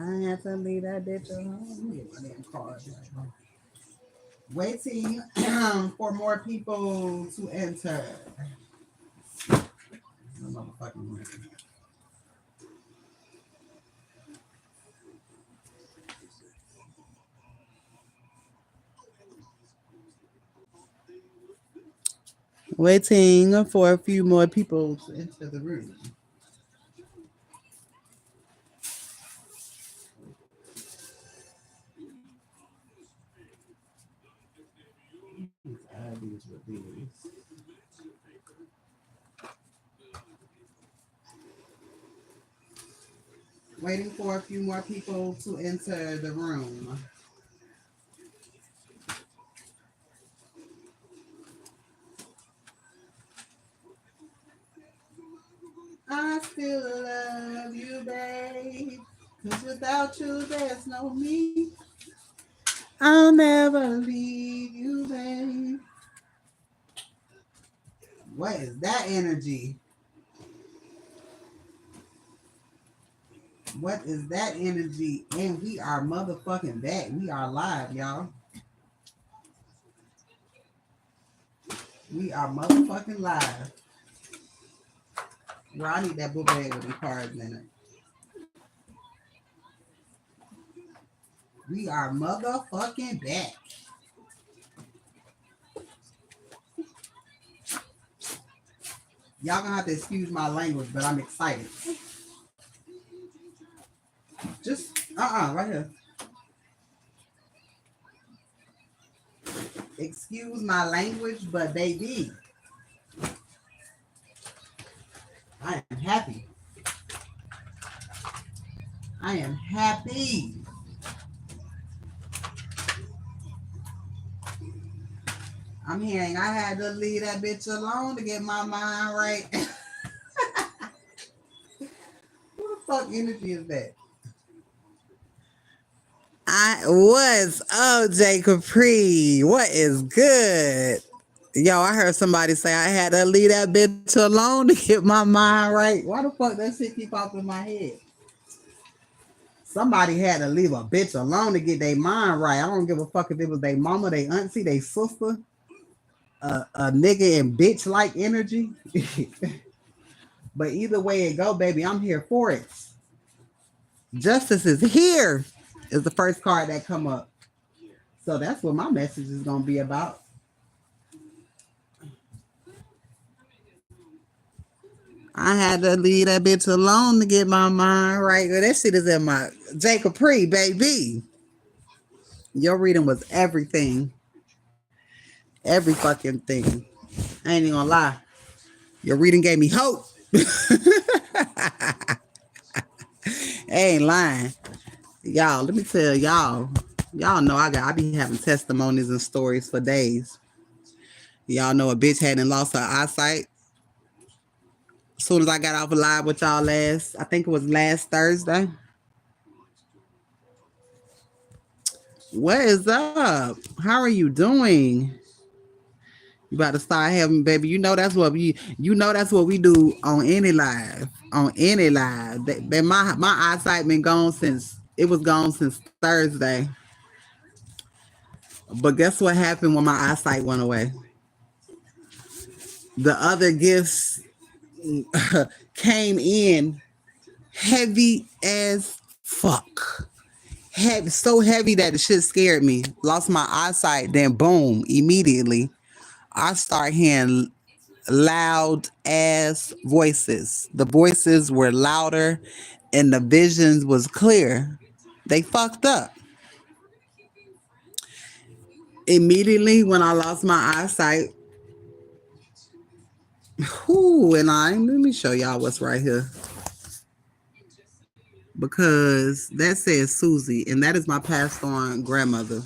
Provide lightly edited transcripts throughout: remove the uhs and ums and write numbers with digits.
I had to leave that bitch alone. Let me get my damn card. Waiting for more people to enter. Waiting for a few more people to enter the room. Waiting for a few more people to enter the room. I still love you, babe. Cause without you, there's no me. I'll never leave you, babe. What is that energy? What is that energy? And we are motherfucking back. We are live, y'all. We are motherfucking live. Well, I need that book bag with the cards in it. We are motherfucking back. Y'all gonna have to excuse my language, but I'm excited. Just right here. Excuse my language, but baby, I am happy. I am happy. I'm hearing I had to leave that bitch alone to get my mind right. What the fuck energy is that? I was J Capri. What is good? Yo, I heard somebody say I had to leave that bitch alone to get my mind right. Why the fuck that shit keep popping in my head? Somebody had to leave a bitch alone to get their mind right. I don't give a fuck if it was their mama, their auntie, their sister, a nigga and bitch like energy. But either way it go, baby, I'm here for it. Justice is here is the first card that come up. So that's what my message is going to be about. I had to leave that bitch alone to get my mind right. That shit is in my J Capri, baby. Your reading was everything. Every fucking thing. I ain't even gonna lie. Your reading gave me hope. I ain't lying. Y'all, let me tell y'all. Y'all know I be having testimonies and stories for days. Y'all know a bitch hadn't lost her eyesight. As soon as I got off live with y'all I think it was last Thursday. What is up? How are you doing? You about to start having, baby. You know that's what we do on any live. On any live. My eyesight been gone since Thursday. But guess what happened when my eyesight went away? The other gifts came in heavy as fuck. Heavy, so heavy that the shit scared me. Lost my eyesight, then boom, immediately I start hearing loud ass voices. The voices were louder and the visions was clear. They fucked up. Immediately when I lost my eyesight, let me show y'all what's right here. Because that says Susie, and that is my passed on grandmother.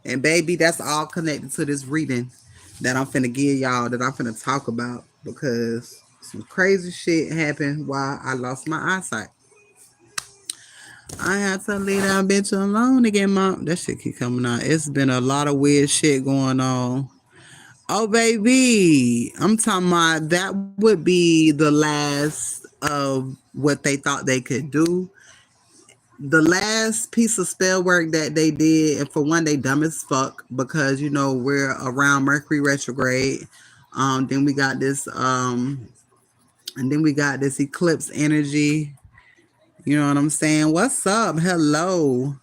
And baby, that's all connected to this reading that I'm finna give y'all, that I'm finna talk about, because some crazy shit happened while I lost my eyesight. I had to leave that bitch alone to get that shit keep coming out. It's been a lot of weird shit going on. Oh, baby, I'm talking about that would be the last of what they thought they could do. The last piece of spell work that they did, and for one, they dumb as fuck because you know we're around Mercury retrograde. Then we got this, and then we got this eclipse energy. You know what I'm saying? What's up? Hello.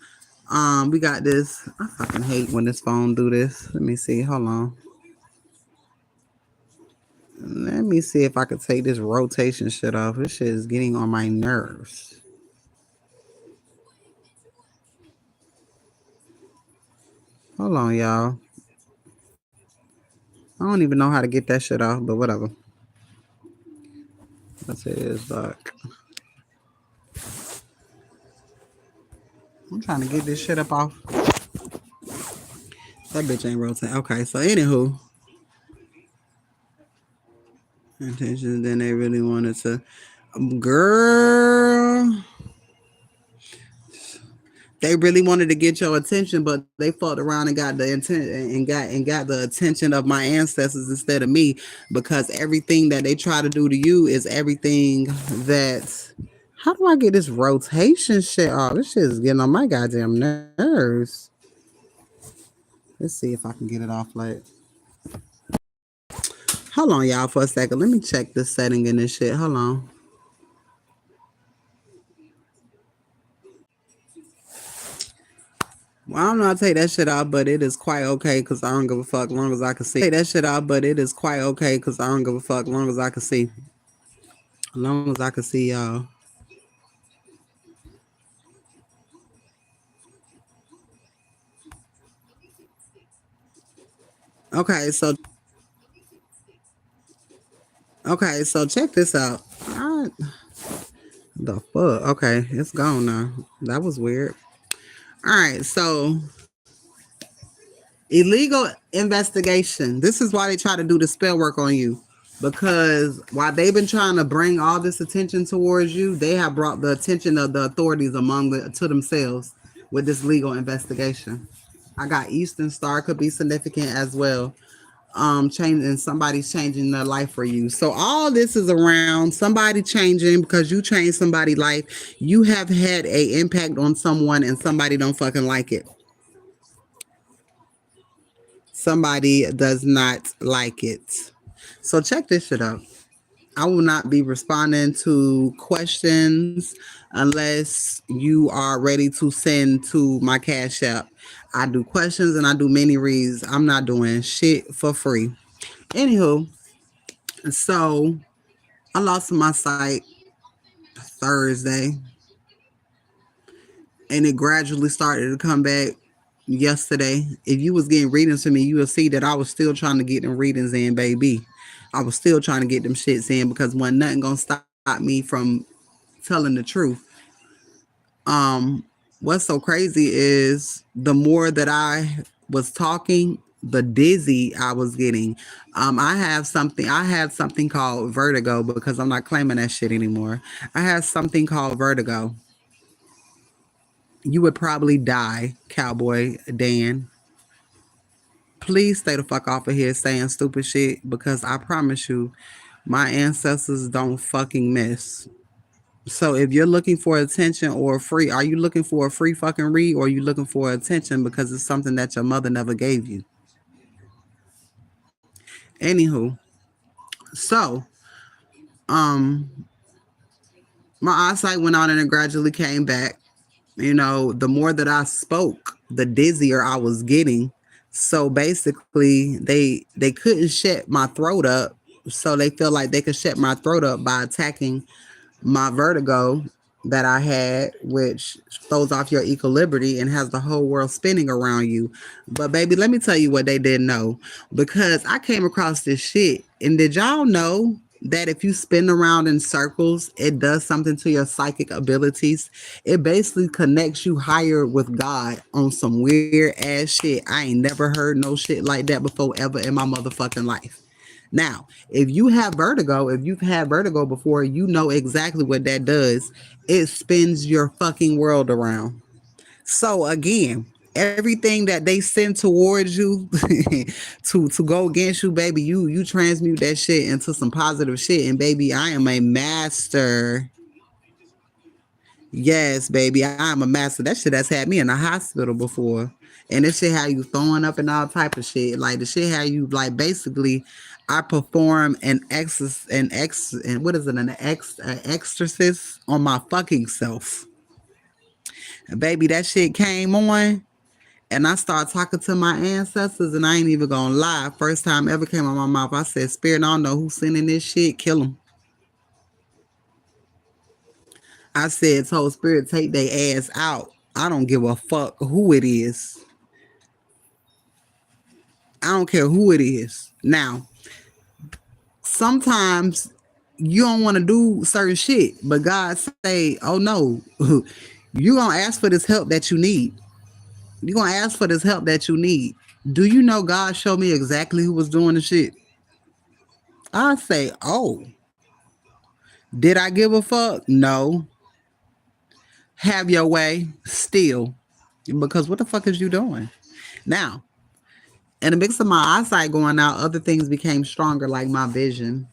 We got this. I fucking hate when this phone do this. Let me see. Hold on. Let me see if I could take this rotation shit off. This shit is getting on my nerves. Hold on, y'all. I don't even know how to get that shit off, but whatever. That's it is like I'm trying to get this shit up off. That bitch ain't rotating. Okay, so anywho, intentions. Then they really wanted to, girl. They really wanted to get your attention, but they fucked around and got the intent and got the attention of my ancestors instead of me, because everything that they try to do to you is everything that. How do I get this rotation shit off? This shit is getting on my goddamn nerves. Let's see if I can get it off. Like, hold on, y'all, for a second. Let me check this setting in this shit. Hold on. Well, I don't know how to take that shit out, but it is quite okay because I don't give a fuck long as I can see. Take that shit out, but it is quite okay because I don't give a fuck long as I can see. As long as I can see y'all. Okay, so check this out. The fuck? Okay, it's gone now. That was weird. All right, so illegal investigation. This is why they try to do the spell work on you. Because while they've been trying to bring all this attention towards you, they have brought the attention of the authorities to themselves with this legal investigation. I got Eastern Star could be significant as well. Changing somebody's changing their life for you. So all this is around somebody changing because you changed somebody's life. You have had a impact on someone and somebody don't fucking like it. Somebody does not like it. So check this shit out. I will not be responding to questions unless you are ready to send to my Cash App. I do questions and I do mini reads. I'm not doing shit for free. Anywho, so I lost my sight Thursday and it gradually started to come back yesterday. If you was getting readings from me, you will see that I was still trying to get them readings in, baby. I was still trying to get them shits in because when nothing gonna stop me from telling the truth. Um, what's so crazy is the more that I was talking, the dizzy I was getting. I had something called vertigo because I'm not claiming that shit anymore. I had something called vertigo. You would probably die, Cowboy Dan. Please stay the fuck off of here saying stupid shit because I promise you, my ancestors don't fucking miss. So if you're looking for attention or free, are you looking for a free fucking read or are you looking for attention because it's something that your mother never gave you? Anywho, so um my eyesight went out and it gradually came back. You know, the more that I spoke, the dizzier I was getting. So basically they couldn't shut my throat up. So they feel like they could shut my throat up by attacking my vertigo that I had, which throws off your equilibrium and has the whole world spinning around you. But baby, let me tell you what they didn't know because I came across this shit. And did y'all know that if you spin around in circles, it does something to your psychic abilities? It basically connects you higher with God on some weird ass shit. I ain't never heard no shit like that before ever in my motherfucking life. Now, if you've had vertigo before, you know exactly what that does. It spins your fucking world around. So again, everything that they send towards you to go against you, baby, you transmute that shit into some positive shit. And baby, I am a master Yes, baby, I'm a master. That shit has had me in the hospital before. And this shit how you throwing up and all type of shit. Like the shit how you like basically I perform and what is it, an exorcist on my fucking self. And baby, that shit came on and I started talking to my ancestors and I ain't even gonna lie. First time ever came out my mouth, I said, Spirit, I don't know who's sending this shit, kill them. I said, told Spirit, take their ass out. I don't give a fuck who it is. I don't care who it is. Now, sometimes you don't want to do certain shit, but God say, oh no, you gonna ask for this help that you need. You gonna ask for this help that you need. Do you know God showed me exactly who was doing the shit? I say, oh, did I give a fuck? No. Have your way still. Because what the fuck is you doing? Now, in the mix of my eyesight going out, other things became stronger, like my vision,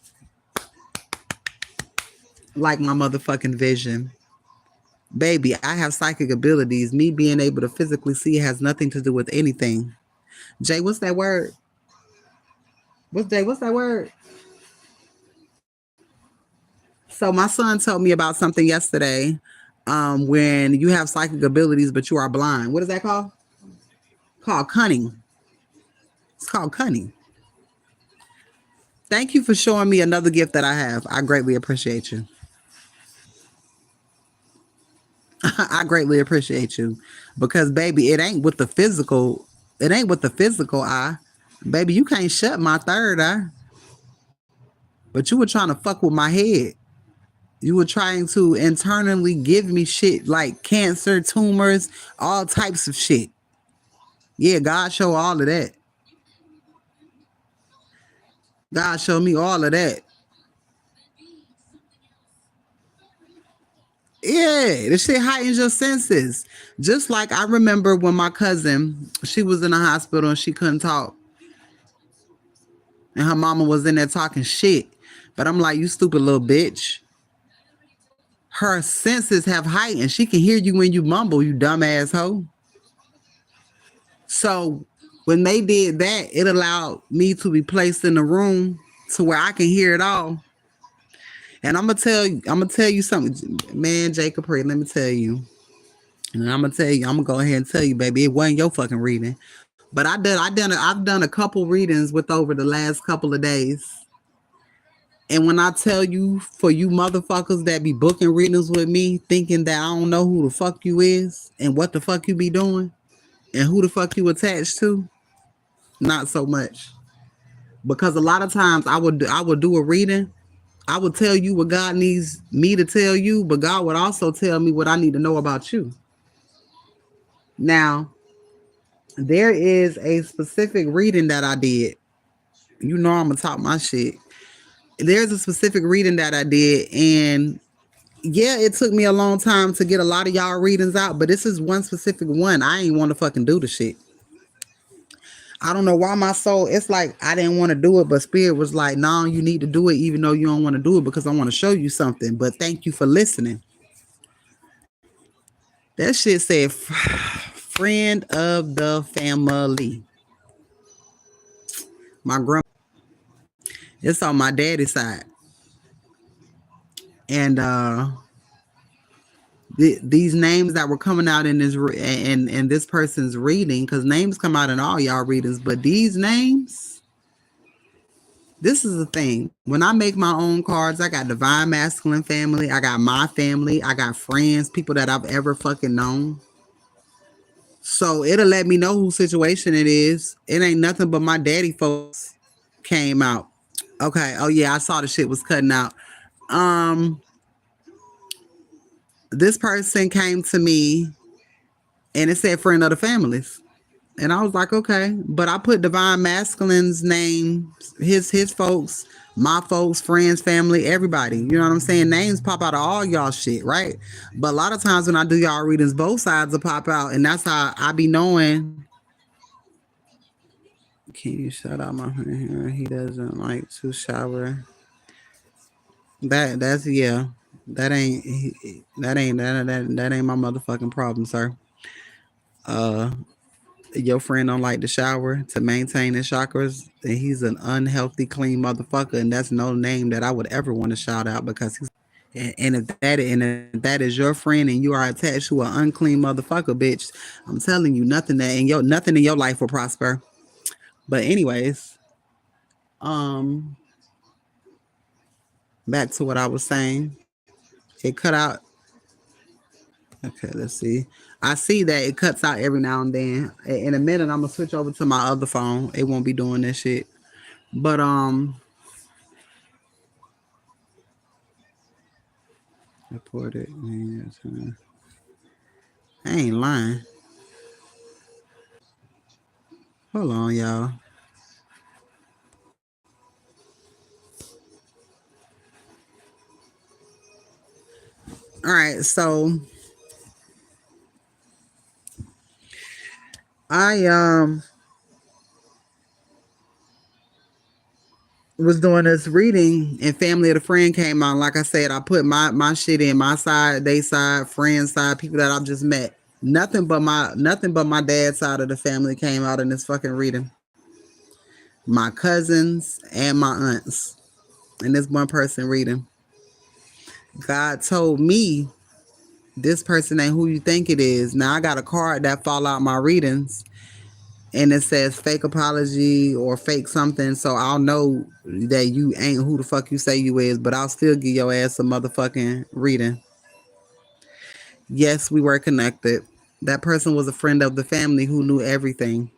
like my motherfucking vision. Baby, I have psychic abilities. Me being able to physically see has nothing to do with anything. Jay, what's that word? What's that word? So my son told me about something yesterday. When you have psychic abilities but you are blind. What is that called? Called cunning. It's called cunning. Thank you for showing me another gift that I have. I greatly appreciate you. I greatly appreciate you. Because baby, it ain't with the physical, it ain't with the physical eye. Baby, you can't shut my third eye. But you were trying to fuck with my head. You were trying to internally give me shit like cancer, tumors, all types of shit. Yeah, God showed all of that. God showed me all of that. Yeah, this shit heightens your senses. Just like I remember when my cousin, she was in the hospital and she couldn't talk. And her mama was in there talking shit. But I'm like, you stupid little bitch. Her senses have heightened. She can hear you when you mumble, you dumb asshole. So when they did that, it allowed me to be placed in a room to where I can hear it all. And I'm gonna tell you something, man, Jacob Pray, let me tell you. And I'm gonna tell you, I'm gonna go ahead and tell you, baby, it wasn't your fucking reading. But I've done a couple readings with over the last couple of days. And when I tell you, for you motherfuckers that be booking readings with me, thinking that I don't know who the fuck you is and what the fuck you be doing and who the fuck you attached to, not so much. Because a lot of times I would do a reading. I would tell you what God needs me to tell you, but God would also tell me what I need to know about you. Now, there is a specific reading that I did. You know I'm gonna talk my shit. There's a specific reading that I did, and yeah, it took me a long time to get a lot of y'all readings out, but this is one specific one. I ain't want to fucking do the shit. I don't know why my soul, it's like I didn't want to do it, but spirit was like, no, you need to do it, even though you don't want to do it because I want to show you something. But thank you for listening. That shit said friend of the family. My grandma, it's on my daddy's side. And these names that were coming out in this person's reading, because names come out in all y'all readings, but these names, this is the thing. When I make my own cards, I got divine masculine family, I got my family, I got friends, people that I've ever fucking known. So it'll let me know whose situation it is. It ain't nothing but my daddy folks came out. Okay. Oh yeah, I saw the shit was cutting out. Um, this person came to me and it said friend of the families. And I was like, okay. But I put Divine Masculine's name, his folks, my folks, friends, family, everybody. You know what I'm saying? Names pop out of all y'all shit, right? But a lot of times when I do y'all readings, both sides will pop out. And that's how I be knowing. Can you shout out my friend here? He doesn't like to shower. That's yeah. That ain't my motherfucking problem, sir. Uh, your friend don't like to shower to maintain his chakras, and he's an unhealthy, clean motherfucker, and that's no name that I would ever want to shout out because he's. And if that is your friend and you are attached to an unclean motherfucker, bitch, I'm telling you, nothing in your life will prosper. But anyways, um, back to what I was saying. It cut out. Okay, let's see. I see that it cuts out every now and then. In a minute, I'm gonna switch over to my other phone. It won't be doing this shit. But reported. I ain't lying. Hold on, y'all. All right, so I was doing this reading and family of the friend came on. Like I said, I put my shit in my side, they side, friend side, people that I've just met. Nothing but my dad's side of the family came out in this fucking reading. My cousins and my aunts. And this one person reading. God told me this person ain't who you think it is. Now I got a card that fall out my readings and it says fake apology or fake something, so I'll know that you ain't who the fuck you say you is, but I'll still give your ass a motherfucking reading. Yes, we were connected. That person was a friend of the family who knew everything.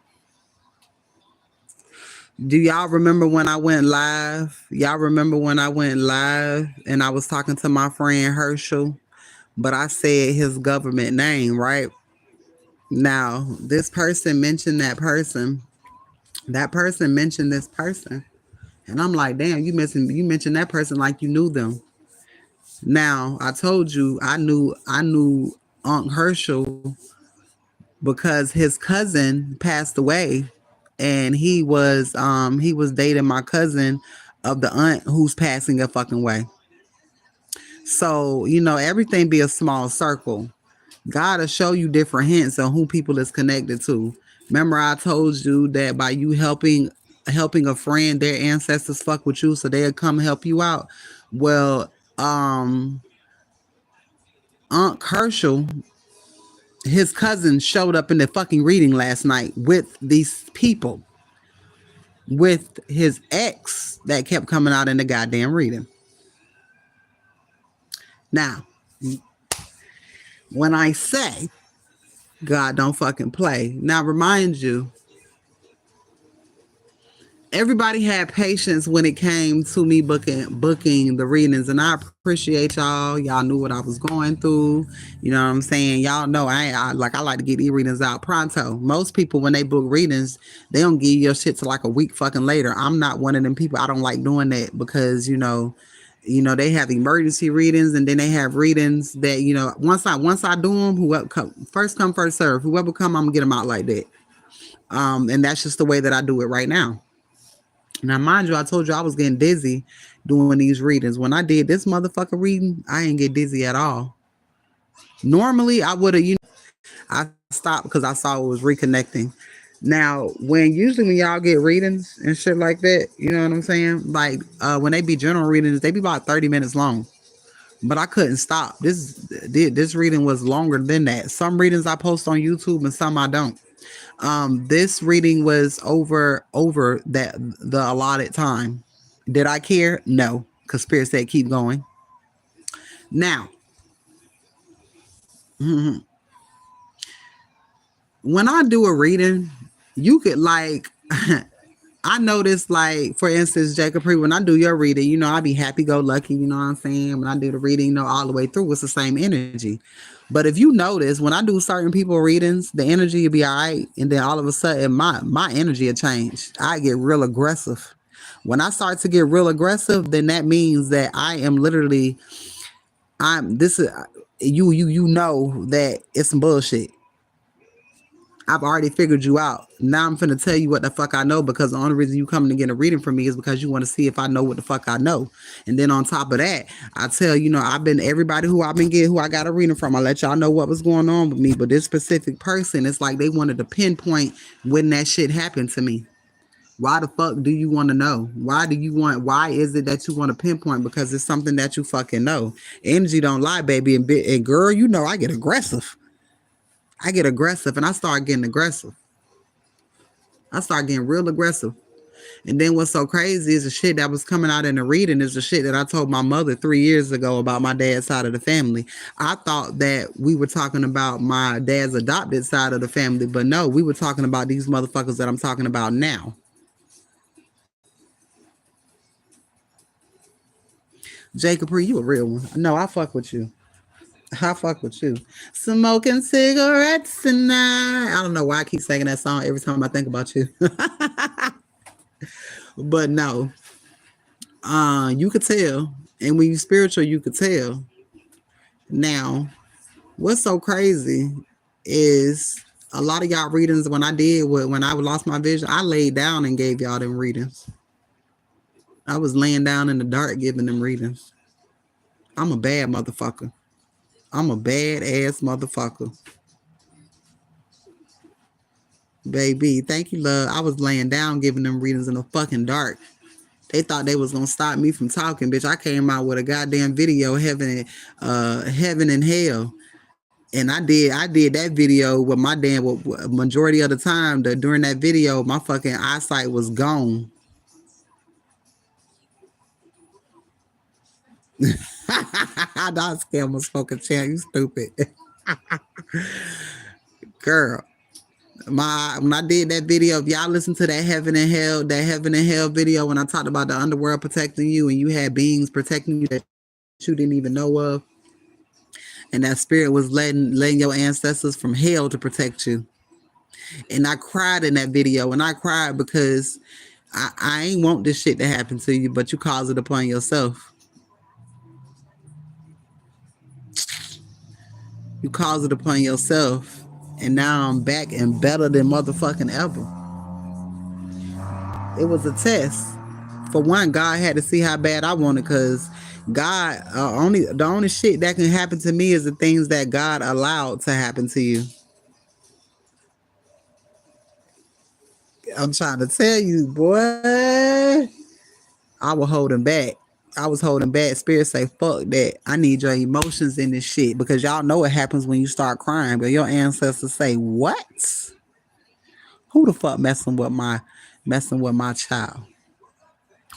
Do y'all remember when I went live? Y'all remember when I went live and I was talking to my friend Herschel, but I said his government name, right? Now, this person mentioned that person. That person mentioned this person. And I'm like, damn, you mentioned that person like you knew them. Now, I told you I knew Unc Herschel because his cousin passed away and he was dating my cousin of the aunt who's passing a fucking way. So, everything be a small circle. Gotta show you different hints on who people is connected to. Remember, I told you that by you helping a friend, their ancestors fuck with you, so they'll come help you out. Well, Aunt Herschel, his cousin showed up in the fucking reading last night with these people, with his ex that kept coming out in the goddamn reading. Now, when I say God don't fucking play, now remind you, everybody had patience when it came to me booking the readings, and I appreciate y'all. Y'all knew what I was going through. You know what I'm saying? Y'all know I like to get readings out pronto. Most people when they book readings, they don't give you your shit to like a week fucking later. I'm not one of them people. I don't like doing that because they have emergency readings and then they have readings that once I do them, whoever first come first serve. Whoever come, I'm gonna get them out like that. And that's just the way that I do it right now. Now, mind you, I told you I was getting dizzy doing these readings. When I did this motherfucker reading, I ain't get dizzy at all. Normally, I would have, I stopped because I saw it was reconnecting. Now, usually when y'all get readings and shit like that, you know what I'm saying? Like when they be general readings, they be about 30 minutes long. But I couldn't stop. This reading was longer than that. Some readings I post on YouTube and some I don't. This reading was over that the allotted time. Did I care? No, because Spirit said keep going. Now, when I do a reading, you could like I notice, like, for instance, Jacob Pre, when I do your reading, I be happy go lucky, you know what I'm saying? When I do the reading, all the way through, it's the same energy. But if you notice, when I do certain people readings, the energy will be all right. And then all of a sudden, my energy will change. I get real aggressive. When I start to get real aggressive, then that means that I am literally, this is, you know that it's some bullshit. I've already figured you out. Now I'm finna tell you what the fuck I know, because the only reason you coming to get a reading from me is because you want to see if I know what the fuck I know. And then on top of that, I tell you know I've been everybody who I've been getting who I got a reading from. I let y'all know what was going on with me, but this specific person, it's like they wanted to pinpoint when that shit happened to me. Why the fuck do you want to know? Why is it that you want to pinpoint? Because it's something that you fucking know. Energy don't lie, baby. And girl, you know I get aggressive. And I start getting aggressive. I start getting real aggressive. And then what's so crazy is the shit that was coming out in the reading is the shit that I told my mother 3 years ago about my dad's side of the family. I thought that we were talking about my dad's adopted side of the family, but no, we were talking about these motherfuckers that I'm talking about now. Jacob, you a real one. No, I fuck with you. I fuck with you. Smoking cigarettes tonight. I don't know why I keep singing that song every time I think about you. But no, you could tell. And when you spiritual, you could tell. Now, what's so crazy is a lot of y'all readings when I lost my vision, I laid down and gave y'all them readings. I was laying down in the dark giving them readings. I'm a bad motherfucker. I'm a bad ass motherfucker. Baby, thank you, love. I was laying down giving them readings in the fucking dark. They thought they was gonna stop me from talking, bitch. I came out with a goddamn video, heaven and hell. And I did that video with my damn majority of the time that during that video, my fucking eyesight was gone. That scam was fucking champ, you stupid. Girl. When I did that video, if y'all listen to that heaven and hell video when I talked about the underworld protecting you and you had beings protecting you that you didn't even know of, and that spirit was letting your ancestors from hell to protect you. And I cried in that video, and I cried because I ain't want this shit to happen to you, but you caused it upon yourself. You caused it upon yourself. And now I'm back and better than motherfucking ever. It was a test. For one, God had to see how bad I wanted, because God, the only shit that can happen to me is the things that God allowed to happen to you. I'm trying to tell you, boy. I was holding back. Spirit say, fuck that. I need your emotions in this shit, because y'all know what happens when you start crying. But your ancestors say, what? Who the fuck messing with my child?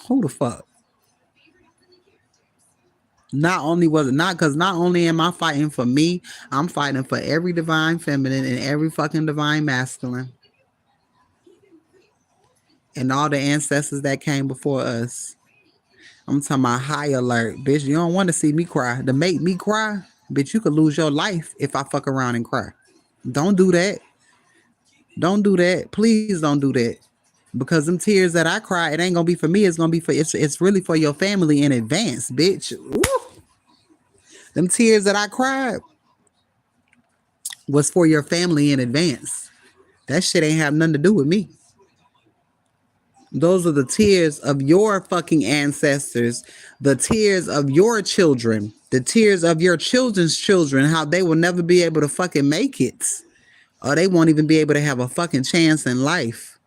Who the fuck? Not only am I fighting for me, I'm fighting for every divine feminine and every fucking divine masculine. And all the ancestors that came before us. I'm talking about high alert. Bitch, you don't want to see me cry. To make me cry, bitch, you could lose your life if I fuck around and cry. Don't do that. Don't do that. Please don't do that. Because them tears that I cry, it ain't gonna be for me. It's gonna be it's really for your family in advance, bitch. Woo. Them tears that I cried was for your family in advance. That shit ain't have nothing to do with me. Those are the tears of your fucking ancestors, the tears of your children, the tears of your children's children, how they will never be able to fucking make it. Or they won't even be able to have a fucking chance in life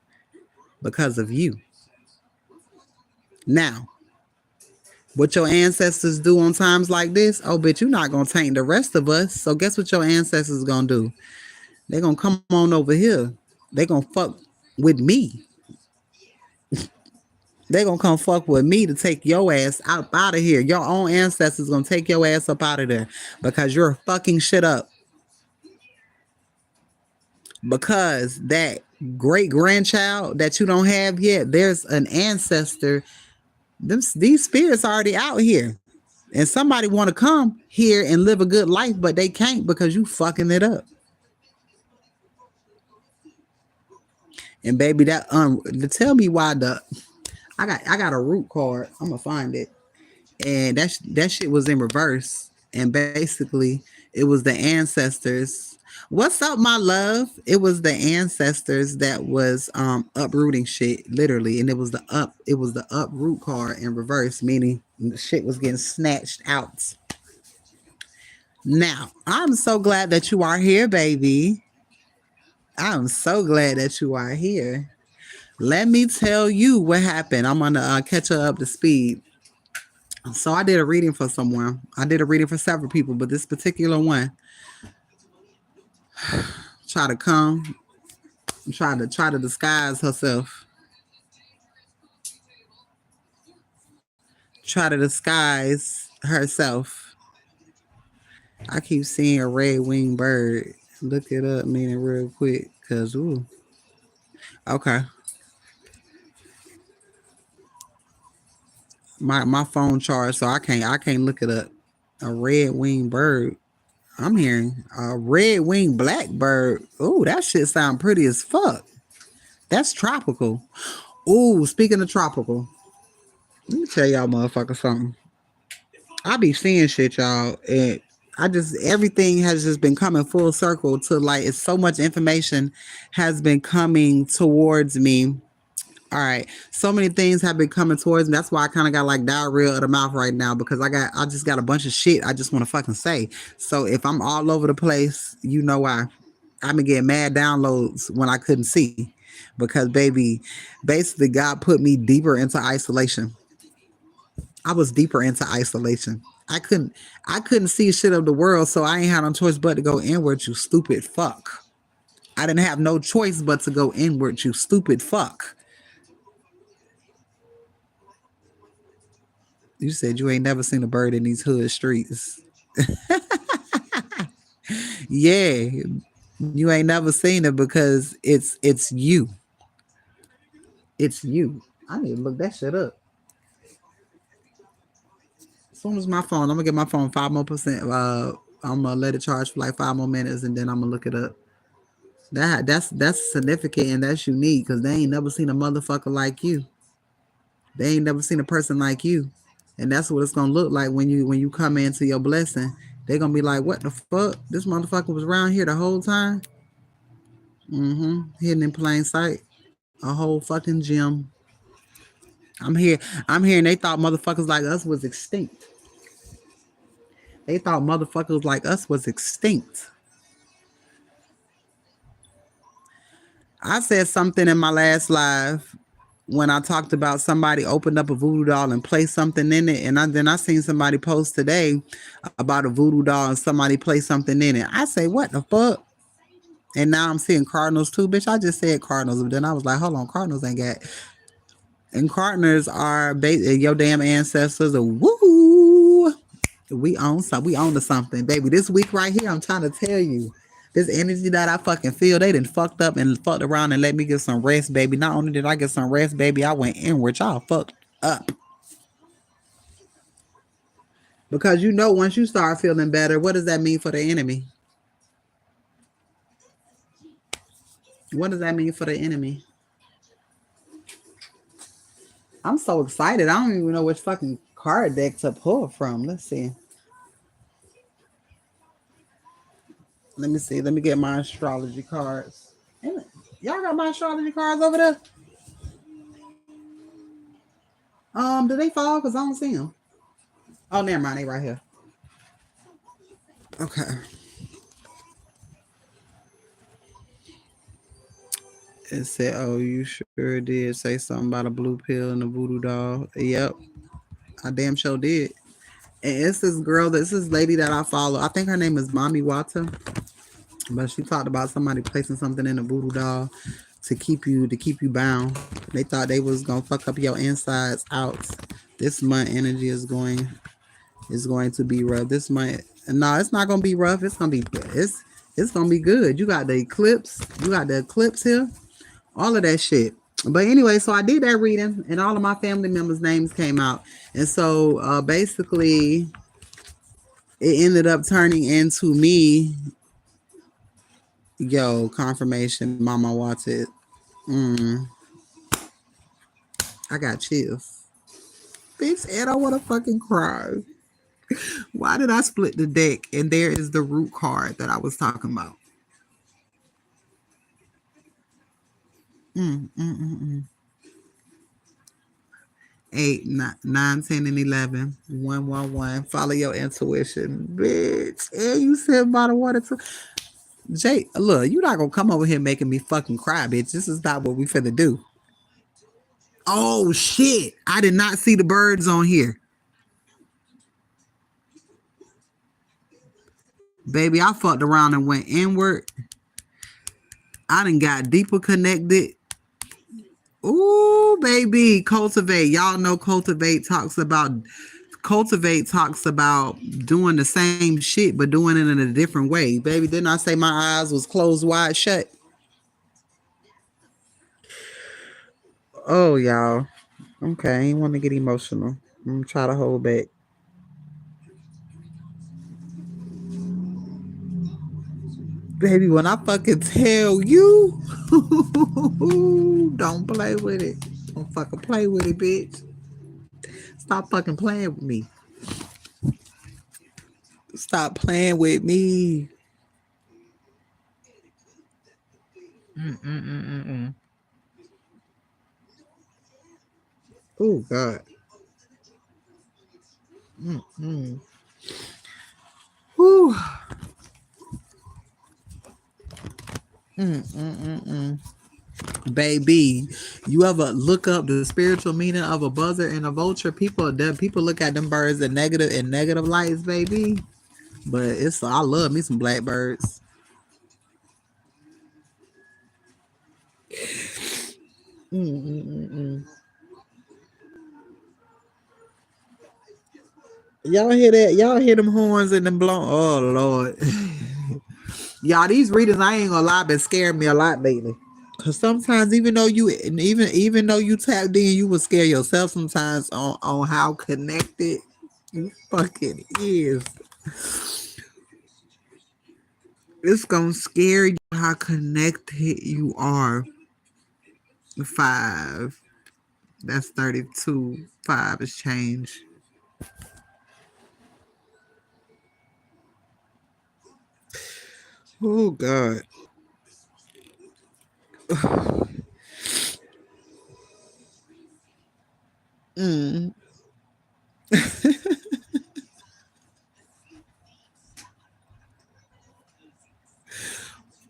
because of you. Now, what your ancestors do on times like this, oh, bitch, you're not going to taint the rest of us. So guess what your ancestors going to do? They're going to come on over here. They're going to fuck with me. They're going to come fuck with me to take your ass out of here. Your own ancestors going to take your ass up out of there because you're fucking shit up. Because that great grandchild that you don't have yet, there's an ancestor. These spirits are already out here. And somebody want to come here and live a good life, but they can't because you fucking it up. And baby, that tell me why I got a root card. I'm gonna find it. And that shit was in reverse. And basically it was the ancestors. What's up, my love? It was the ancestors that was uprooting shit, literally, and it was the uproot card in reverse, meaning the shit was getting snatched out. Now, I'm so glad that you are here, baby. I'm so glad that you are here. Let me tell you what happened. I'm gonna catch her up to speed. So I did a reading for someone. I did a reading for several people, but this particular one try to come, try to disguise herself. Try to disguise herself. I keep seeing a red winged bird. Look it up, meaning real quick, cause ooh, okay. My phone charged, so I can't look it up. A red winged bird. I'm hearing a red winged blackbird. Ooh, that shit sound pretty as fuck. That's tropical. Ooh, speaking of tropical, let me tell y'all motherfuckers something. I be seeing shit, y'all, and I just everything has just been coming full circle to like it's so much information has been coming towards me. All right, so many things have been coming towards me. That's why I kind of got like diarrhea of the mouth right now because I just got a bunch of shit I just want to fucking say. So if I'm all over the place, you know why. I've been getting mad downloads when I couldn't see because baby, basically God put me deeper into isolation. I was deeper into isolation. I couldn't see shit of the world, so I ain't had no choice but to go inward, you stupid fuck. I didn't have no choice but to go inward, you stupid fuck. You said you ain't never seen a bird in these hood streets. Yeah, you ain't never seen it because it's you. It's you. I need to look that shit up. As soon as my phone, I'm gonna get my phone 5 more percent. I'm gonna let it charge for like 5 more minutes, and then I'm gonna look it up. That's significant and that's unique because they ain't never seen a motherfucker like you. They ain't never seen a person like you, and that's what it's gonna look like when you come into your blessing. They're gonna be like, "What the fuck? This motherfucker was around here the whole time." Hidden in plain sight, a whole fucking gym. I'm here. I'm here, and they thought motherfuckers like us was extinct. They thought motherfuckers like us was extinct. I said something in my last live when I talked about somebody opened up a voodoo doll and placed something in it, and then I seen somebody post today about a voodoo doll and somebody placed something in it. I say, what the fuck? And now I'm seeing Cardinals too, bitch. I just said Cardinals, but then I was like, hold on, Cardinals ain't got. And Cardinals are your damn ancestors. Woo! We own some. We own to something, baby. This week right here, I'm trying to tell you. This energy that I fucking feel, they done fucked up and fucked around and let me get some rest, baby. Not only did I get some rest, baby, I went inward. Y'all fucked up. Because you know, once you start feeling better, what does that mean for the enemy? What does that mean for the enemy? I'm so excited. I don't even know which fucking card deck to pull from. Let's see. Let me see. Let me get my astrology cards. Y'all got my astrology cards over there? Do they fall? Cause I don't see them. Oh, never mind. They right here. Okay. It said, "Oh, you sure did say something about a blue pill and a voodoo doll." Yep, I damn sure did. And it's this girl, this lady that I follow. I think her name is Mommy Wata, but she talked about somebody placing something in a voodoo doll to keep you bound. They thought they was gonna fuck up your insides out. This month energy is going to be rough. This month, no, it's not gonna be rough. It's gonna be good. You got the eclipse. You got the eclipse here. All of that shit. But anyway, so I did that reading, and all of my family members' names came out, and so basically, it ended up turning into me. Yo, confirmation, Mama wanted. Mm, I got chills. Bitch, and I want to fucking cry. Why did I split the deck? And there is the root card that I was talking about. Mm, mm, mm, mm. 8, 9, 10, and 11. 111. Follow your intuition, bitch. And you said bottle water too. Jay, look, you not gonna come over here making me fucking cry, bitch. This is not what we finna do. Oh shit! I did not see the birds on here, baby. I fucked around and went inward. I done got deeper connected. Ooh, baby, cultivate. Y'all know cultivate talks about doing the same shit but doing it in a different way. Baby, didn't I say my eyes was closed wide shut? Oh, y'all. Okay, I ain't want to get emotional. I'm gonna try to hold back. Baby, when I fucking tell you, don't play with it. Don't fucking play with it, bitch. Stop fucking playing with me. Stop playing with me. Mm-mm-mm-mm. Oh, God. Mm-mm. Whew. Mm-mm-mm-mm. Baby, you ever look up the spiritual meaning of a buzzer and a vulture? People look at them birds in negative lights, baby. But I love me some blackbirds. Mm-mm-mm-mm. Y'all hear that? Y'all hear them horns and them blow? Oh Lord, y'all, these readings, I ain't gonna lie, been scaring me a lot lately. Cause sometimes even though you tapped in, you will scare yourself sometimes on how connected you fucking is. It's gonna scare you how connected you are. 5. That's 32. 5 is change. Oh God. Mm.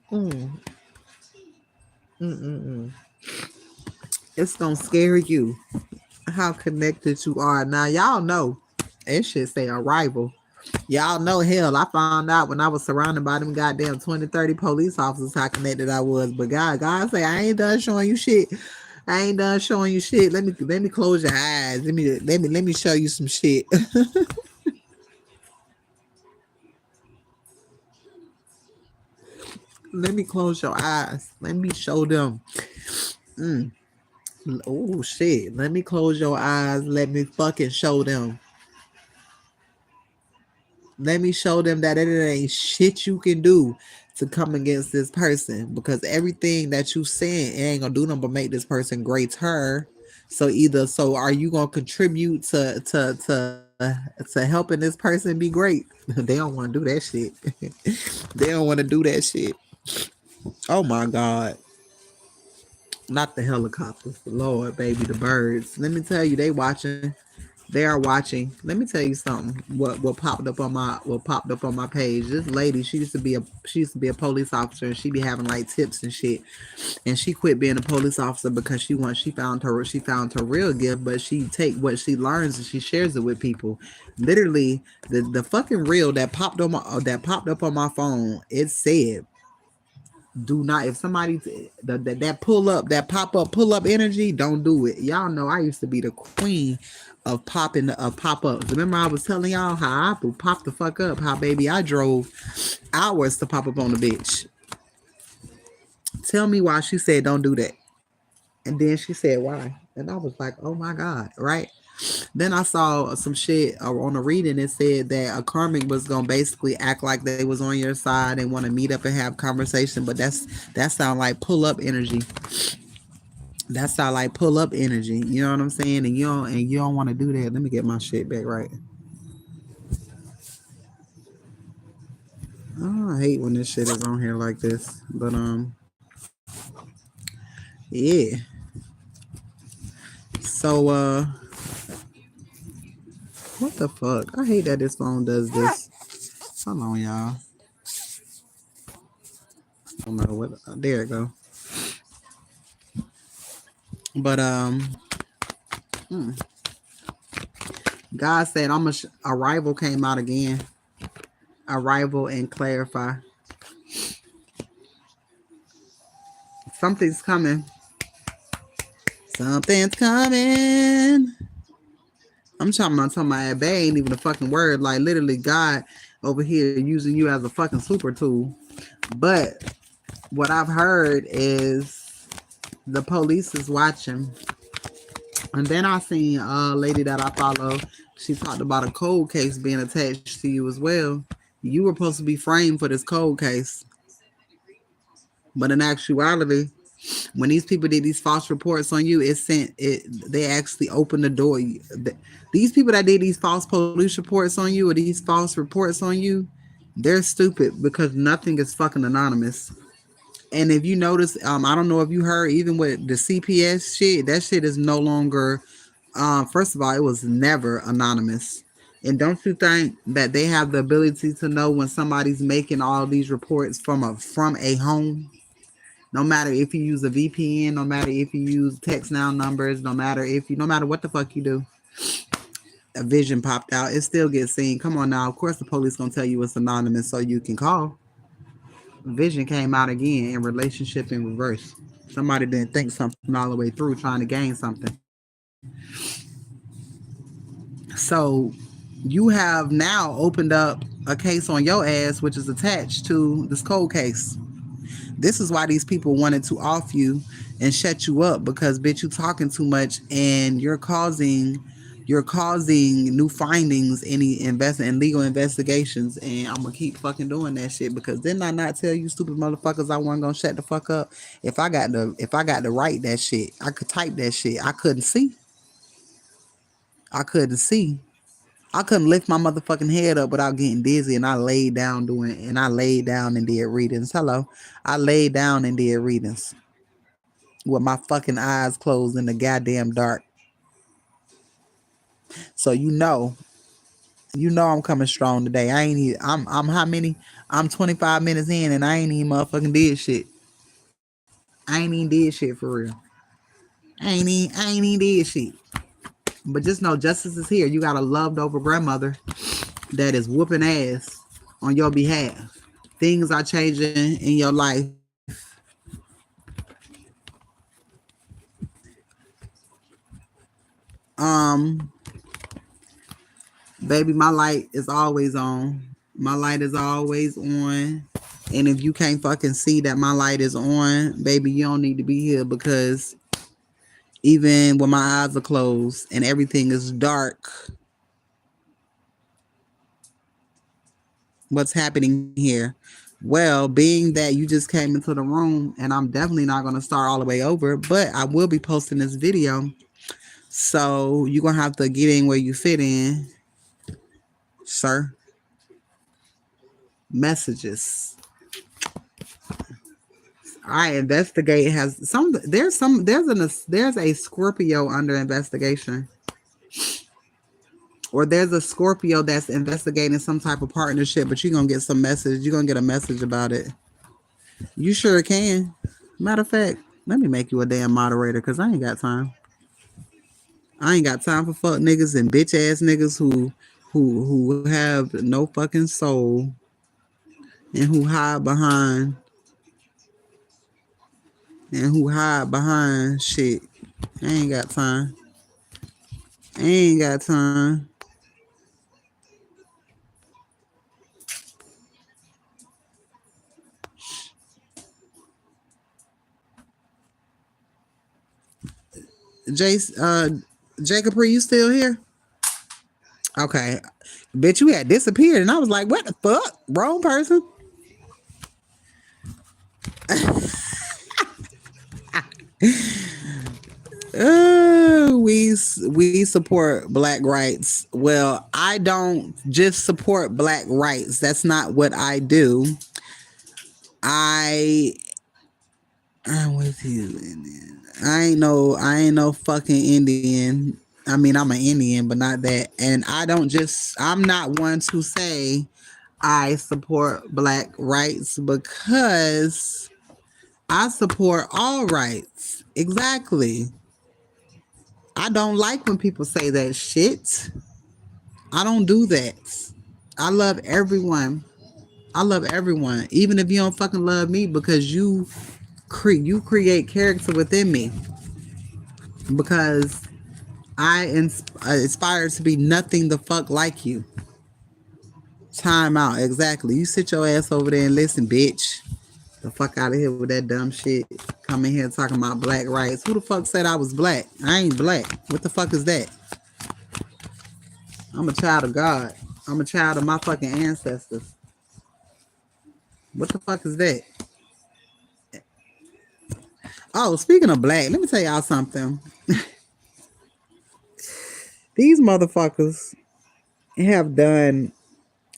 Mm. Mm-mm-mm. It's gonna scare you how connected you are. Now y'all know it should say arrival. Y'all know, hell, I found out when I was surrounded by them goddamn 20, 30 police officers how connected I was. But God say, I ain't done showing you shit. I ain't done showing you shit. Let me close your eyes. Let me show you some shit. Let me close your eyes. Let me show them. Mm. Oh shit. Let me close your eyes. Let me fucking show them. Let me show them that it ain't shit you can do to come against this person, because everything that you saying, it ain't gonna do nothing but make this person greater. So are you gonna contribute to helping this person be great? They don't want to do that shit. They don't want to do that shit. Oh my God. Not the helicopters, Lord, baby, the birds. Let me tell you, they watching. They are watching. Let me tell you something. What popped up on my page. This lady, she used to be a police officer, and she be having like tips and shit. And she quit being a police officer because she found her real gift, but she take what she learns and she shares it with people. Literally, the fucking reel that popped up on my phone. It said, do not, if somebody that pull up, that pull up energy, don't do it. Y'all know I used to be the queen of pop ups. Remember I was telling y'all how I would pop the fuck up, how baby I drove hours to pop up on the bitch. Tell me why she said don't do that. And then she said why. And I was like, oh my God, right? Then I saw some shit on a reading. It said that a karmic was gonna basically act like they was on your side and want to meet up and have conversation, but that sound like pull up energy. That sound like pull up energy. You know what I'm saying? And you don't want to do that. Let me get my shit back right. Oh, I hate when this shit is on here like this. But Yeah. So what the fuck? I hate that this phone does this. Hold on, y'all. I don't know what. There it go. But God said I'm a Arrival came out again. Arrival and Clarify. Something's coming. Something's coming. I'm talking about they ain't even a fucking word. Like literally God over here using you as a fucking super tool. But what I've heard is the police is watching. And then I seen a lady that I follow. She talked about a cold case being attached to you as well. You were supposed to be framed for this cold case. But in actuality, when these people did these false reports on you, they actually opened the door. These people that did these false police reports on you or these false reports on you, they're stupid because nothing is fucking anonymous. And if you notice, I don't know if you heard, even with the CPS shit, that shit is no longer. First of all, it was never anonymous. And don't you think that they have the ability to know when somebody's making all these reports from a home? No matter if you use a VPN, no matter if you use text now numbers, no matter what the fuck you do, a vision popped out, it still gets seen. Come on now, of course the police gonna tell you it's anonymous so you can call. Vision came out again in relationship in reverse. Somebody didn't think something all the way through trying to gain something. So you have now opened up a case on your ass, which is attached to this cold case. This is why these people wanted to off you and shut you up because bitch, you talking too much and you're causing new findings in legal investigations, and I'm gonna keep fucking doing that shit because didn't I not tell you stupid motherfuckers I wasn't gonna shut the fuck up? If I got to write that shit, I could type that shit. I couldn't see. I couldn't lift my motherfucking head up without getting dizzy, and I laid down and did readings. Hello. I laid down and did readings with my fucking eyes closed in the goddamn dark. So I'm coming strong today. I'm how many? I'm 25 minutes in and I ain't even motherfucking did shit. I ain't even did shit for real. I ain't even did shit. But just know justice is here. You got a loved over grandmother that is whooping ass on your behalf. Things are changing in your life. Baby, my light is always on. My light is always on. And if you can't fucking see that my light is on, baby, you don't need to be here because even when my eyes are closed and everything is dark, what's happening here? Well, being that you just came into the room, and I'm definitely not going to start all the way over, but I will be posting this video. So you're going to have to get in where you fit in, sir. Messages. I investigate there's a Scorpio under investigation. Or there's a Scorpio that's investigating some type of partnership, but you're going to get some message. You're going to get a message about it. You sure can. Matter of fact, let me make you a damn moderator because I ain't got time. I ain't got time for fuck niggas and bitch ass niggas who have no fucking soul and who hide behind shit. I ain't got time. I ain't got time. Jacob, are you still here? Okay. Bitch, you had disappeared. And I was like, what the fuck? Wrong person. We support black rights. Well, I don't just support black rights. That's not what I do. I I'm with you. Indian. I ain't no fucking Indian. I mean, I'm an Indian, but not that. And I'm not one to say I support black rights because I support all rights. Exactly. I don't like when people say that shit. I don't do that. I love everyone. I love everyone, even if you don't fucking love me, because you create character within me. Because I aspire to be nothing the fuck like you. Time out, exactly. You sit your ass over there and listen, bitch. The fuck out of here with that dumb shit. Come in here talking about black rights. Who the fuck said I was black? I ain't black. What the fuck is that? I'm a child of God. I'm a child of my fucking ancestors. What the fuck is that? Oh, speaking of black, let me tell y'all something. These motherfuckers have done.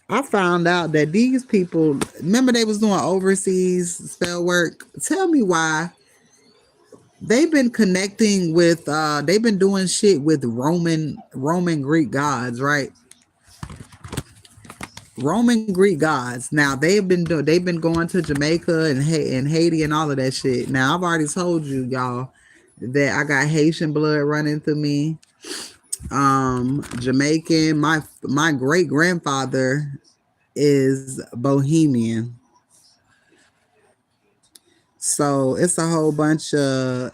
I found out that these people, remember they was doing overseas spell work. Tell me why they've been connecting with. They've been doing shit with Roman Greek gods, right? Roman Greek gods. Now they've been going to Jamaica and Haiti and all of that shit. Now I've already told you y'all that I got Haitian blood running through me. Jamaican. My great grandfather is Bohemian. So it's a whole bunch of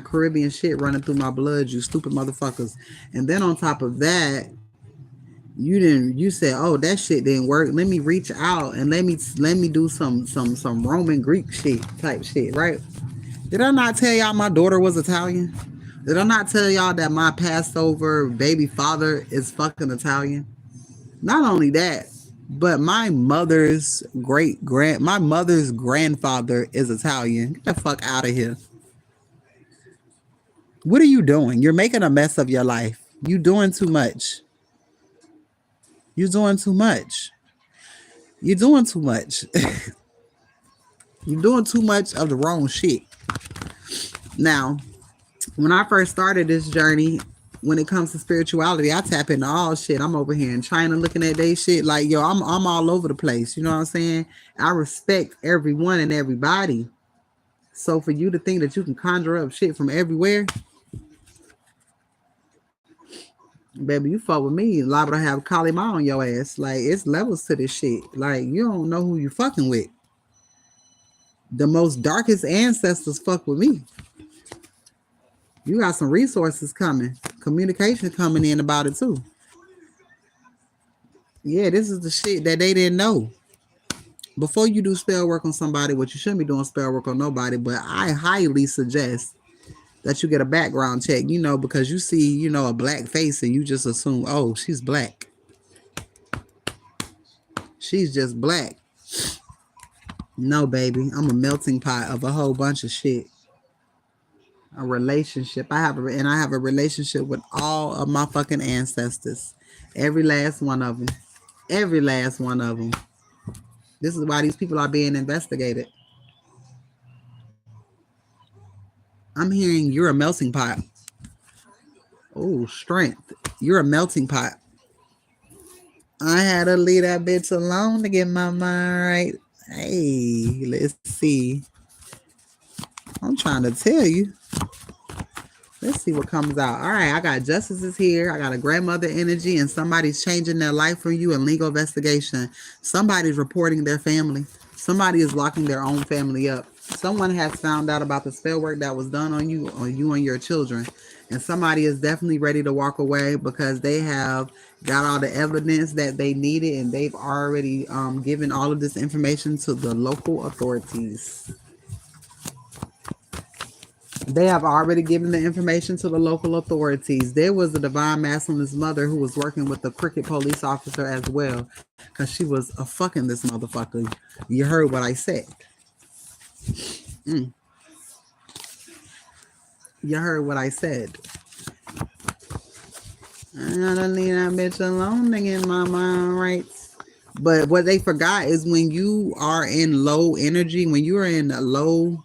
Caribbean shit running through my blood, you stupid motherfuckers. And then on top of that, you said, oh, that shit didn't work. Let me reach out and let me do some Roman Greek shit type shit, right? Did I not tell y'all my daughter was Italian? Did I not tell y'all that my Passover baby father is fucking Italian? Not only that, but my mother's grandfather is Italian. Get the fuck out of here. What are you doing? You're making a mess of your life. You doing too much. You're doing too much. You're doing too much. You're doing too much of the wrong shit. Now, when I first started this journey, when it comes to spirituality, I tap into all shit. I'm over here in China looking at they shit like, yo, I'm all over the place. You know what I'm saying? I respect everyone and everybody. So for you to think that you can conjure up shit from everywhere, baby, you fuck with me, liable to have Kali Ma on your ass. Like, it's levels to this shit. Like, you don't know who you fucking with. The most darkest ancestors fuck with me. You got some resources coming, communication coming in about it too. Yeah, this is the shit that they didn't know. Before you do spell work on somebody, what you shouldn't be doing spell work on nobody, but I highly suggest that you get a background check, because you see, a black face and you just assume, oh, she's black. She's just black. No, baby, I'm a melting pot of a whole bunch of shit. A relationship. I have a relationship with all of my fucking ancestors. Every last one of them. Every last one of them. This is why these people are being investigated. I'm hearing you're a melting pot. Oh, strength. You're a melting pot. I had to leave that bitch alone to get my mind right. Hey, let's see. I'm trying to tell you. Let's see what comes out. All right, I got justices here. I got a grandmother energy, and somebody's changing their life for you in legal investigation. Somebody's reporting their family. Somebody is locking their own family up. Someone has found out about the spell work that was done on you and your children. And somebody is definitely ready to walk away because they have got all the evidence that they needed, and they've already given all of this information to the local authorities. They have already given the information to the local authorities. There was a divine masculine's mother who was working with the cricket police officer as well, because she was a fucking this motherfucker. You heard what I said. You heard what I said. I gotta leave that bitch alone to get my mind right. But what they forgot is when you are in low energy, when you're in a low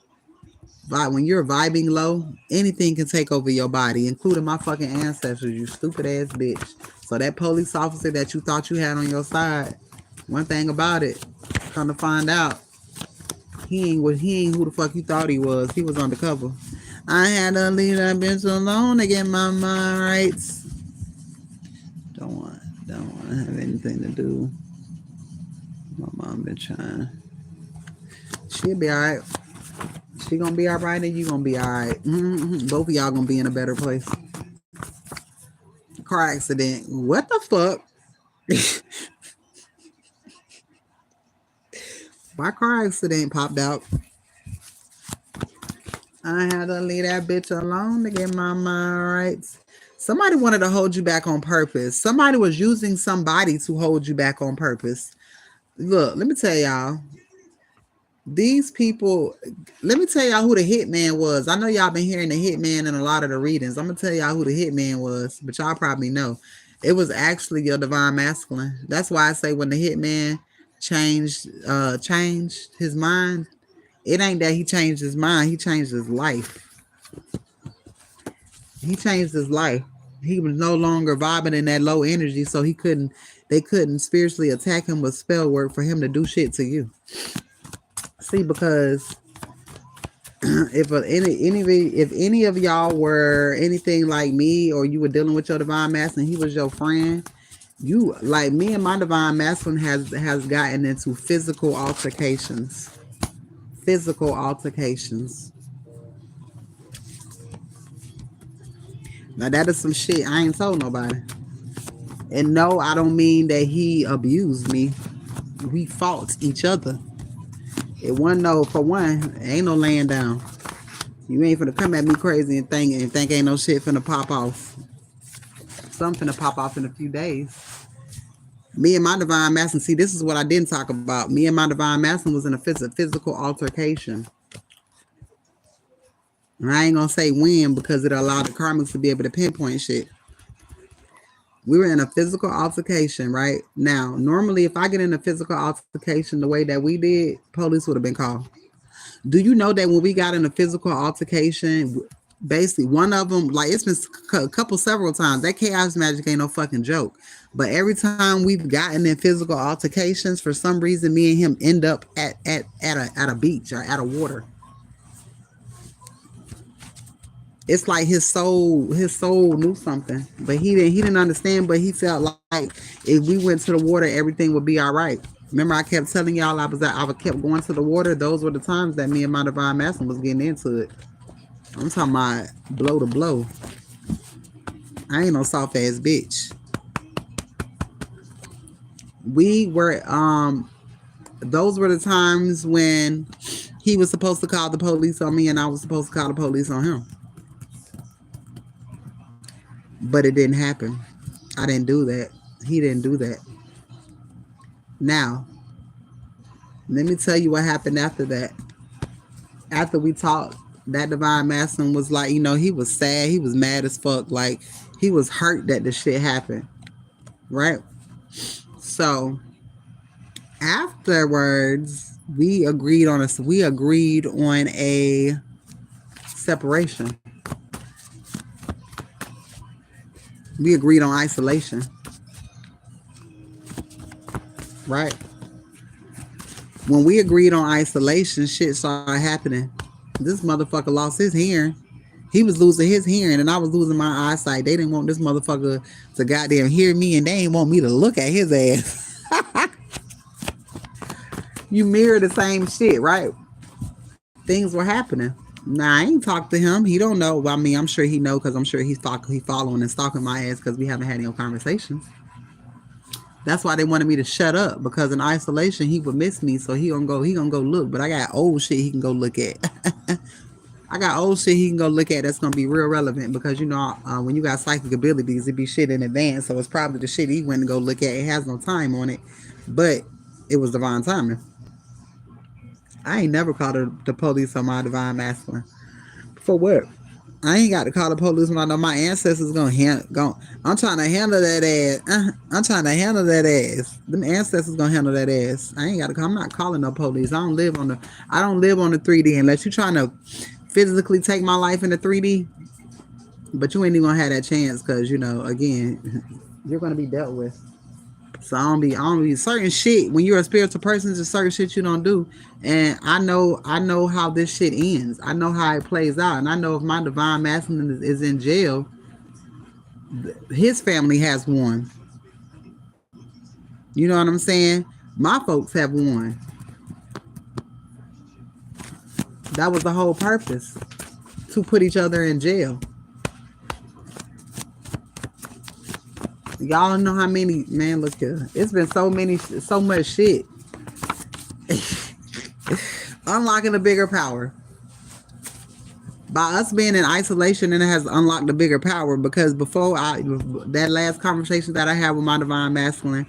vibe, when you're vibing low, anything can take over your body, including my fucking ancestors, you stupid ass bitch. So that police officer that you thought you had on your side, one thing about it, come to find out, he ain't who the fuck you thought he was. He was undercover. I had to leave that bitch alone to get my mind right. Don't want don't want to have anything to do. My mom been trying. She'll be alright. She gonna be alright and you gonna be alright. Both of y'all gonna be in a better place. Car accident. What the fuck? My car accident popped out. I had to leave that bitch alone to get my mind right. Somebody wanted to hold you back on purpose. Somebody was using somebody to hold you back on purpose. Look, let me tell y'all. These people, let me tell y'all who the hitman was. I know y'all been hearing the hitman in a lot of the readings. I'm gonna tell y'all who the hitman was, but y'all probably know. It was actually your divine masculine. That's why I say when the hitman changed his mind, it ain't that he changed his mind, he changed his life. He changed his life. He was no longer vibing in that low energy, so they couldn't spiritually attack him with spell work for him to do shit to you. See, because if any of y'all were anything like me, or you were dealing with your divine masculine, he was your friend. You, like me and my divine masculine, has gotten into physical altercations. Physical altercations. Now that is some shit I ain't told nobody. And no, I don't mean that he abused me. We fought each other. It wasn't no, for one, ain't no laying down. You ain't finna come at me crazy and think ain't no shit finna pop off. Something finna pop off in a few days. Me and my divine masculine, see, this is what I didn't talk about. Me and my divine masculine was in a physical altercation. And I ain't gonna say when because it allowed the karmics to be able to pinpoint shit. We were in a physical altercation, right? Now, normally if I get in a physical altercation the way that we did, police would have been called. Do you know that when we got in a physical altercation, basically one of them, like it's been several times, that chaos magic ain't no fucking joke. But every time we've gotten in physical altercations, for some reason, me and him end up at a beach or at a water. It's like his soul knew something, but he didn't understand. But he felt like if we went to the water, everything would be all right. Remember, I kept telling y'all I kept going to the water. Those were the times that me and my divine masculine was getting into it. I'm talking about blow to blow. I ain't no soft ass bitch. We were those were the times when he was supposed to call the police on me and I was supposed to call the police on him. But it didn't happen. I didn't do that. He didn't do that. Now, let me tell you what happened after that. After we talked, that divine masculine was like, he was sad. He was mad as fuck. Like, he was hurt that the shit happened. Right? So, afterwards, we agreed on a separation. We agreed on isolation. Right? When we agreed on isolation, shit started happening. This motherfucker lost his hearing. He was losing his hearing and I was losing my eyesight. They didn't want this motherfucker to goddamn hear me and they didn't want me to look at his ass. You mirror the same shit, right? Things were happening. Now, I ain't talked to him. He don't know. Well, I mean, I'm sure he know because I'm sure he following and stalking my ass because we haven't had any conversations. That's why they wanted me to shut up, because in isolation he would miss me, so he gonna go look. But I got old shit he can go look at. I got old shit he can go look at that's gonna be real relevant, because when you got psychic abilities, it be shit in advance. So it's probably the shit he went to go look at. It has no time on it, but it was divine timing. I ain't never called the police on my divine masculine. For what? I ain't got to call the police when I know my ancestors gonna go. I'm trying to handle that ass. I'm trying to handle that ass. Them ancestors gonna handle that ass. I ain't got to call. I'm not calling no police. I don't live on the 3D unless you trying to physically take my life into 3D. But you ain't even gonna have that chance because again, you're gonna be dealt with. So I don't be certain shit. When you're a spiritual person, there's certain shit you don't do. And I know how this shit ends. I know how it plays out. And I know if my divine masculine is in jail, his family has won. You know what I'm saying? My folks have won. That was the whole purpose. To put each other in jail. Y'all know how many, man, look here. It's been so much shit. Unlocking a bigger power. By us being in isolation, and it has unlocked a bigger power because that last conversation that I had with my divine masculine,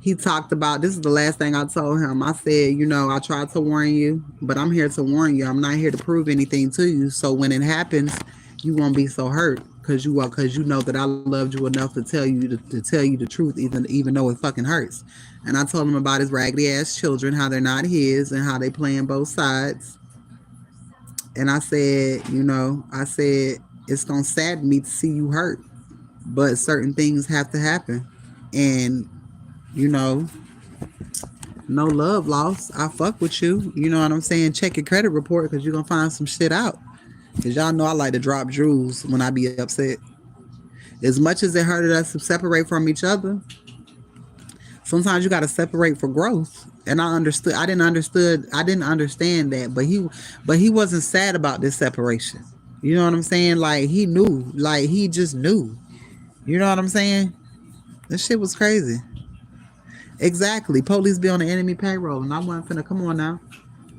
he talked about, this is the last thing I told him. I said, I tried to warn you, but I'm here to warn you. I'm not here to prove anything to you. So when it happens, you won't be so hurt because you know that I loved you enough to tell you the truth, even though it fucking hurts. And I told him about his raggedy ass children, how they're not his, and how they playing both sides. And I said, it's gonna sadden me to see you hurt, but certain things have to happen, and no love lost. I fuck with you. You know what I'm saying? Check your credit report because you're gonna find some shit out. Because y'all know I like to drop jewels when I be upset. As much as it hurted us to separate from each other, sometimes you got to separate for growth. And I didn't understand that, but he wasn't sad about this separation. You know what I'm saying? Like he knew, like he just knew. You know what I'm saying? This shit was crazy. Exactly. Police be on the enemy payroll, and I wasn't finna. Come on now.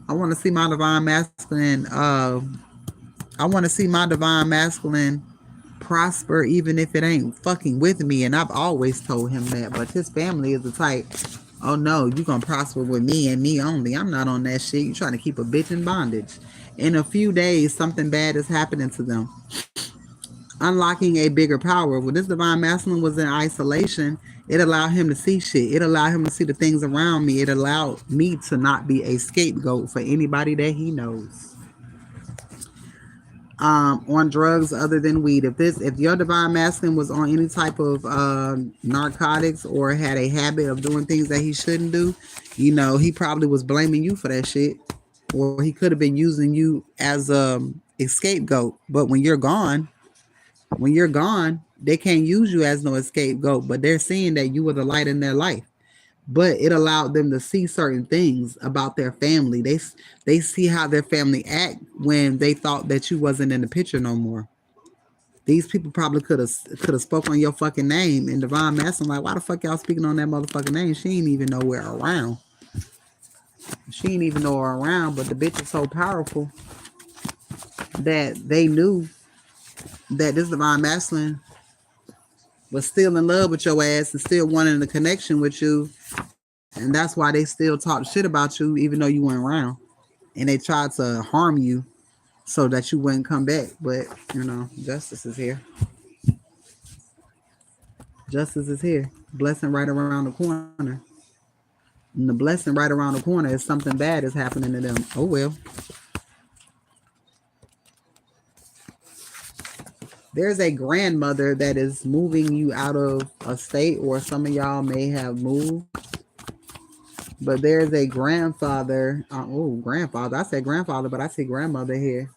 I want to see my divine masculine. I want to see my divine masculine prosper, even if it ain't fucking with me. And I've always told him that. But his family is the type, oh no, you gonna prosper with me and me only. I'm not on that shit. You trying to keep a bitch in bondage. In a few days, something bad is happening to them. Unlocking a bigger power. When this divine masculine was in isolation, it allowed him to see shit. It allowed him to see the things around me. It allowed me to not be a scapegoat for anybody that he knows. On drugs other than weed. If your divine masculine was on any type of narcotics or had a habit of doing things that he shouldn't do, he probably was blaming you for that shit, or he could have been using you as a scapegoat. But when you're gone, they can't use you as no scapegoat. But they're seeing that you were the light in their life. But it allowed them to see certain things about their family. They see how their family act when they thought that you wasn't in the picture no more. These people probably could have spoke on your fucking name. And Divine Masculine, like, why the fuck y'all speaking on that motherfucking name? She ain't even know we're around. She ain't even know her around. But the bitch is so powerful that they knew that this Divine Masculine was still in love with your ass and still wanting a connection with you. And that's why they still talk shit about you, even though you weren't around. And they tried to harm you so that you wouldn't come back. But, justice is here. Justice is here. Blessing right around the corner. And the blessing right around the corner is something bad is happening to them. Oh, well. There's a grandmother that is moving you out of a state, or some of y'all may have moved. But there's a grandfather. Grandfather. I said grandfather, but I see grandmother here.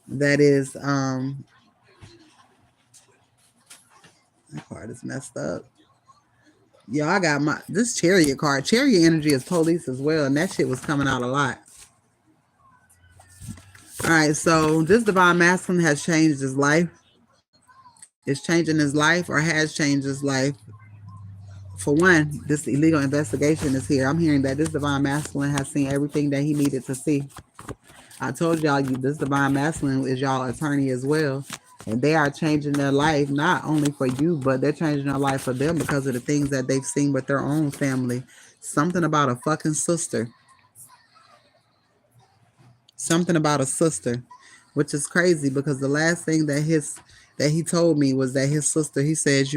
That is, that part is messed up. Yo, I got this chariot card. Chariot energy is police as well, and that shit was coming out a lot. All right, so this divine masculine has changed his life. It's changing his life, or has changed his life. For one, this illegal investigation is here. I'm hearing that this divine masculine has seen everything that he needed to see. I told y'all this divine masculine is y'all attorney as well. And they are changing their life, not only for you, but they're changing their life for them because of the things that they've seen with their own family. Something about a fucking sister. Something about a sister. which is crazy because the last thing that he told me was that his sister, he says,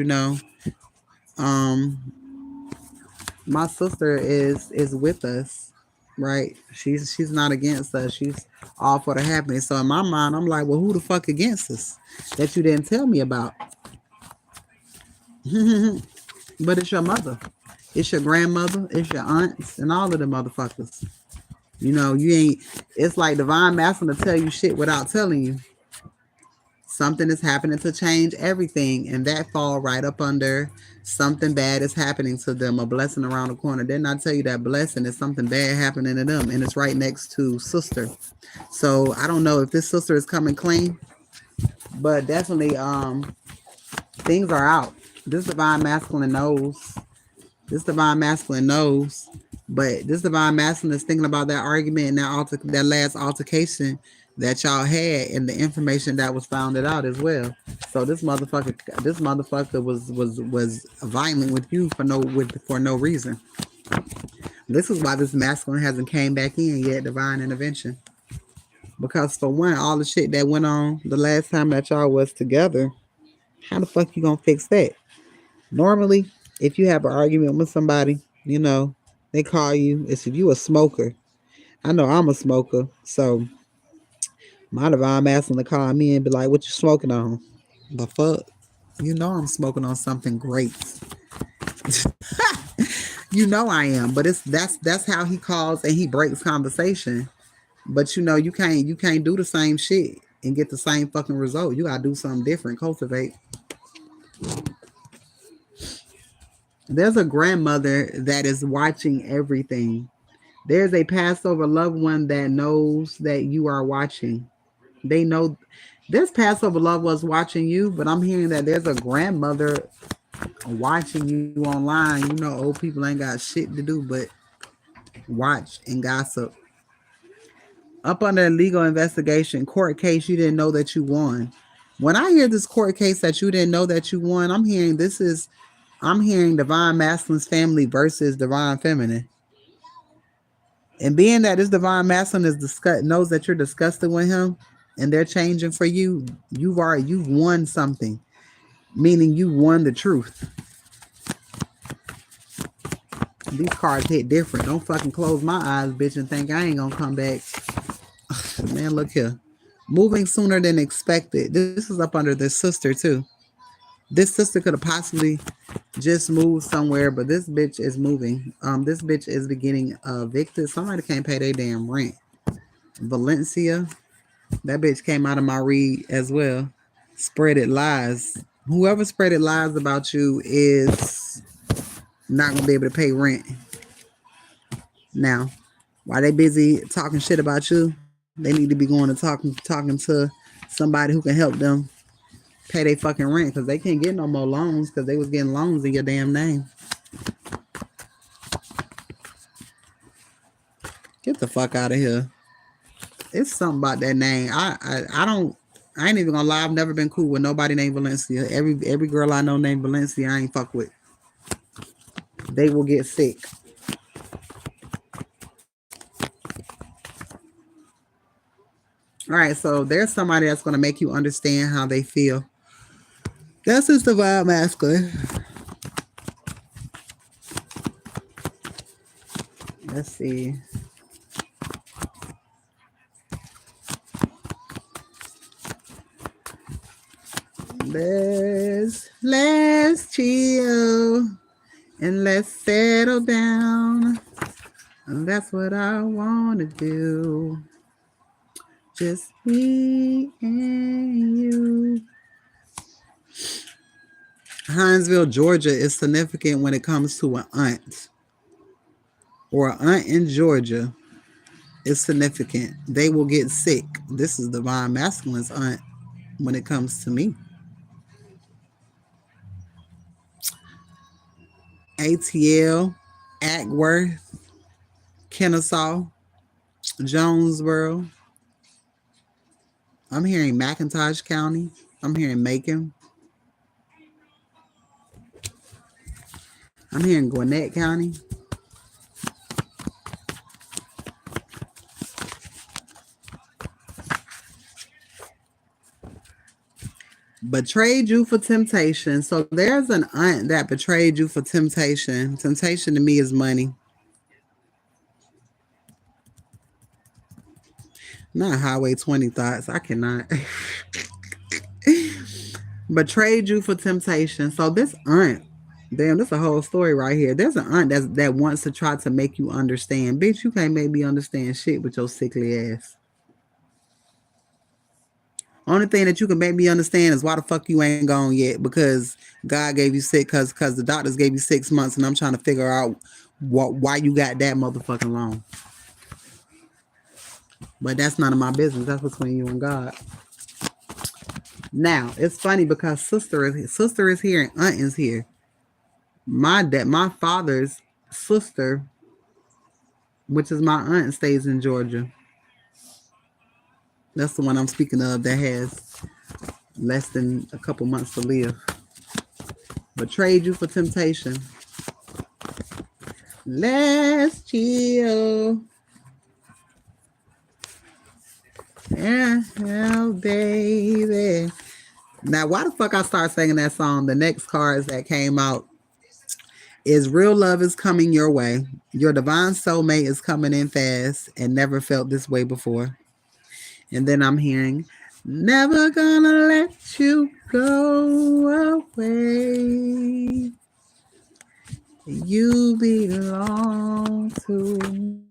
um, my sister is with us, right? She's not against us. She's all for the happiness. So in my mind, I'm like, well, who the fuck against us that you didn't tell me about? But it's your mother, it's your grandmother, it's your aunts, and all of the motherfuckers. You ain't. It's like divine masculine to tell you shit without telling you. Something is happening to change everything, and that fall right up under something bad is happening to them, a blessing around the corner. Then I tell you that blessing is something bad happening to them, and it's right next to sister. So I don't know if this sister is coming clean, but definitely things are out. This divine masculine knows. This divine masculine knows. But this divine masculine is thinking about that argument and that last altercation that y'all had and the information that was found out as well. So this motherfucker was violent with you for no reason. This is why this masculine hasn't came back in yet, divine intervention. Because for one, all the shit that went on the last time that y'all was together, how the fuck you gonna fix that? Normally, if you have an argument with somebody, they call you. It's if you a smoker. I know I'm a smoker, so my divine masculine to call me and be like, "What you smoking on?" The fuck, I'm smoking on something great. I am, but that's how he calls and he breaks conversation. But you can't do the same shit and get the same fucking result. You gotta do something different. Cultivate. There's a grandmother that is watching everything. There's a Passover loved one that knows that you are watching. They know this Passover loved one's watching you, but I'm hearing that there's a grandmother watching you online. Old people ain't got shit to do but watch and gossip. Up under a legal investigation, court case you didn't know that you won. When I hear this court case that you didn't know that you won, I'm hearing divine masculine's family versus divine feminine. And being that this divine masculine knows that you're disgusted with him and they're changing for you, you've won something. Meaning you won the truth. These cards hit different. Don't fucking close my eyes, bitch, and think I ain't gonna come back. Man, look here. Moving sooner than expected. This is up under this sister too. This sister could have possibly just moved somewhere, but this bitch is moving. This bitch is getting evicted. Somebody can't pay their damn rent. Valencia, that bitch came out of my read as well. Spreaded lies. Whoever spreaded lies about you is not gonna be able to pay rent. Now, while they busy talking shit about you, they need to be going and talking to somebody who can help them pay their fucking rent because they can't get no more loans because they was getting loans in your damn name. Get the fuck out of here. It's something about that name. I ain't even gonna lie. I've never been cool with nobody named Valencia. Every girl I know named Valencia, I ain't fuck with. They will get sick. All right, so there's somebody that's gonna make you understand how they feel. That's just the vibe masculine. Let's see. Let's chill and let's settle down. And that's what I want to do. Just me and you. Hinesville, Georgia is significant when it comes to an aunt. Or an aunt in Georgia is significant. They will get sick. This is divine masculine's aunt when it comes to me. ATL, Acworth, Kennesaw, Jonesboro. I'm hearing McIntosh County. I'm hearing Macon. I'm hearing Gwinnett County. Betrayed you for temptation. So there's an aunt that betrayed you for temptation. Temptation to me is money. Not Highway 20 thoughts. I cannot. Betrayed you for temptation. So this aunt, damn, this is a whole story right here. There's an aunt that wants to try to make you understand. Bitch, you can't make me understand shit with your sickly ass. Only thing that you can make me understand is why the fuck you ain't gone yet, because God gave you sick, because the doctors gave you 6 months, and I'm trying to figure out why you got that motherfucking long. But that's none of my business. That's between you and God. Now it's funny because sister is here and aunt is here. My father's sister, which is my aunt, stays in Georgia. That's the one I'm speaking of that has less than a couple months to live. Betrayed you for temptation. Let's chill. Yeah, baby. Now, why the fuck I start singing that song? The next cards that came out is real love is coming your way. Your divine soulmate is coming in fast and never felt this way before. And then I'm hearing, never gonna let you go away. You belong to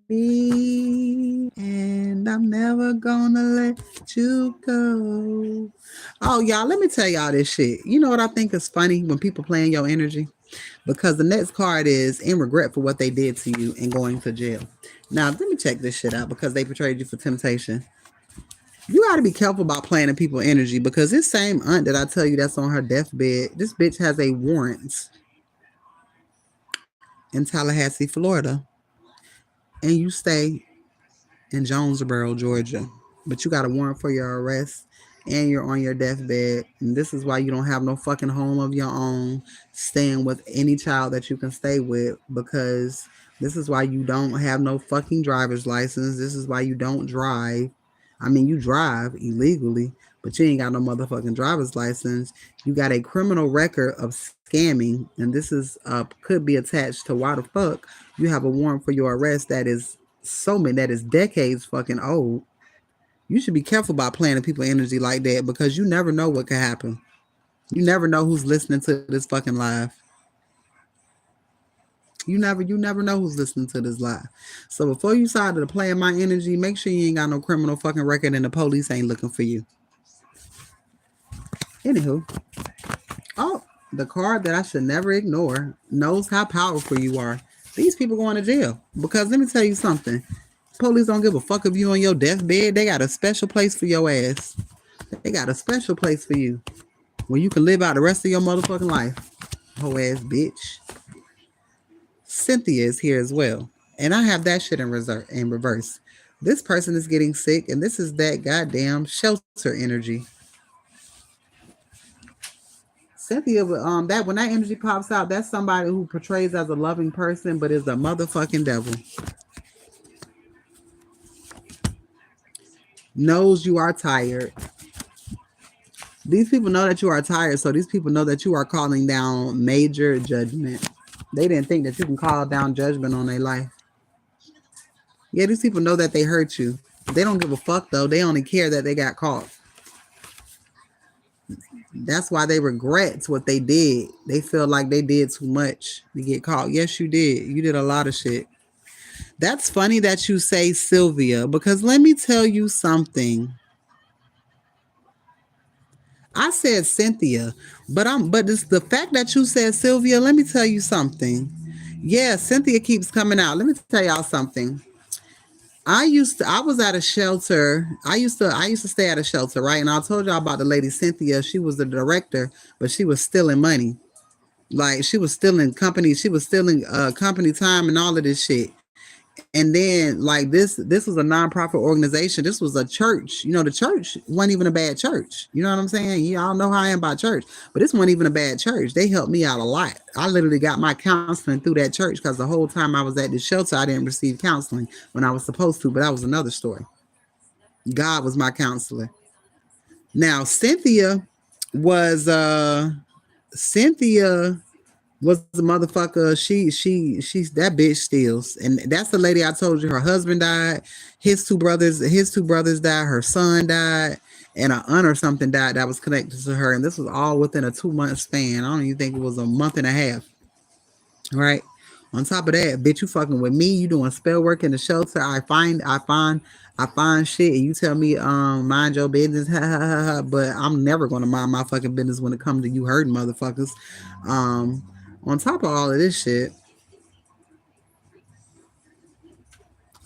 me, and I'm never gonna let you go. Oh, y'all, let me tell y'all this shit. You know what I think is funny when people playing your energy? Because the next card is in regret for what they did to you and going to jail. Now, let me check this shit out because they betrayed you for temptation. You got to be careful about playing in people's energy, because this same aunt that I tell you that's on her deathbed, this bitch has a warrant in Tallahassee, Florida, and you stay in Jonesboro, Georgia, but you got a warrant for your arrest and you're on your deathbed. And this is why you don't have no fucking home of your own, staying with any child that you can stay with, because this is why you don't have no fucking driver's license. This is why you don't drive. I mean, you drive illegally, but you ain't got no motherfucking driver's license. You got a criminal record of scamming, and this is could be attached to why the fuck you have a warrant for your arrest that is decades fucking old. You should be careful about playing in people's energy like that, because you never know what could happen. You never know who's listening to this fucking live. You never know who's listening to this live. So before you decide to play in my energy, make sure you ain't got no criminal fucking record and the police ain't looking for you. Anywho, oh, the card that I should never ignore knows how powerful you are. These people going to jail, because let me tell you something. Police don't give a fuck if you on your deathbed. They got a special place for your ass. They got a special place for you where you can live out the rest of your motherfucking life. Whole ass bitch. Cynthia is here as well, and I have that shit in reverse. This person is getting sick, and this is that goddamn shelter energy. Cynthia, that when that energy pops out, that's somebody who portrays as a loving person, but is a motherfucking devil. Knows you are tired. These people know that you are tired, so these people know that you are calling down major judgment. They didn't think that you can call down judgment on their life. Yeah, these people know that they hurt you. They don't give a fuck, though. They only care that they got caught. That's why they regret what they did. They feel like they did too much to get caught. Yes, you did. You did a lot of shit. That's funny that you say Sylvia, because let me tell you something. I said Cynthia, but it's the fact that you said Sylvia. Let me tell you something. Yeah, Cynthia keeps coming out. Let me tell y'all something. I was at a shelter. I used to stay at a shelter, right? And I told y'all about the lady Cynthia. She was the director, but she was stealing money. Like, she was stealing company. She was stealing company time and all of this shit. And then, like, this was a nonprofit organization. This was a church. You know, the church wasn't even a bad church. You know what I'm saying? Y'all know how I am about church, but this wasn't even a bad church. They helped me out a lot. I literally got my counseling through that church, because the whole time I was at this shelter, I didn't receive counseling when I was supposed to, but that was another story. God was my counselor. Now, Cynthia was Cynthia was the motherfucker. She's that bitch steals, and that's the lady I told you. Her husband died. His two brothers died. Her son died, and an aunt or something died that was connected to her. And this was all within a 2 month span. I don't even think it was a month and a half. Right. On top of that, bitch, you fucking with me. You doing spell work in the shelter. I find shit, and you tell me, mind your business. Ha ha ha ha. But I'm never gonna mind my fucking business when it comes to you hurting motherfuckers. Um, on top of all of this shit,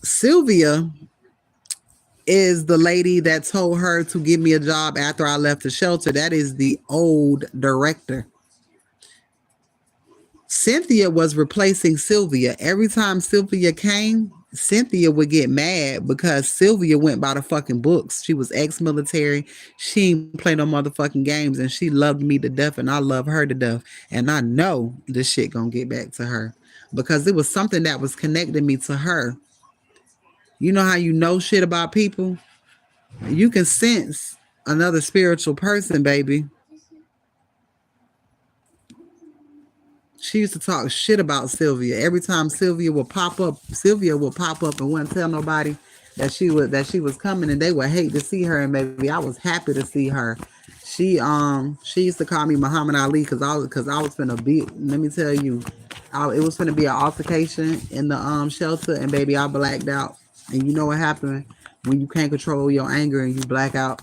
Sylvia is the lady that told her to give me a job after I left the shelter. That is the old director. Cynthia was replacing Sylvia. Every time Sylvia came, Cynthia would get mad because Sylvia went by the fucking books. She was ex-military. She ain't play no motherfucking games, and she loved me to death, and I love her to death. And I know this shit gonna get back to her because it was something that was connecting me to her. You know how you know shit about people? You can sense another spiritual person, baby. She used to talk shit about Sylvia. Every time Sylvia would pop up and wouldn't tell nobody that she was coming, and they would hate to see her. And maybe I was happy to see her. She used to call me Muhammad Ali because I was finna beat. Let me tell you, it was finna be an altercation in the shelter, and baby, I blacked out. And you know what happened when you can't control your anger and you black out?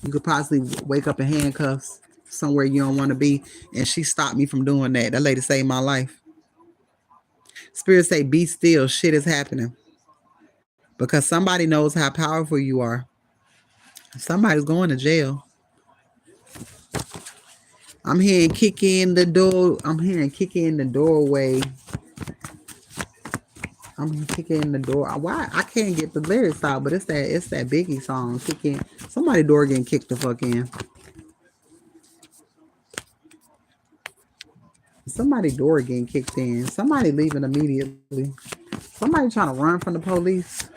You could possibly wake up in handcuffs somewhere you don't want to be. And she stopped me from doing that. That lady saved my life. Spirit say, be still. Shit is happening. Because somebody knows how powerful you are. Somebody's going to jail. I'm hearing kick in the door. I'm hearing kick in the doorway. I'm kicking in the door. Why I can't get the lyrics out, but it's that Biggie song. Kicking somebody door getting kicked the fuck in. Somebody door getting kicked in. Somebody leaving immediately. Somebody trying to run from the police.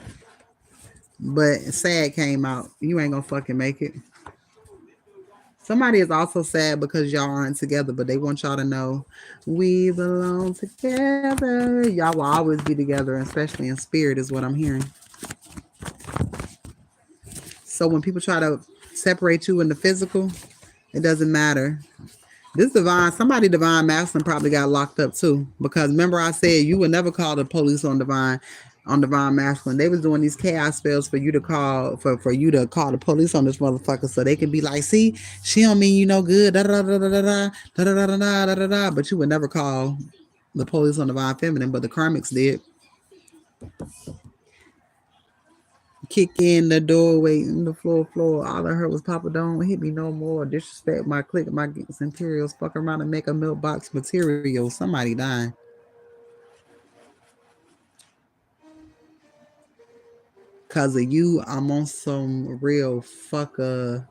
But sad came out. You ain't gonna fucking make it. Somebody is also sad because y'all aren't together, but they want y'all to know we belong together. Y'all will always be together, especially in spirit, is what I'm hearing. So when people try to separate you in the physical, it doesn't matter. This divine masculine probably got locked up too. Because remember I said you would never call the police on divine masculine. They was doing these chaos spells for you to call for you to call the police on this motherfucker so they can be like, see, she don't mean you no good. Da da da da da da da da da da da da da. But you would never call the police on divine feminine, but the karmics did. Kick in the doorway in the floor. All I heard was Papa don't hit me no more. Disrespect my clique, my centurials. Fuck around and make a milk box material. Somebody dying. Cause of you, I'm on some real fucker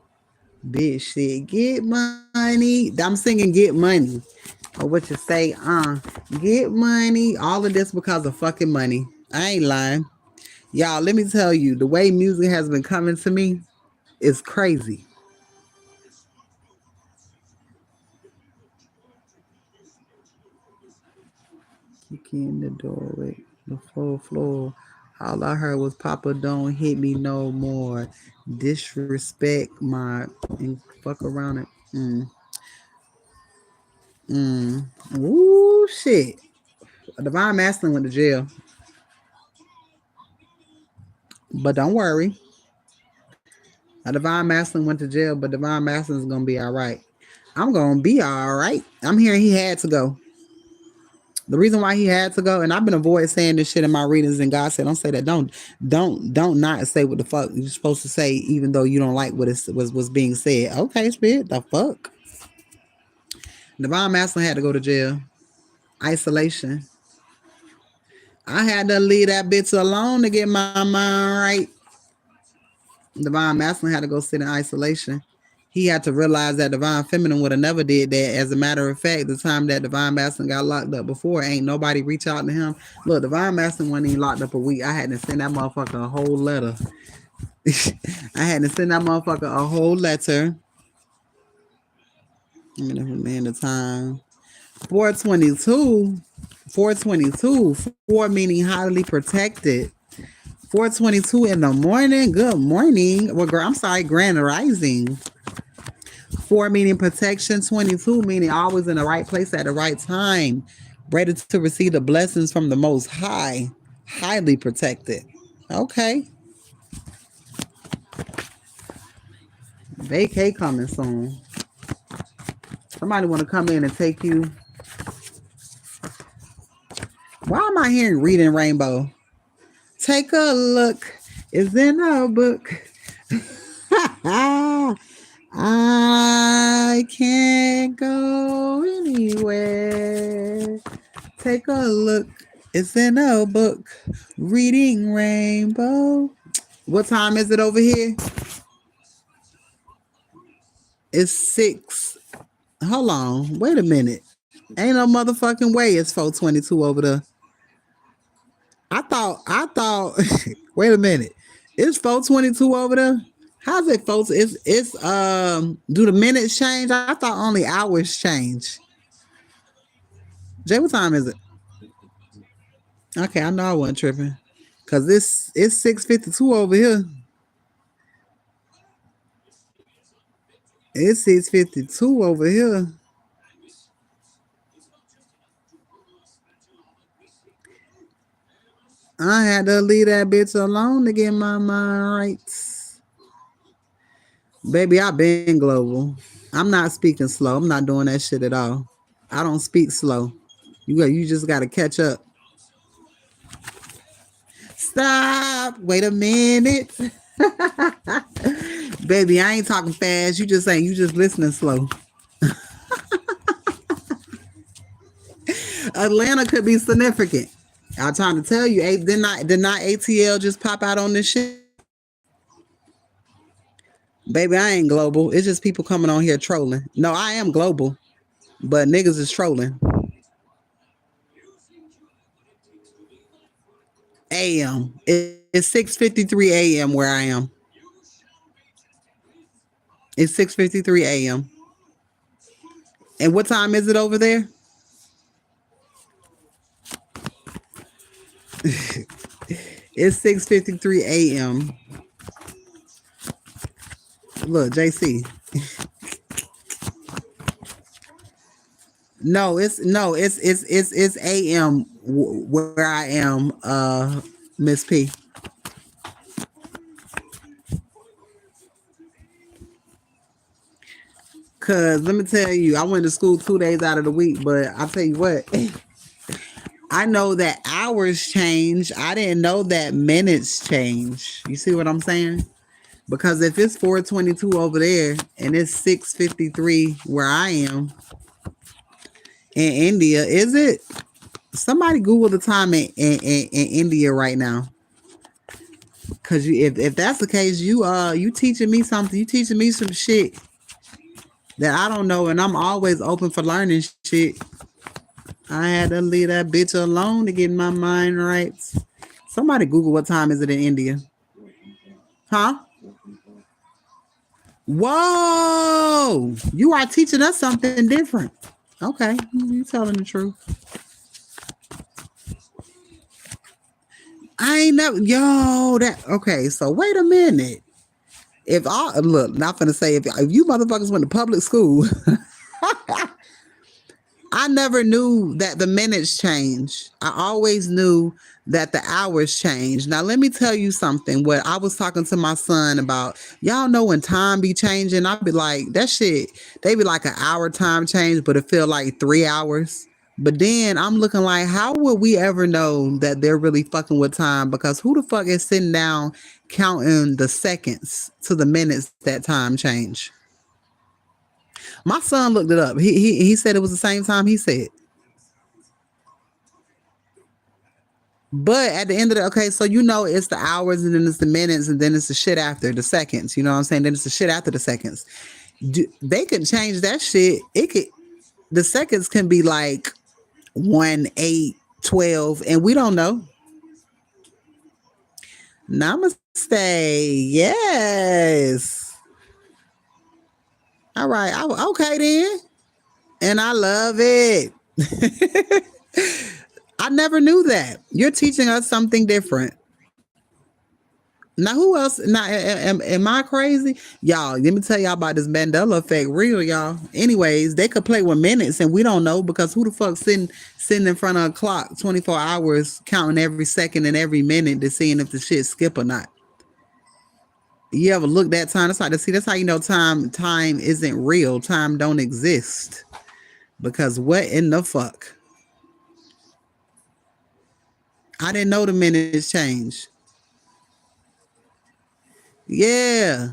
bitch shit. Get money. I'm singing get money. Or what you say, get money. All of this because of fucking money. I ain't lying. Y'all, let me tell you, the way music has been coming to me is crazy. Kick in the doorway, the floor. All I heard was Papa don't hit me no more. Disrespect my and fuck around it. Ooh shit. Divine Masculine went to jail. But don't worry. A Divine Masculine went to jail, but Divine Masculine is gonna be all right. I'm gonna be all right. I'm hearing he had to go. The reason why he had to go, and I've been avoiding saying this shit in my readings, and God said, "Don't say that. Don't not say what the fuck you're supposed to say, even though you don't like what was being said." Okay, spirit, the fuck. Divine Masculine had to go to jail. Isolation. I had to leave that bitch alone to get my mind right. Divine Masculine had to go sit in isolation. He had to realize that Divine Feminine would have never did that. As a matter of fact, the time that Divine Masculine got locked up before, ain't nobody reach out to him. Look, Divine Masculine wasn't even locked up a week. I had to send that motherfucker a whole letter. I had to send that motherfucker a whole letter. I'm gonna man the time. 422. 422. 4 meaning highly protected. 422 in the morning. Good morning. Well, I'm sorry, grand rising. 4 meaning protection. 22 meaning always in the right place at the right time. Ready to receive the blessings from the most high. Highly protected. Okay. Vacay coming soon. Somebody want to come in and take you. Why am I hearing reading rainbow? Take a look. It's in our book. I can't go anywhere. Take a look. It's in a book. Reading rainbow. What time is it over here? It's 6. Hold on. Wait a minute. Ain't no motherfucking way it's 422 over there. I thought wait a minute. It's 422 over there? How's it folks? It's do the minutes change? I thought only hours change. Jay, what time is it? Okay, I know I wasn't tripping. Cause it's 6:52 over here. It's 6:52 over here. I had to leave that bitch alone to get my mind right. Baby, I been global. I'm not speaking slow. I'm not doing that shit at all. I don't speak slow. You just gotta catch up. Stop. Wait a minute. Baby, I ain't talking fast. You just saying you just listening slow. Atlanta could be significant. I'm trying to tell you, did not ATL just pop out on this shit? Baby, I ain't global. It's just people coming on here trolling. No, I am global, but niggas is trolling. AM. It's 6:53 AM where I am. It's 6:53 AM. And what time is it over there? It's 6:53 AM. Look, JC. No, it's AM where I am, Miss P. Cause let me tell you, I went to school 2 days out of the week, but I'll tell you what, I know that hours change. I didn't know that minutes change. You see what I'm saying? Because if it's 422 over there and it's 6:53 where I am in India, is it? Somebody Google the time in India right now. Cause if that's the case, you teaching me something. You teaching me some shit that I don't know, and I'm always open for learning shit. I had to leave that bitch alone to get my mind right. Somebody Google what time is it in India? Huh? Whoa! You are teaching us something different. Okay, you telling the truth. I ain't never yo that okay. So wait a minute. If I look, not gonna say if you motherfuckers went to public school, I never knew that the minutes change. I always knew that the hours change. Now let me tell you something. What I was talking to my son about, y'all know when time be changing, I'd be like, that shit, they be like an hour time change, but it feel like 3 hours. But then I'm looking like, how would we ever know that they're really fucking with time? Because who the fuck is sitting down counting the seconds to the minutes that time change? My son looked it up. He said it was the same time he said. But at the end of the okay, so you know it's the hours and then it's the minutes and then it's the shit after the seconds. You know what I'm saying? Then it's the shit after the seconds. They can change that shit. It could the seconds can be like 1, 8, 12, and we don't know. Namaste. Yes. All right. Okay then. And I love it. I never knew that. You're teaching us something different. Now, who else? Now, am I crazy? Y'all, let me tell y'all about this Mandela effect. Real, y'all. Anyways, they could play with minutes and we don't know because who the fuck sitting in front of a clock 24 hours counting every second and every minute to seeing if the shit skip or not? You ever look that time? That's how to see. That's how you know time isn't real. Time don't exist. Because what in the fuck? I didn't know the minutes changed. Yeah.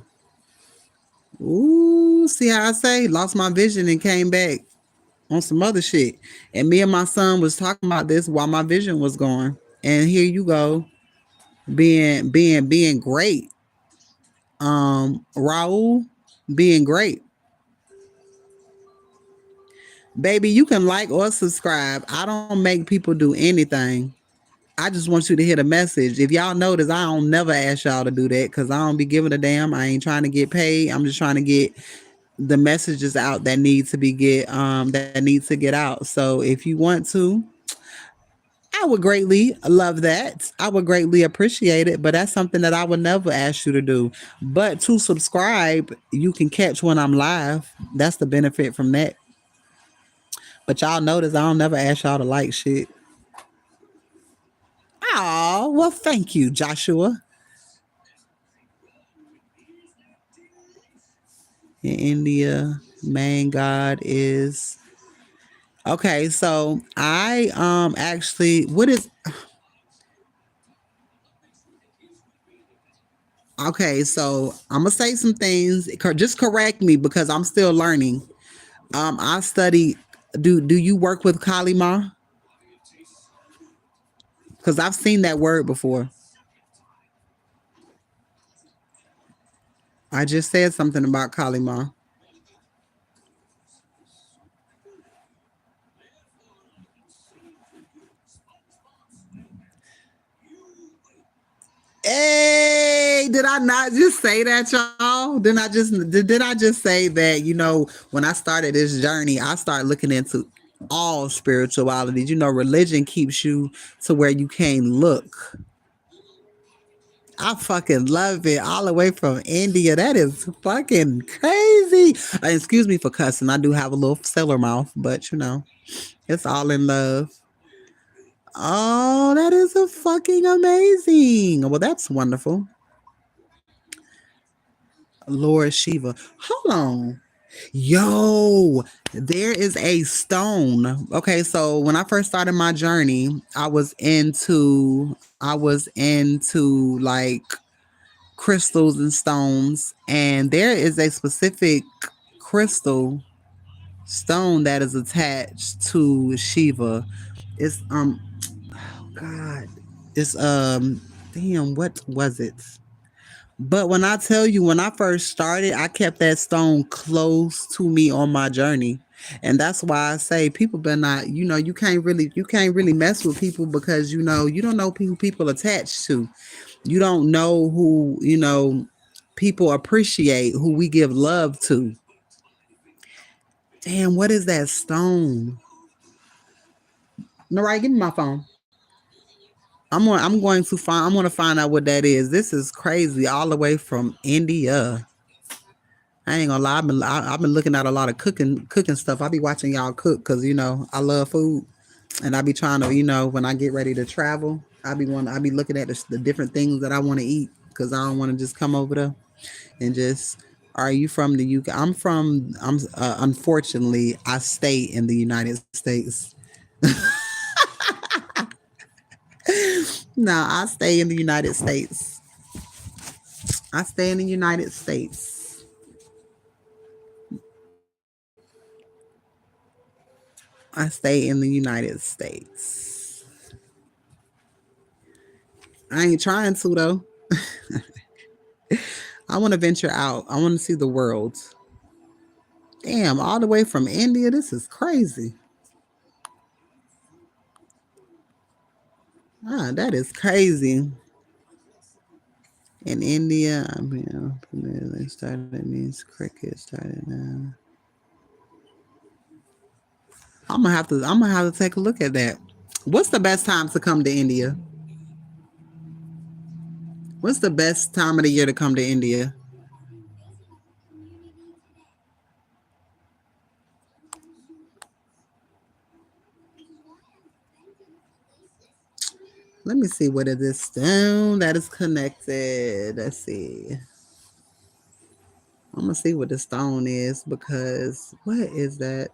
Ooh, see how I say? Lost my vision and came back on some other shit. And me and my son was talking about this while my vision was gone. And here you go, being great. Raul, being great. Baby, you can like or subscribe. I don't make people do anything. I just want you to hear the message. If y'all notice, I don't never ask y'all to do that because I don't be giving a damn. I ain't trying to get paid. I'm just trying to get the messages out that need to be that needs to get out. So if you want to, I would greatly love that. I would greatly appreciate it, but that's something that I would never ask you to do. But to subscribe, you can catch when I'm live. That's the benefit from that. But y'all notice I don't never ask y'all to like shit. Oh, well, thank you, Joshua. In India, main god is okay. So I actually, what is okay? So I'm gonna say some things. Just correct me because I'm still learning. I study. Do you work with Kalima? Because I've seen that word before. I just said something about Kalima. Hey, did I not just say that, y'all? Did I just say that? When I started this journey, I started looking into all spiritualities. Religion keeps you to where you can't look. I fucking love it. All the way from India. That is fucking crazy. Excuse me for cussing. I do have a little sailor mouth, but it's all in love. Oh, that is a fucking amazing. Well, that's wonderful. Lord Shiva. Hold on. Yo, there is a stone. Okay, so when I first started my journey, I was into like crystals and stones, and there is a specific crystal stone that is attached to Shiva. It's God. It's damn, what was it? But when I tell you, when I first started, I kept that stone close to me on my journey. And that's why I say people better not, you can't really mess with people because you don't know who people attached to. You don't know who, people appreciate, who we give love to. Damn, what is that stone? Narai, give me my phone. I'm gonna find out what that is. This is crazy, all the way from India. I ain't gonna lie. I've been looking at a lot of cooking stuff. I be watching y'all cook because I love food, and I be trying to when I get ready to travel, I be looking at the different things that I want to eat because I don't want to just come over there and just. Are you from the UK? Unfortunately, I stay in the United States. No, I stay in the United States. I stay in the United States. I stay in the United States. I ain't trying to though. I want to venture out. I want to see the world. Damn, all the way from India. This is crazy. Ah, that is crazy. In India, they started means cricket started now. I'm gonna have to take a look at that. What's the best time to come to India? What's the best time of the year to come to India? Let me see what is this stone that is connected. Let's see. I'm gonna see what the stone is because what is that?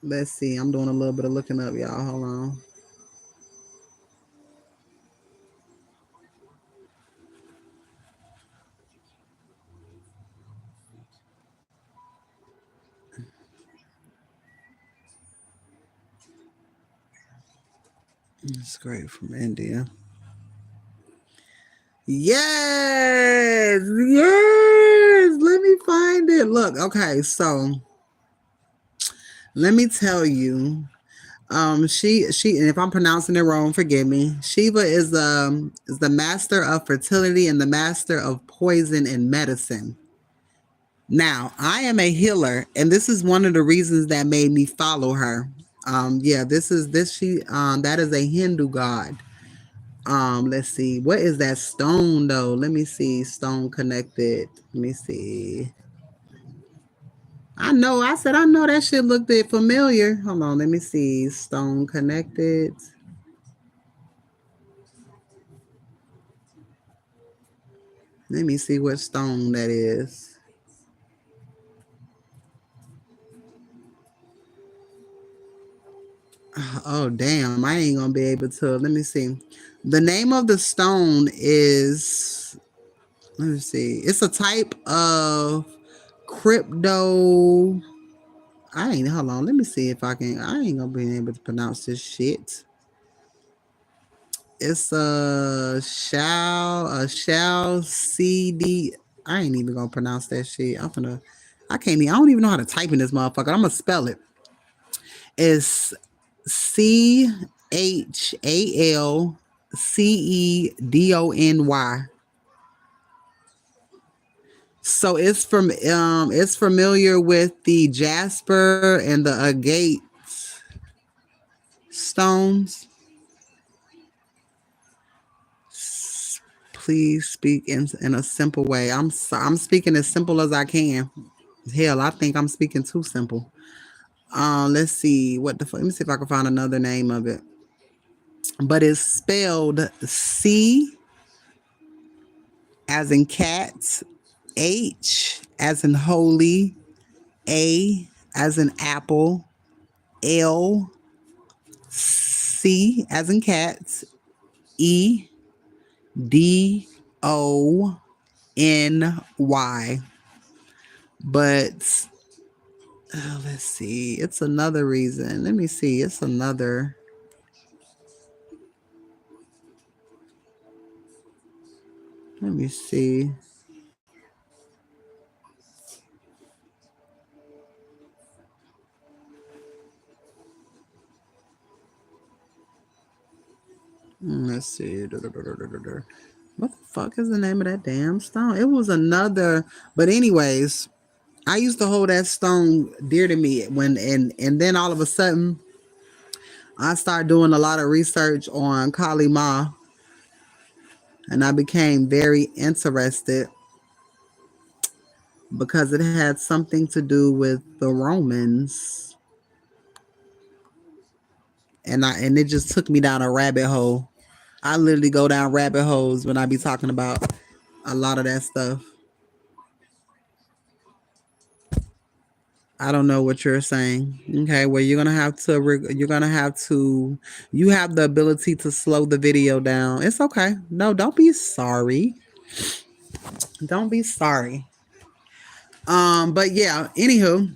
Let's see. I'm doing a little bit of looking up, y'all. Hold on. It's great from India. Yes, yes. Let me find it. Look, okay, so let me tell you. She and if I'm pronouncing it wrong, forgive me. Shiva is the master of fertility and the master of poison and medicine. Now, I am a healer, and this is one of the reasons that made me follow her. Yeah, this she that is a Hindu god. Let's see. What is that stone though? Let me see. Stone connected. Let me see. I said I know that shit looked it familiar. Hold on, let me see. Stone connected. Let me see what stone that is. Oh damn, I ain't gonna be able to. Let me see. The name of the stone is, let me see. It's a type of crypto. I ain't hold on. Let me see if I can. I ain't gonna be able to pronounce this shit. It's a shall CD. I ain't even gonna pronounce that shit. I can't even, I don't even know how to type in this motherfucker. I'm gonna spell it. It's CHALCEDONY. So it's familiar with the jasper and the agate stones. Please speak in a simple way. I'm speaking as simple as I can. Hell, I think I'm speaking too simple. Let's see what the fuck. Let me see if I can find another name of it. But it's spelled C as in cat, H as in holy, A as in apple, L, C as in cat, E, D, O, N, Y. But let's see. It's another reason. Let me see. It's another. Let me see. Let's see. What the fuck is the name of that damn stone? It was another. But anyways, I used to hold that stone dear to me when and then all of a sudden I started doing a lot of research on Kali Ma and I became very interested because it had something to do with the Romans. And it just took me down a rabbit hole. I literally go down rabbit holes when I be talking about a lot of that stuff. I don't know what you're saying. Okay, well you're gonna have to you have the ability to slow the video down. It's okay. No, don't be sorry. Don't be sorry. But yeah, anywho,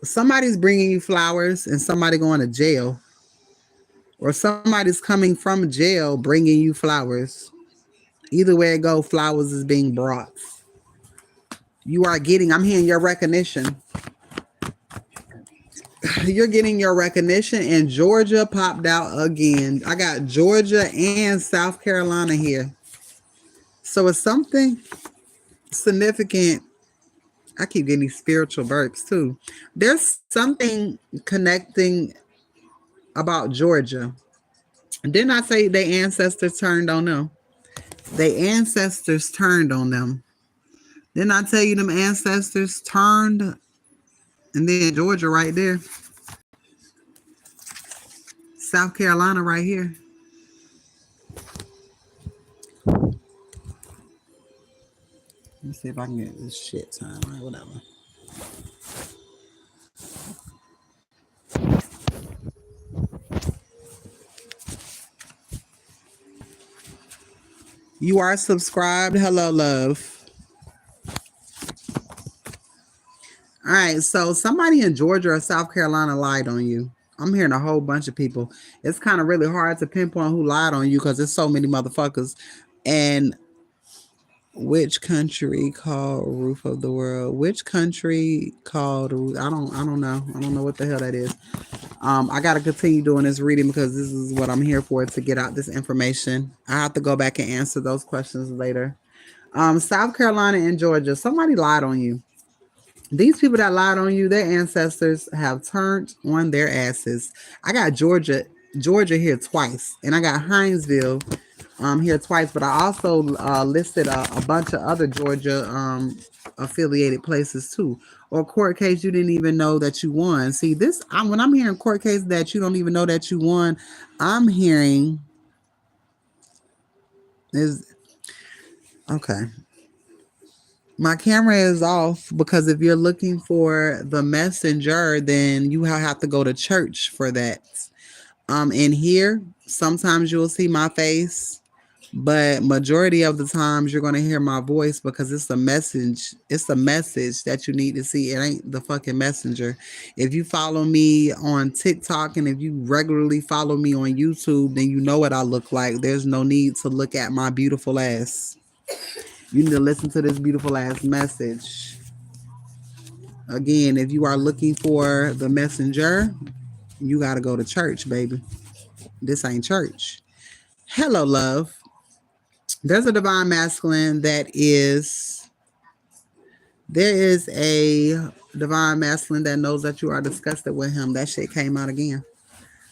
somebody's bringing you flowers and somebody going to jail, or somebody's coming from jail bringing you flowers. Either way it go, flowers is being brought. You are getting. I'm hearing your recognition. You're getting your recognition, and Georgia popped out again. I got Georgia and South Carolina here. So it's something significant. I keep getting these spiritual burps too. There's something connecting about Georgia. Didn't I say their ancestors turned on them? Their ancestors turned on them. Didn't I tell you them ancestors turned? And then Georgia right there. South Carolina right here. Let me see if I can get this shit time right. Whatever. You are subscribed. Hello, love. All right. So somebody in Georgia or South Carolina lied on you. I'm hearing a whole bunch of people. It's kind of really hard to pinpoint who lied on you because there's so many motherfuckers. And which country called roof of the world? Which country called? I don't know. I don't know what the hell that is. I got to continue doing this reading because this is what I'm here for, to get out this information. I have to go back and answer those questions later. South Carolina and Georgia, somebody lied on you. These people that lied on you, their ancestors have turned on their asses. I got Georgia here twice, and I got Hinesville here twice, but I also listed a bunch of other Georgia affiliated places too. Or court case you didn't even know that you won. See, this when I'm hearing court case that you don't even know that you won, I'm hearing is okay. My camera is off because if you're looking for the messenger, then you have to go to church for that. In here, sometimes you'll see my face, but majority of the times you're going to hear my voice because it's a message. It's a message that you need to see. It ain't the fucking messenger. If you follow me on TikTok and if you regularly follow me on YouTube, then you know what I look like. There's no need to look at my beautiful ass. You need to listen to this beautiful ass message. Again, if you are looking for the messenger, you got to go to church, baby. This ain't church. Hello, love. There's a divine masculine there is a divine masculine that knows that you are disgusted with him. That shit came out again.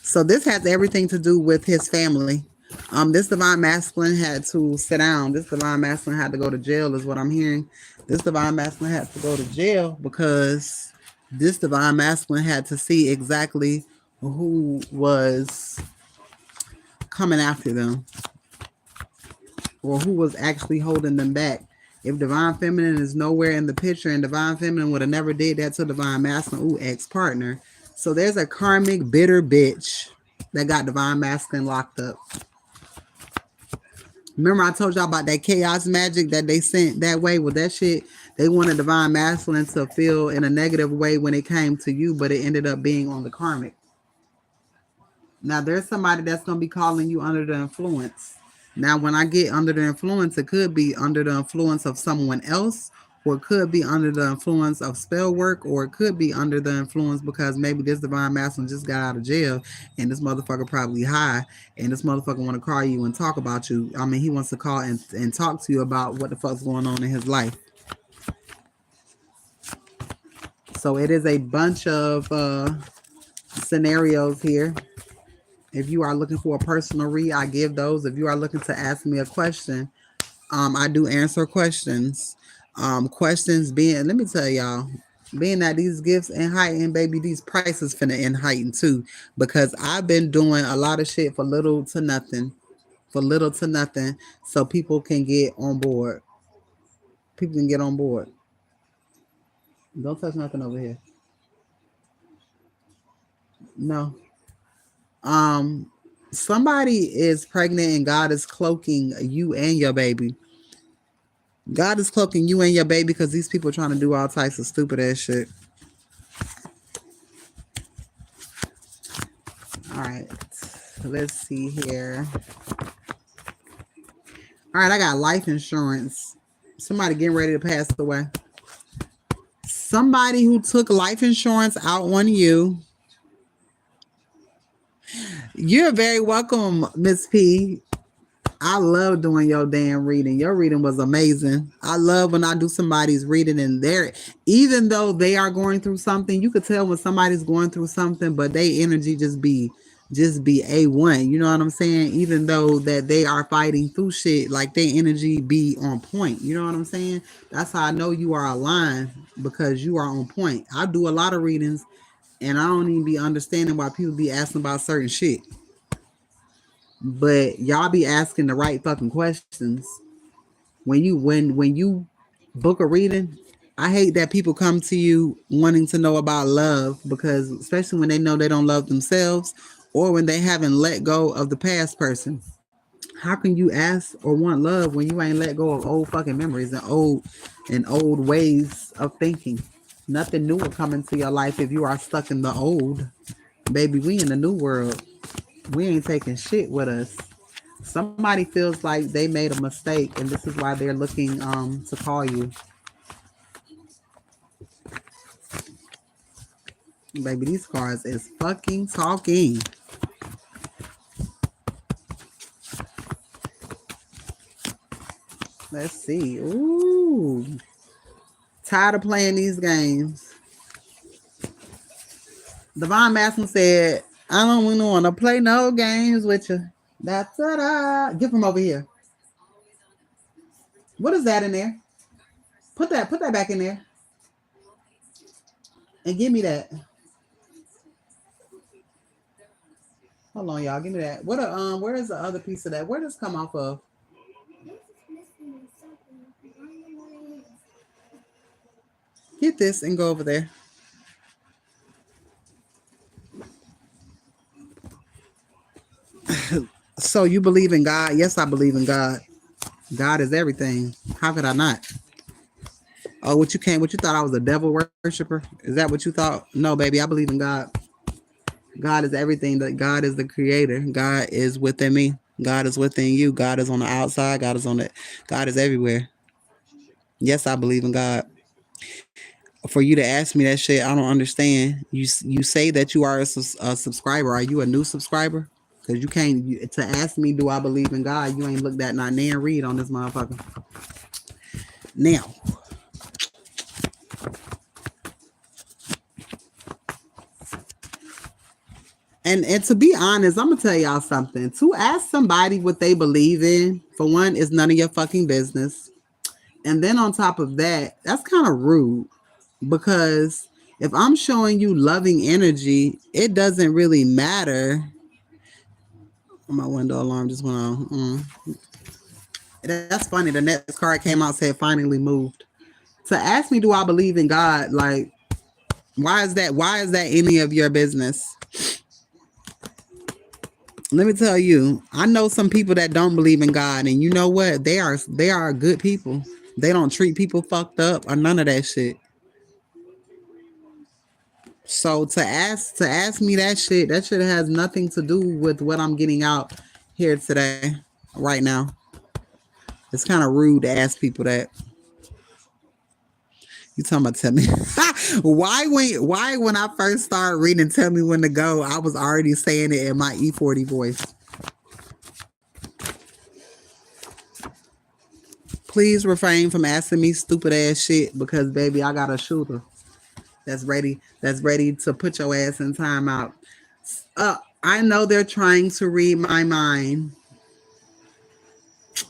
So this has everything to do with his family. This divine masculine had to sit down. This divine masculine had to go to jail, is what I'm hearing. This divine masculine had to go to jail because this divine masculine had to see exactly who was coming after them or who was actually holding them back. If divine feminine is nowhere in the picture, and divine feminine would have never did that to divine masculine, ex-partner. So there's a karmic bitter bitch that got divine masculine locked up. Remember I told y'all about that chaos magic that they sent that way? Well, that shit, they wanted divine masculine to feel in a negative way when it came to you, but it ended up being on the karmic. Now, there's somebody that's going to be calling you under the influence. Now, when I get under the influence, it could be under the influence of someone else, or it could be under the influence of spell work, or it could be under the influence because maybe this divine masculine just got out of jail and this motherfucker probably high and this motherfucker want to call you and talk about you. I mean, he wants to call and talk to you about what the fuck's going on in his life. So it is a bunch of scenarios here. If you are looking for a personal read, I give those. If you are looking to ask me a question, I do answer questions. Questions being, let me tell y'all, being that these gifts and heighten, baby, these prices finna in heighten too. Because I've been doing a lot of shit for little to nothing. So people can get on board. People can get on board. Don't touch nothing over here. No. Somebody is pregnant and God is cloaking you and your baby. God is cloaking you and your baby because these people are trying to do all types of stupid ass shit. All right. Let's see here. All right, I got life insurance. Somebody getting ready to pass away. Somebody who took life insurance out on you You're very welcome, Miss P. I love doing your damn reading. Your reading was amazing. I love when I do somebody's reading and they're, even though they are going through something, you could tell when somebody's going through something, but they energy just be A1. You know what I'm saying? Even though that they are fighting through shit, like their energy be on point. You know what I'm saying? That's how I know you are aligned because you are on point. I do a lot of readings and I don't even be understanding why people be asking about certain shit. But y'all be asking the right fucking questions when you book a reading. I hate that people come to you wanting to know about love because especially when they know they don't love themselves or when they haven't let go of the past person. How can you ask or want love when you ain't let go of old fucking memories and old ways of thinking? Nothing new will come into your life if you are stuck in the old. Baby, we in the new world. We ain't taking shit with us. Somebody feels like they made a mistake and this is why they're looking to call you. Baby, these cards is fucking talking. Let's see. Ooh. Tired of playing these games. Devon Masson said, I don't want to play no games with you. That's da. Get from over here. What is that in there? Put that back in there. And give me that. Hold on, y'all. Give me that. Where is the other piece of that? Where does this come off of? Get this and go over there. So you believe in God? Yes, I believe in God. God is everything. How could I not? Oh, what you thought I was a devil worshiper? Is that what you thought? No, baby, I believe in God. God is everything. That God is the creator. God is within me. God is within you. God is on the outside. God is everywhere. Yes, I believe in God. For you to ask me that shit, I don't understand. You say that you are a subscriber. Are you a new subscriber? Because you can't to ask me, do I believe in God? You ain't looked at not nan read on this motherfucker. Now, and to be honest, I'm gonna tell y'all something. To ask somebody what they believe in, for one, is none of your fucking business. And then on top of that, that's kind of rude because if I'm showing you loving energy, it doesn't really matter. My window alarm just went on. That's funny. The next card came out said finally moved. To ask me, do I believe in God? Like, why is that? Why is that any of your business? Let me tell you, I know some people that don't believe in God, and you know what? They are good people. They don't treat people fucked up or none of that shit. So to ask me that shit has nothing to do with what I'm getting out here today, right now. It's kind of rude to ask people that. You talking about tell me why when I first started reading tell me when to go, I was already saying it in my E40 voice. Please refrain from asking me stupid ass shit because baby, I got a shooter that's ready to put your ass in timeout. I know they're trying to read my mind.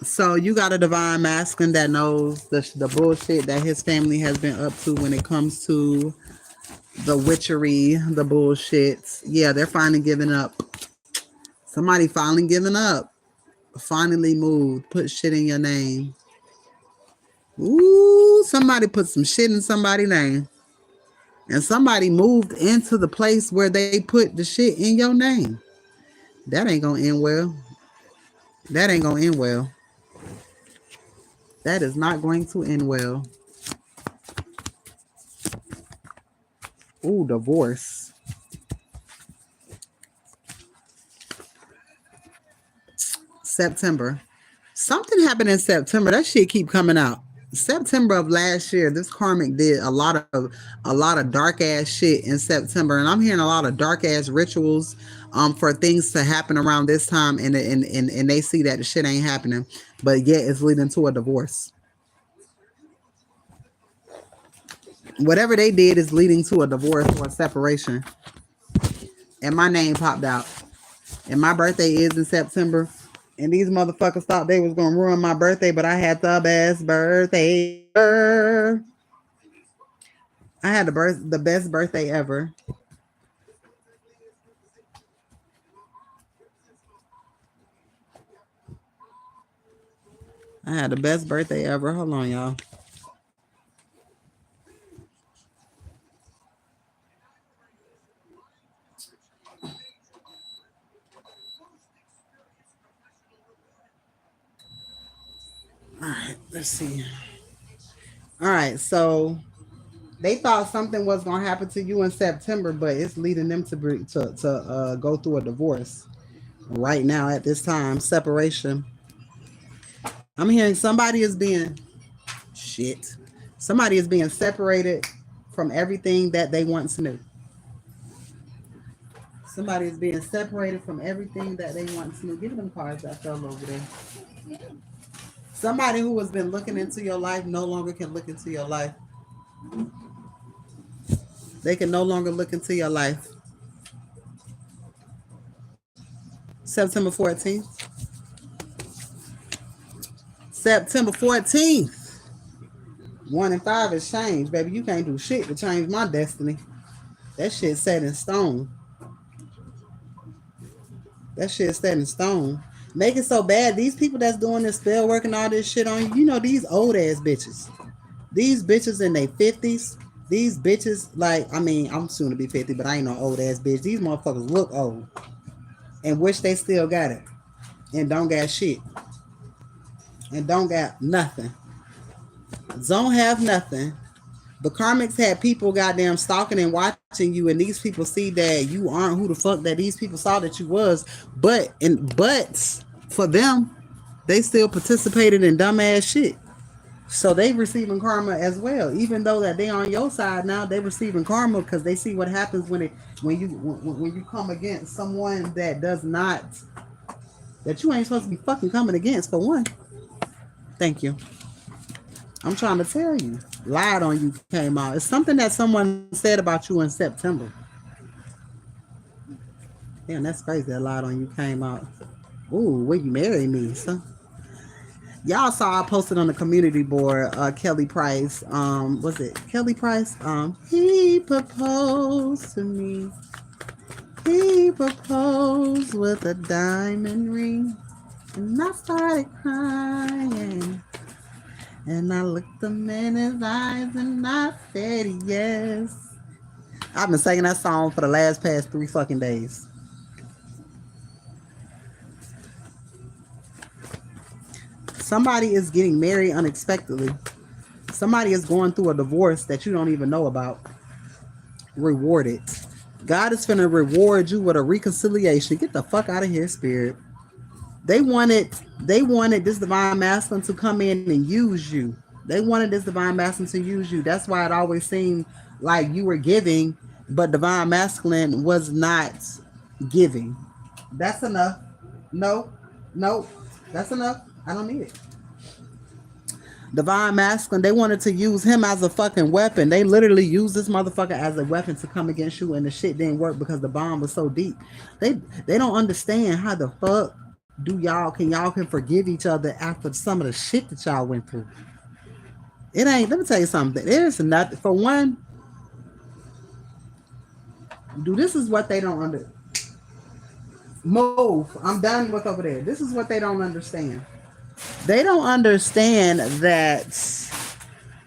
So you got a divine masculine that knows the bullshit that his family has been up to when it comes to the witchery, the bullshit. Yeah, they're finally giving up. Somebody finally giving up. Finally moved. Put shit in your name. Ooh, somebody put some shit in somebody's name. And somebody moved into the place where they put the shit in your name. That ain't gonna end well. That ain't gonna end well. That is not going to end well. Ooh, divorce. September. Something happened in September. That shit keep coming out. September of last year, this karmic did a lot of dark ass shit in September, and I'm hearing a lot of dark ass rituals, for things to happen around this time, and they see that the shit ain't happening, but yet it's leading to a divorce. Whatever they did is leading to a divorce or a separation. And my name popped out. And my birthday is in September. And these motherfuckers thought they was gonna ruin my birthday, but I had the best birthday ever. I had the best birthday ever. I had the best birthday ever. Hold on, y'all. All right, let's see. All right, so they thought something was gonna happen to you in September, but it's leading them to go through a divorce right now at this time. Separation. I'm hearing somebody is being shit. Somebody is being separated from everything that they once knew. Somebody is being separated from everything that they once knew. Give them cards that fell over there. Somebody who has been looking into your life no longer can look into your life. They can no longer look into your life. September 14th. September 14th. 1 and 5 is changed, baby. You can't do shit to change my destiny. That shit set in stone. That shit set in stone. Make it so bad. These people that's doing this spell work and all this shit on you, you know, these old ass bitches. These bitches in their 50s. These bitches, like, I mean, I'm soon to be 50, but I ain't no old ass bitch. These motherfuckers look old and wish they still got it and don't got shit and don't got nothing. Don't have nothing. The karmics had people goddamn stalking and watching you, and these people see that you aren't who the fuck that these people saw that you was. But for them, they still participated in dumbass shit. So they receiving karma as well, even though that they on your side now. They receiving karma because they see what happens when you come against someone that does not, that you ain't supposed to be fucking coming against. For one, thank you. I'm trying to tell you, lied on you came out. It's something that someone said about you in September. Damn, that's crazy. That lied on you came out. Ooh, will you marry me, son? Y'all saw I posted on the community board, Kelly Price. Was it Kelly Price? He proposed to me. He proposed with a diamond ring. And I started crying. And I looked him in his eyes and I said yes. I've been singing that song for the past 3 fucking days. Somebody is getting married unexpectedly. Somebody is going through a divorce that you don't even know about. Rewarded. God is finna reward you with a reconciliation. Get the fuck out of here, spirit. They wanted this divine masculine to come in and use you. They wanted this divine masculine to use you. That's why it always seemed like you were giving, but divine masculine was not giving. That's enough. No, that's enough. I don't need it. Divine masculine, they wanted to use him as a fucking weapon. They literally used this motherfucker as a weapon to come against you, and the shit didn't work because the bomb was so deep. They don't understand how the fuck do y'all can forgive each other after some of the shit that y'all went through. It ain't. Let me tell you something. There's nothing. For one, this is what they don't under. Move. I'm done with over there. This is what they don't understand. They don't understand that,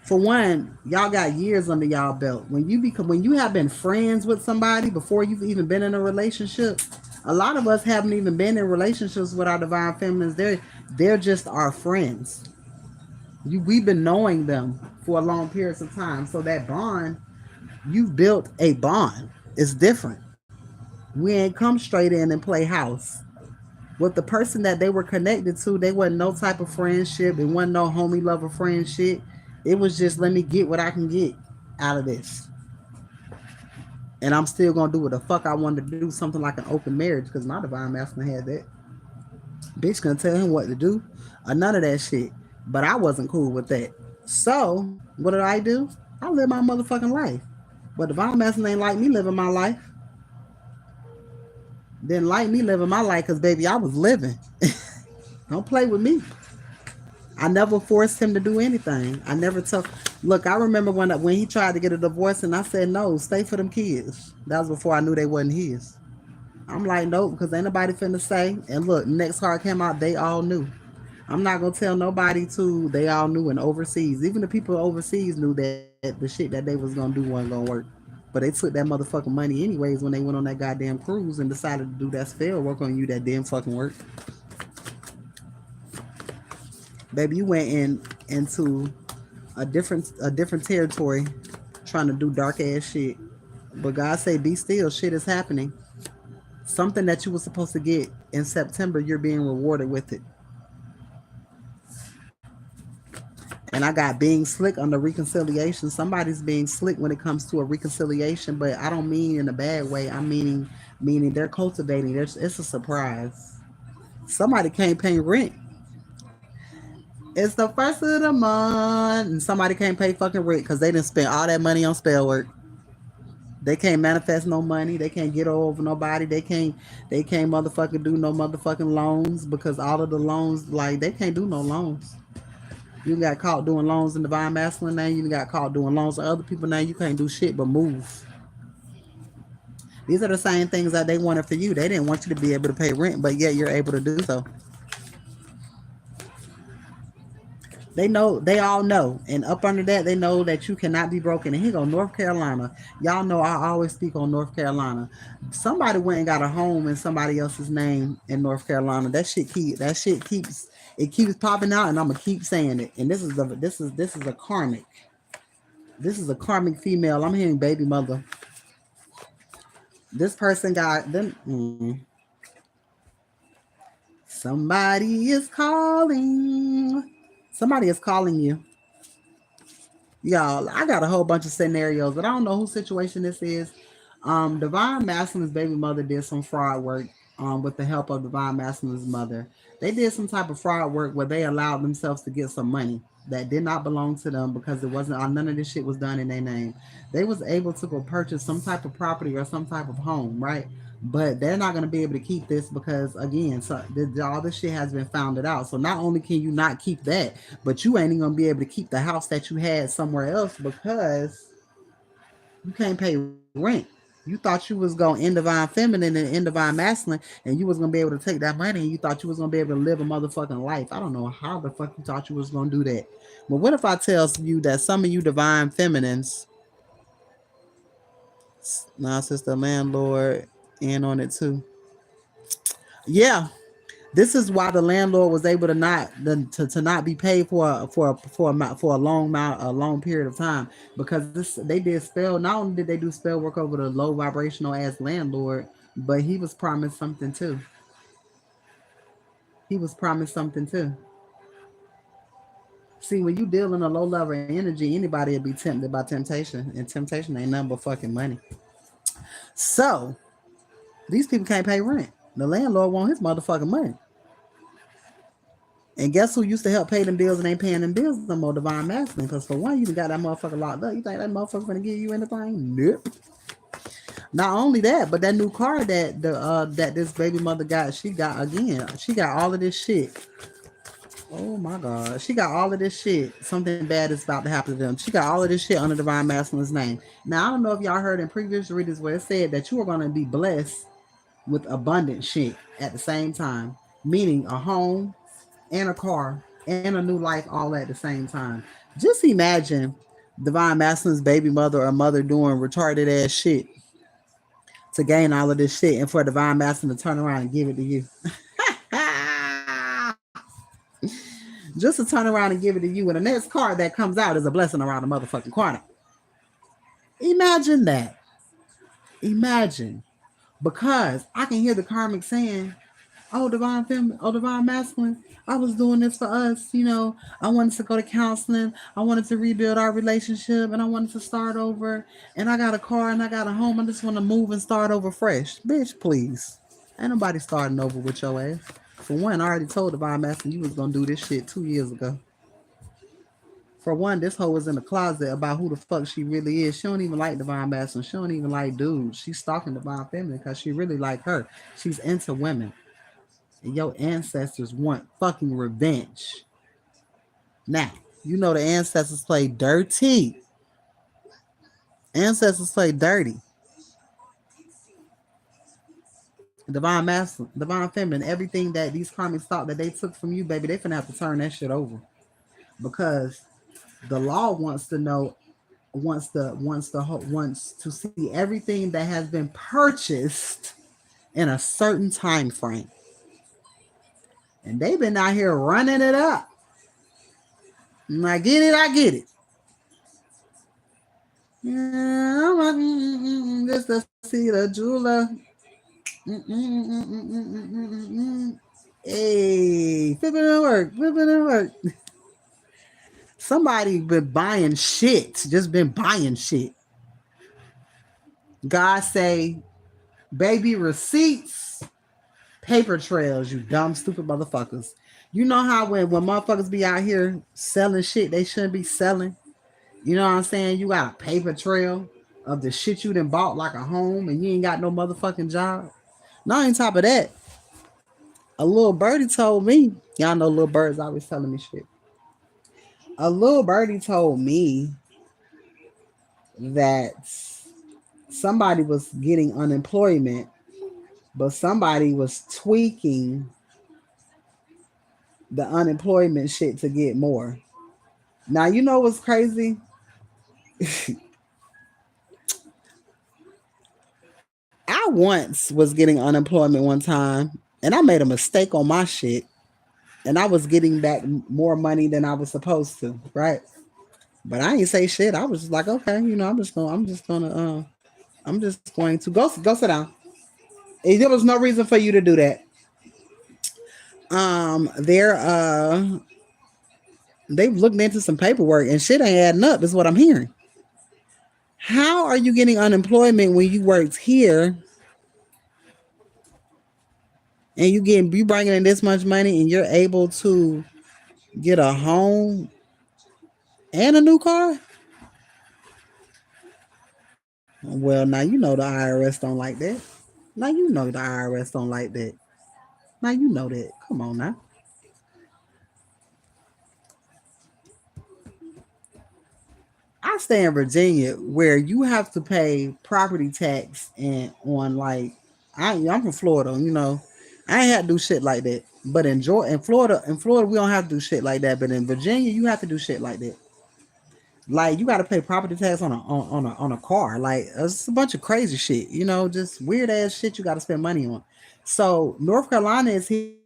for one, y'all got years under y'all belt. When you have been friends with somebody before you've even been in a relationship, a lot of us haven't even been in relationships with our divine feminines. They're just our friends. We've been knowing them for a long periods of time. So that bond, you've built a bond. It's different. We ain't come straight in and play house. With the person that they were connected to, they wasn't no type of friendship. It wasn't no homie lover friendship. It was just, let me get what I can get out of this. And I'm still gonna do what the fuck I wanted to do, something like an open marriage, because my divine masculine had that. Bitch couldn't tell him what to do or none of that shit. But I wasn't cool with that. So what did I do? I live my motherfucking life. But divine masculine ain't like me living my life. Didn't like me living my life because baby, I was living. Don't play with me. I never forced him to do anything. I never took. Look, I remember when he tried to get a divorce, and I said no, stay for them kids. That was before I knew they wasn't his. I'm like, nope, because ain't nobody finna say. And look, next card came out, they all knew. I'm not gonna tell nobody to. They all knew, and overseas, even the people overseas knew that the shit that they was gonna do wasn't gonna work. But they took that motherfucking money anyways when they went on that goddamn cruise and decided to do that spell work on you that didn't fucking work. Baby, you went into a different territory trying to do dark ass shit. But God say, be still, shit is happening. Something that you were supposed to get in September, you're being rewarded with it. And I got being slick on the reconciliation. Somebody's being slick when it comes to a reconciliation, but I don't mean in a bad way. I'm meaning they're cultivating. It's a surprise. Somebody can't pay rent. It's the first of the month, and somebody can't pay fucking rent because they didn't spend all that money on spell work. They can't manifest no money. They can't get over nobody. They can't motherfucking do no motherfucking loans because all of the loans, like, they can't do no loans. You got caught doing loans in divine masculine now. You got caught doing loans to other people now. You can't do shit but move. These are the same things that they wanted for you. They didn't want you to be able to pay rent, but yet you're able to do so. They know, they all know. And up under that, they know that you cannot be broken. And here go North Carolina. Y'all know I always speak on North Carolina. Somebody went and got a home in somebody else's name in North Carolina. That shit keeps it keeps popping out, and I'm gonna keep saying it. And this is a karmic. This is a karmic female. I'm hearing baby mother. This person got them. Somebody is calling. Somebody is calling you. Y'all, I got a whole bunch of scenarios, but I don't know whose situation this is. Divine Masculine's baby mother did some fraud work with the help of Divine Masculine's mother. They did some type of fraud work where they allowed themselves to get some money that did not belong to them because it wasn't none of this shit was done in their name. They was able to go purchase some type of property or some type of home, right? But they're not going to be able to keep this because again, all this shit has been founded out. So not only can you not keep that, but you ain't even going to be able to keep the house that you had somewhere else because you can't pay rent. You thought you was gonna end divine feminine and end divine masculine, and you was gonna be able to take that money, and you thought you was gonna be able to live a motherfucking life. I don't know how the fuck you thought you was gonna do that. But what if I tell you that some of you divine feminines, now sister landlord, in on it too. Yeah, this is why the landlord was able to to not be paid for a long period of time because this they did spell. Not only did they do spell work over the low vibrational ass landlord, but he was promised something too. He was promised something too. See, when you deal in a low level energy, anybody will be tempted by temptation, and temptation ain't nothing but fucking money. So these people can't pay rent. The landlord want his motherfucking money. And guess who used to help pay them bills and ain't paying them bills no more? Divine Masculine. Because for one, you done got that motherfucker locked up. You think that motherfucker gonna give you anything? Nope. Not only that, but that new car that this baby mother got, she got again. She got all of this shit. Oh my god, she got all of this shit. Something bad is about to happen to them. She got all of this shit under Divine Masculine's name. Now I don't know if y'all heard in previous readings where it said that you are gonna be blessed with abundant shit at the same time, meaning a home and a car and a new life all at the same time. Just imagine Divine Masculine's baby mother or mother doing retarded ass shit to gain all of this shit and for Divine Masculine to turn around and give it to you. Just to turn around and give it to you. And the next card that comes out is a blessing around the motherfucking corner. Imagine that. Imagine. Because I can hear the karmic saying, Oh, divine feminine, oh, divine masculine. I was doing this for us, you know. I wanted to go to counseling. I wanted to rebuild our relationship, and I wanted to start over. And I got a car and I got a home. I just want to move and start over fresh, bitch. Please, ain't nobody starting over with your ass. For one, I already told divine masculine you was gonna do this shit 2 years ago. For one, this hoe was in the closet about who the fuck she really is. She don't even like divine masculine. She don't even like dudes. She's stalking divine feminine because she really like her. She's into women. And your ancestors want fucking revenge. Now, you know the ancestors play dirty. Ancestors play dirty. Divine masculine, divine feminine, everything that these karmic thought that they took from you, baby, they finna have to turn that shit over. Because the law wants to know, wants to see everything that has been purchased in a certain time frame. And they've been out here running it up. And I get it, I get it. Yeah, just to see the jeweler. Hey, flipping it work, flipping it work. Somebody been buying shit, just been buying shit. God say, baby receipts, paper trails, you dumb, stupid motherfuckers. You know how when motherfuckers be out here selling shit they shouldn't be selling? You know what I'm saying? You got a paper trail of the shit you done bought like a home and you ain't got no motherfucking job. Not on top of that, a little birdie told me, y'all know little birds always telling me shit. A little birdie told me that somebody was getting unemployment, but somebody was tweaking the unemployment shit to get more. Now, you know what's crazy? I once was getting unemployment one time and I made a mistake on my shit and I was getting back more money than I was supposed to, right? But I ain't say shit. I was just like, okay, you know, I'm just going to go sit down. There was no reason for you to do that. They're they've looked into some paperwork and shit ain't adding up, is what I'm hearing. How are you getting unemployment when you worked here and you bringing in this much money and you're able to get a home and a new car? Well, now you know the IRS don't like that. Now you know the IRS don't like that. Now you know that. Come on now. I stay in Virginia where you have to pay property tax and on like I'm from Florida, you know. I ain't had to do shit like that. But in Florida we don't have to do shit like that. But in Virginia you have to do shit like that. Like you got to pay property tax on a car. Like it's a bunch of crazy shit, you know, just weird ass shit you got to spend money on. So North Carolina is here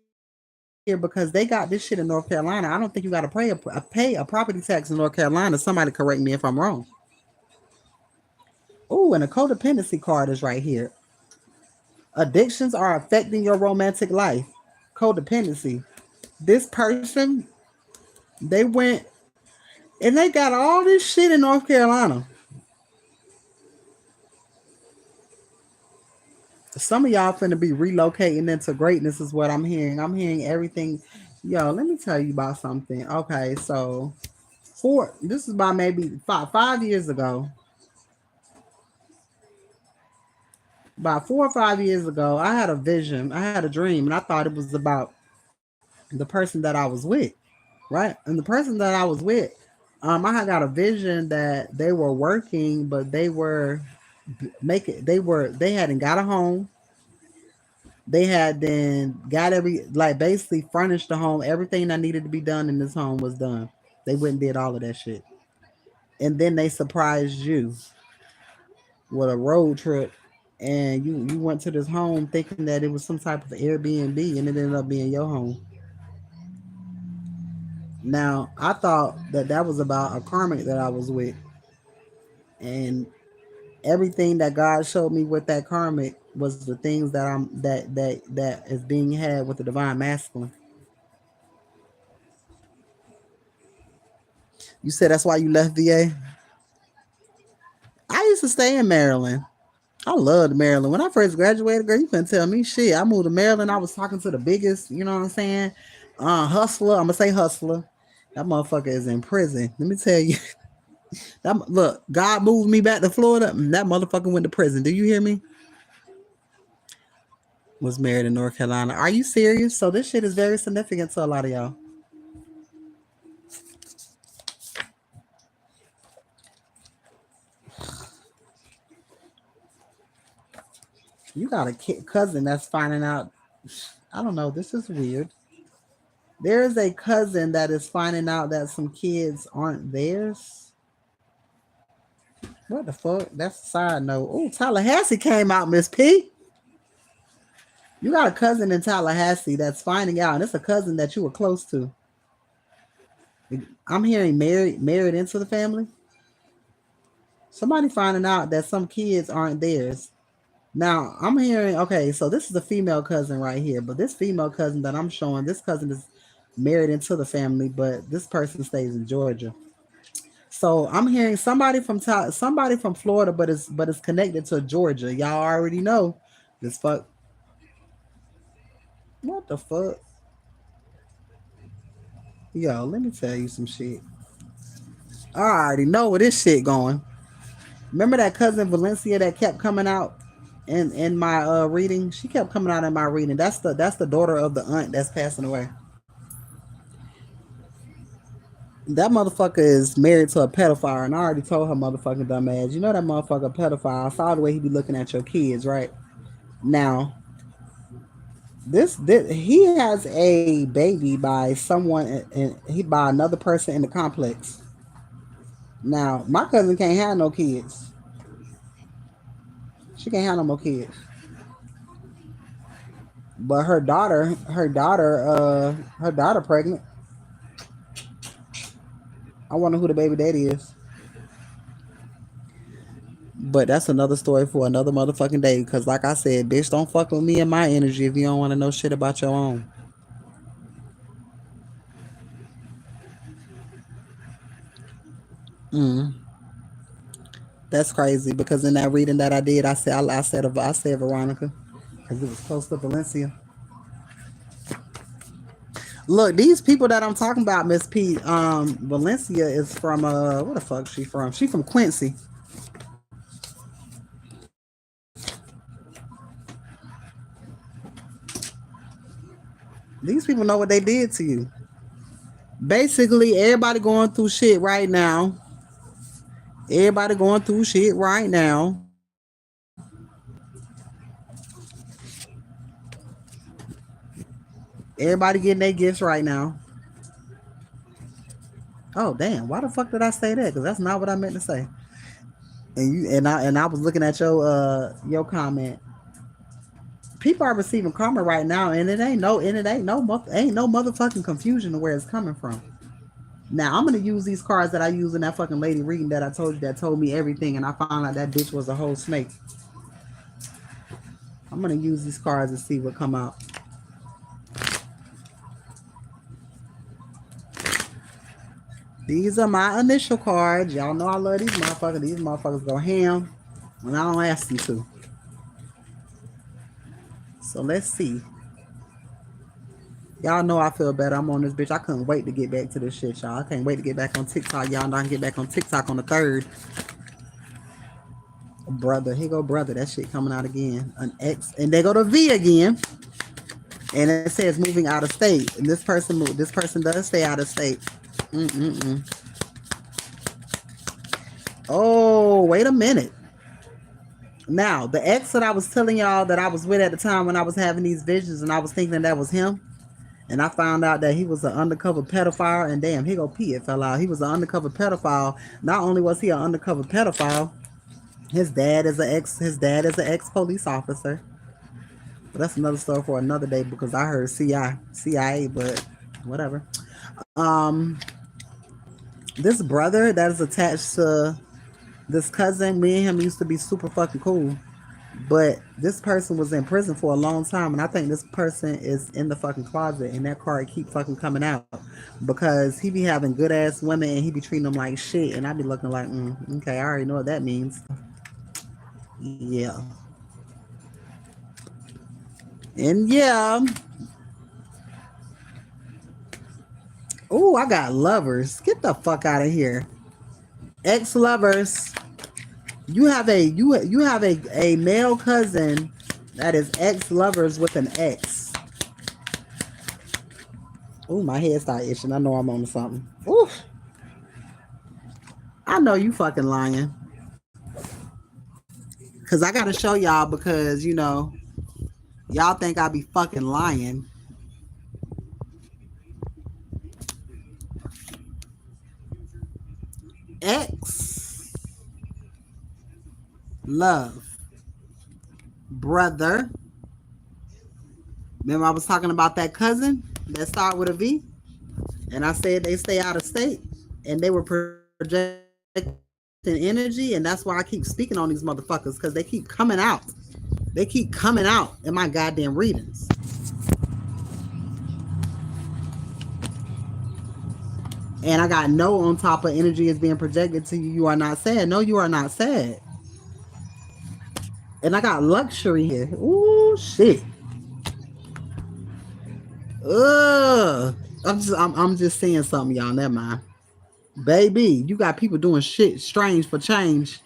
because they got this shit in North Carolina. I don't think you got to pay a property tax in North Carolina. Somebody correct me if I'm wrong. Oh, and a codependency card is right here. Addictions are affecting your romantic life. Codependency. This person, they went and they got all this shit in North Carolina. Some of y'all finna be relocating into greatness, is what I'm hearing. I'm hearing everything. Yo, let me tell you about something. Okay, so this is about maybe 5 years ago. About 4 or 5 years ago, I had a vision. I had a dream, and I thought it was about the person that I was with, right? And the person that I was with, I had got a vision that they were working, but they were they hadn't got a home. They had then got like basically furnished the home. Everything that needed to be done in this home was done. They went and did all of that shit. And then they surprised you with a road trip and you went to this home thinking that it was some type of Airbnb and it ended up being your home. Now, I thought that that was about a karmic that I was with. And everything that God showed me with that karmic was the things that that is being had with the divine masculine. You said that's why you left VA? I used to stay in Maryland. I loved Maryland. When I first graduated, girl, you couldn't tell me shit. I moved to Maryland. I was talking to the biggest, you know what I'm saying? Hustler. I'm gonna say hustler. That motherfucker is in prison. Let me tell you. Look, God moved me back to Florida. That motherfucker went to prison. Do you hear me? Was married in North Carolina. Are you serious? So this shit is very significant to a lot of y'all. You got a cousin that's finding out. I don't know. This is weird. There is a cousin that is finding out that some kids aren't theirs. What the fuck? That's a side note. Oh, Tallahassee came out, Miss P. You got a cousin in Tallahassee that's finding out, and it's a cousin that you were close to. I'm hearing married into the family. Somebody finding out that some kids aren't theirs. Now I'm hearing, okay, so this is a female cousin right here, but this female cousin that I'm showing, this cousin is married into the family, but this person stays in Georgia. So I'm hearing somebody from Florida, but it's connected to Georgia. Y'all already know this fuck. What the fuck? Yo, let me tell you some shit. I already know where this shit going. Remember that cousin Valencia that kept coming out in my reading? She kept coming out in my reading. That's the daughter of the aunt that's passing away. That motherfucker is married to a pedophile, and I already told her motherfucking dumb ass. You know that motherfucker pedophile. I saw the way he be looking at your kids, right? Now, this he has a baby by someone, and he by another person in the complex. Now, my cousin can't have no kids. She can't have no more kids. But her daughter pregnant. I wonder who the baby daddy is. But that's another story for another motherfucking day. Because like I said, bitch, don't fuck with me and my energy if you don't want to know shit about your own. That's crazy because in that reading that I did, I said Veronica because it was close to Valencia. Look, these people that I'm talking about, Miss P, Valencia is from where the fuck she from? She from Quincy. These people know what they did to you. Basically, everybody going through shit right now. Everybody going through shit right now. Everybody getting their gifts right now. Oh damn! Why the fuck did I say that? Because that's not what I meant to say. And I was looking at your comment. People are receiving karma right now, and it ain't no motherfucking confusion to where it's coming from. Now I'm gonna use these cards that I used in that fucking lady reading that I told you that told me everything, and I found out that bitch was a whole snake. I'm gonna use these cards and see what come out. These are my initial cards. Y'all know I love these motherfuckers. These motherfuckers go ham when I don't ask them to. So let's see. Y'all know I feel better. I'm on this bitch. I couldn't wait to get back to this shit, y'all. I can't wait to get back on TikTok. Y'all know I can get back on TikTok on the 3rd. Brother, here go brother. That shit coming out again. An X, and they go to V again. And it says moving out of state. And this person does stay out of state. Oh, wait a minute. Now, the ex that I was telling y'all that I was with at the time when I was having these visions and I was thinking that was him, and I found out that he was an undercover pedophile, and damn, here go P, it fell out. He was an undercover pedophile. Not only was he an undercover pedophile, his dad is an ex police officer. But that's another story for another day because I heard CIA, but whatever. This brother that is attached to This cousin, me and him used to be super fucking cool. But this person was in prison for a long time, and I think this person is in the fucking closet, and that card keep fucking coming out because he be having good ass women and he be treating them like shit, and I be looking like, okay, I already know what that means. Yeah, and yeah. Oh, I got lovers. Get the fuck out of here. Ex lovers. You have a male cousin that is ex lovers with an ex. Oh, my head started itching. I know I'm on something. Ooh, I know you fucking lying. Cause I gotta show y'all because y'all think I be fucking lying. Ex love brother. Remember I was talking about that cousin that start with a V, and I said they stay out of state, and they were projecting energy, and that's why I keep speaking on these motherfuckers because they keep coming out. They keep coming out in my goddamn readings. And I got no on top of energy is being projected to you. You are not sad. No, you are not sad. And I got luxury here. Ooh, shit. Ugh. I'm just saying something, y'all. Never mind. Baby, you got people doing shit strange for change.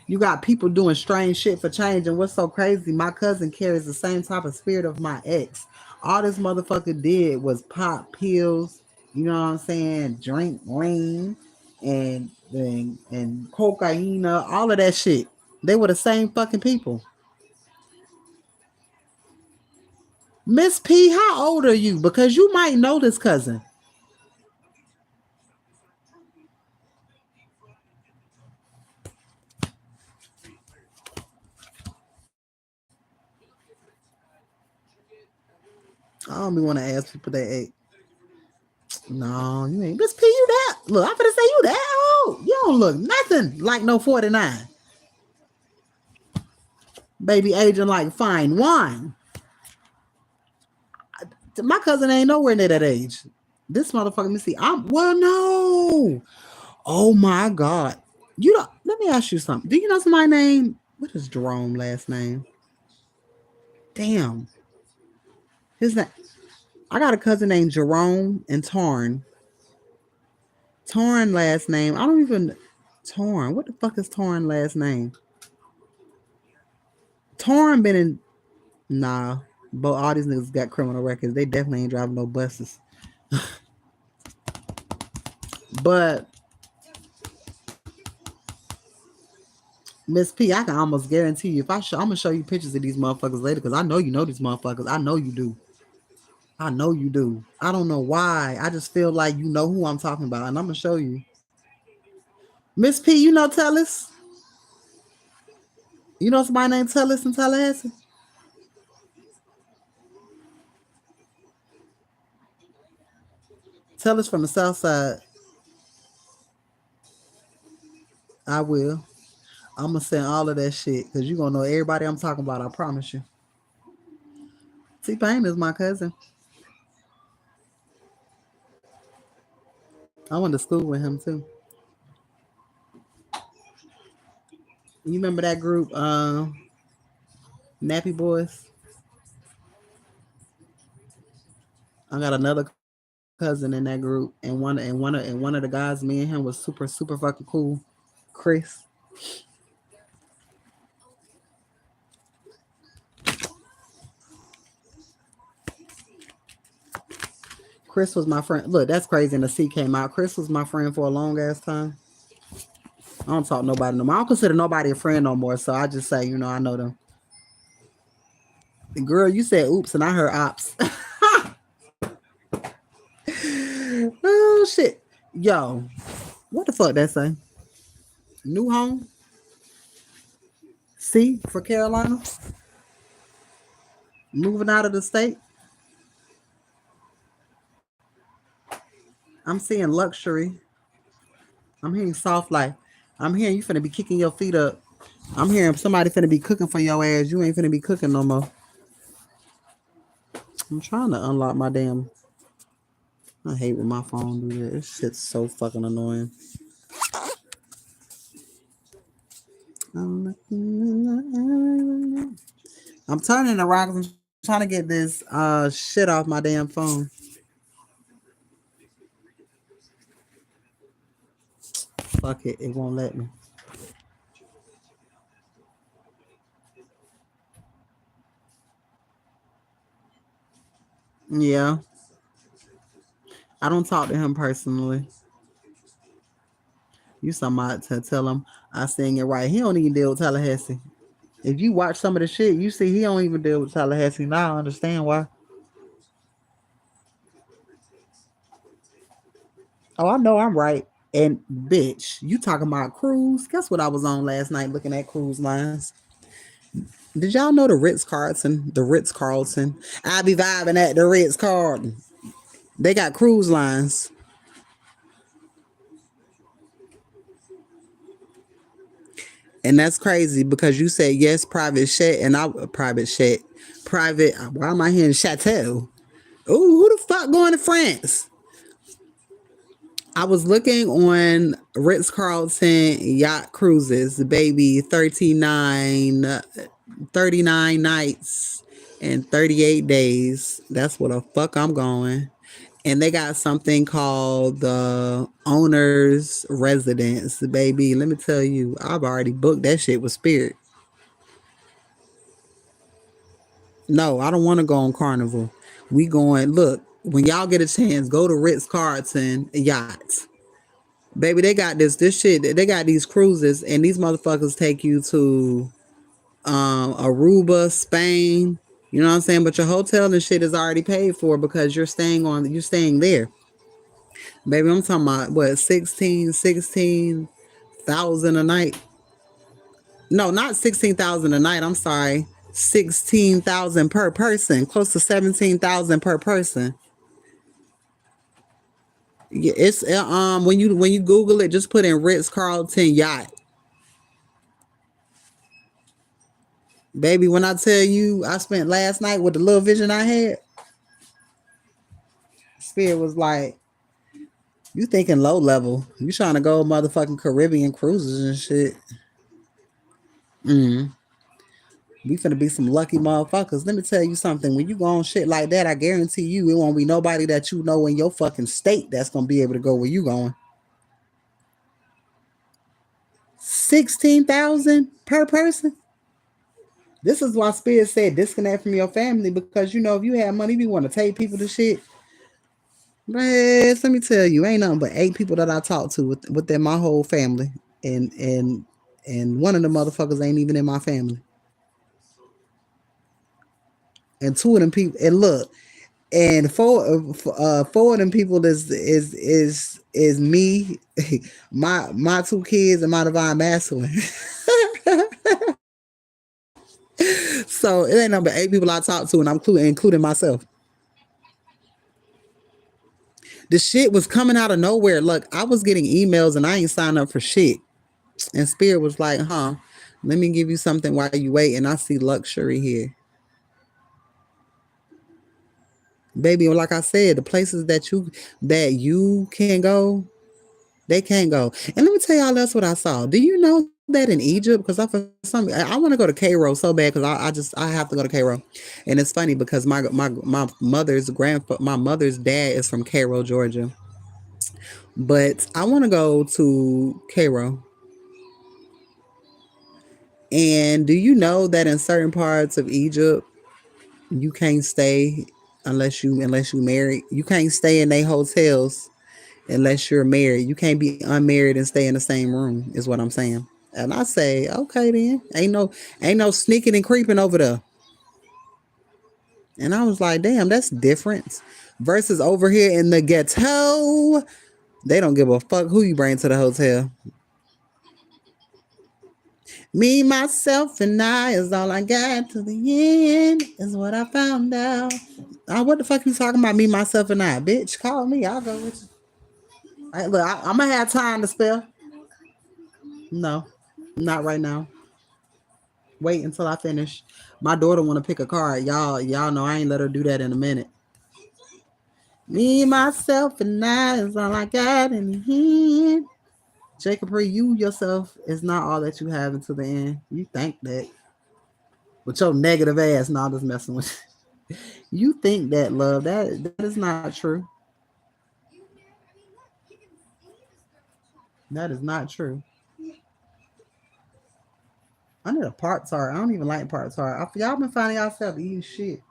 You got people doing strange shit for change. And what's so crazy, my cousin carries the same type of spirit of my ex. All this motherfucker did was pop pills, you know what I'm saying? Drink lean and cocaine, all of that shit. They were the same fucking people. Miss P, how old are you? Because you might know this cousin. I don't be want to ask people that age. No, you ain't. Miss P, you that? Look, I'm gonna say you that old. You don't look nothing like no 49. Baby aging like fine wine. My cousin ain't nowhere near that age. This motherfucker, let me see. Well, no. Oh my God. You don't let me ask you something. Do you know my name? What is Jerome last name? Damn. His name. I got a cousin named Jerome and Tarn. Torn last name. I don't even Torn. What the fuck is Torn last name? Torn been in nah, but all these niggas got criminal records. They definitely ain't driving no buses. But Miss P, I can almost guarantee you if I'm gonna show you pictures of these motherfuckers later because I know you know these motherfuckers. I know you do. I know you do. I don't know why. I just feel like you know who I'm talking about, and I'm gonna show you. Miss P, you know Tellis? You know somebody named Tellis in Tallahassee? Tellis from the South Side. I will. I'm gonna send all of that shit because you gonna know everybody I'm talking about. I promise you. T Pain is my cousin. I went to school with him too. You remember that group, Nappy Boys? I got another cousin in that group, and one of the guys, me and him was super fucking cool. Chris. Chris was my friend. Look, that's crazy. And the C came out. Chris was my friend for a long ass time. I don't talk to nobody no more. I don't consider nobody a friend no more. So I just say, I know them. Girl, you said oops, and I heard ops. Oh shit. Yo, what the fuck that say? New home? C for Carolina? Moving out of the state? I'm seeing luxury. I'm hearing soft life. I'm hearing you finna be kicking your feet up. I'm hearing somebody finna be cooking for your ass. You ain't finna be cooking no more. I'm trying to unlock my damn. I hate when my phone do that. This shit's so fucking annoying. I'm turning around 'cause I'm trying to get this shit off my damn phone. Fuck it, it won't let me. Yeah, I don't talk to him personally. You somebody to tell him I sing it right. He don't even deal with Tallahassee. If you watch some of the shit, you see he don't even deal with Tallahassee. Now I understand why. Oh, I know I'm right. And bitch, you talking about cruise? Guess what I was on last night looking at cruise lines? Did y'all know the Ritz Carlton? The Ritz Carlton. I be vibing at the Ritz Carlton. They got cruise lines. And that's crazy because you said yes, private jet, and I private jet. Private why am I hearing chateau? Ooh, who the fuck going to France? I was looking on Ritz Carlton yacht cruises, baby, 39 nights and 38 days. That's what the fuck I'm going. And they got something called the owner's residence, baby. Let me tell you, I've already booked that shit with Spirit. No, I don't want to go on Carnival. We going, look, when y'all get a chance, go to Ritz Carlton yachts. Baby, they got this shit. They got these cruises, and these motherfuckers take you to Aruba, Spain. You know what I'm saying? But your hotel and shit is already paid for because you're staying there. Baby, I'm talking about what 16,000 a night. No, not 16,000 a night. I'm sorry. 16,000 per person, close to 17,000 per person. Yeah, it's when you Google it, just put in Ritz Carlton yacht. Baby, when I tell you I spent last night with the little vision I had, Spirit was like, you thinking low level. You trying to go motherfucking Caribbean cruises and shit. Mm. We finna be some lucky motherfuckers. Let me tell you something. When you go on shit like that, I guarantee you it won't be nobody that you know in your fucking state that's gonna be able to go where you going. 16,000 per person? This is why Spirit said disconnect from your family because you know if you have money, you want to take people to shit. Man, let me tell you, ain't nothing but 8 people that I talk to within my whole family, and one of the motherfuckers ain't even in my family, and 2 of them people, and look, and four of them people is me, my 2 kids, and my divine masculine. So it ain't nothing but 8 people I talk to, and I'm including myself. The shit was coming out of nowhere. Look, I was getting emails and I ain't signed up for shit. And Spirit was like, huh, let me give you something while you wait. And I see luxury here. Baby, like I said, the places that you can go, they can't go. And let me tell y'all that's what I saw. Do you know that in Egypt? Because I want to go to Cairo so bad because I have to go to Cairo. And it's funny because my mother's dad is from Cairo, Georgia. But I want to go to Cairo. And do you know that in certain parts of Egypt, you can't stay unless you married. You can't stay in their hotels unless you're married. You can't be unmarried and stay in the same room. Is what I'm saying. And I say, okay, then ain't no sneaking and creeping over there. And I was like, damn, that's different. Versus over here in the ghetto, they don't give a fuck who you bring to the hotel. Me, myself, and I is all I got to the end, is what I found out. What the fuck you talking about? Me, myself, and I, bitch. Call me. I'll go with you. I'm gonna have time to spell. No, not right now. Wait until I finish. My daughter want to pick a card. Y'all know I ain't let her do that in a minute. Me, myself, and I is all I got in the hand. Jacob, you yourself is not all that you have until the end. You think that. With your negative ass, not just messing with you. You think that, love. That is not true. That is not true. I need a part tart. I don't even like part tart. Y'all been finding yourself eating shit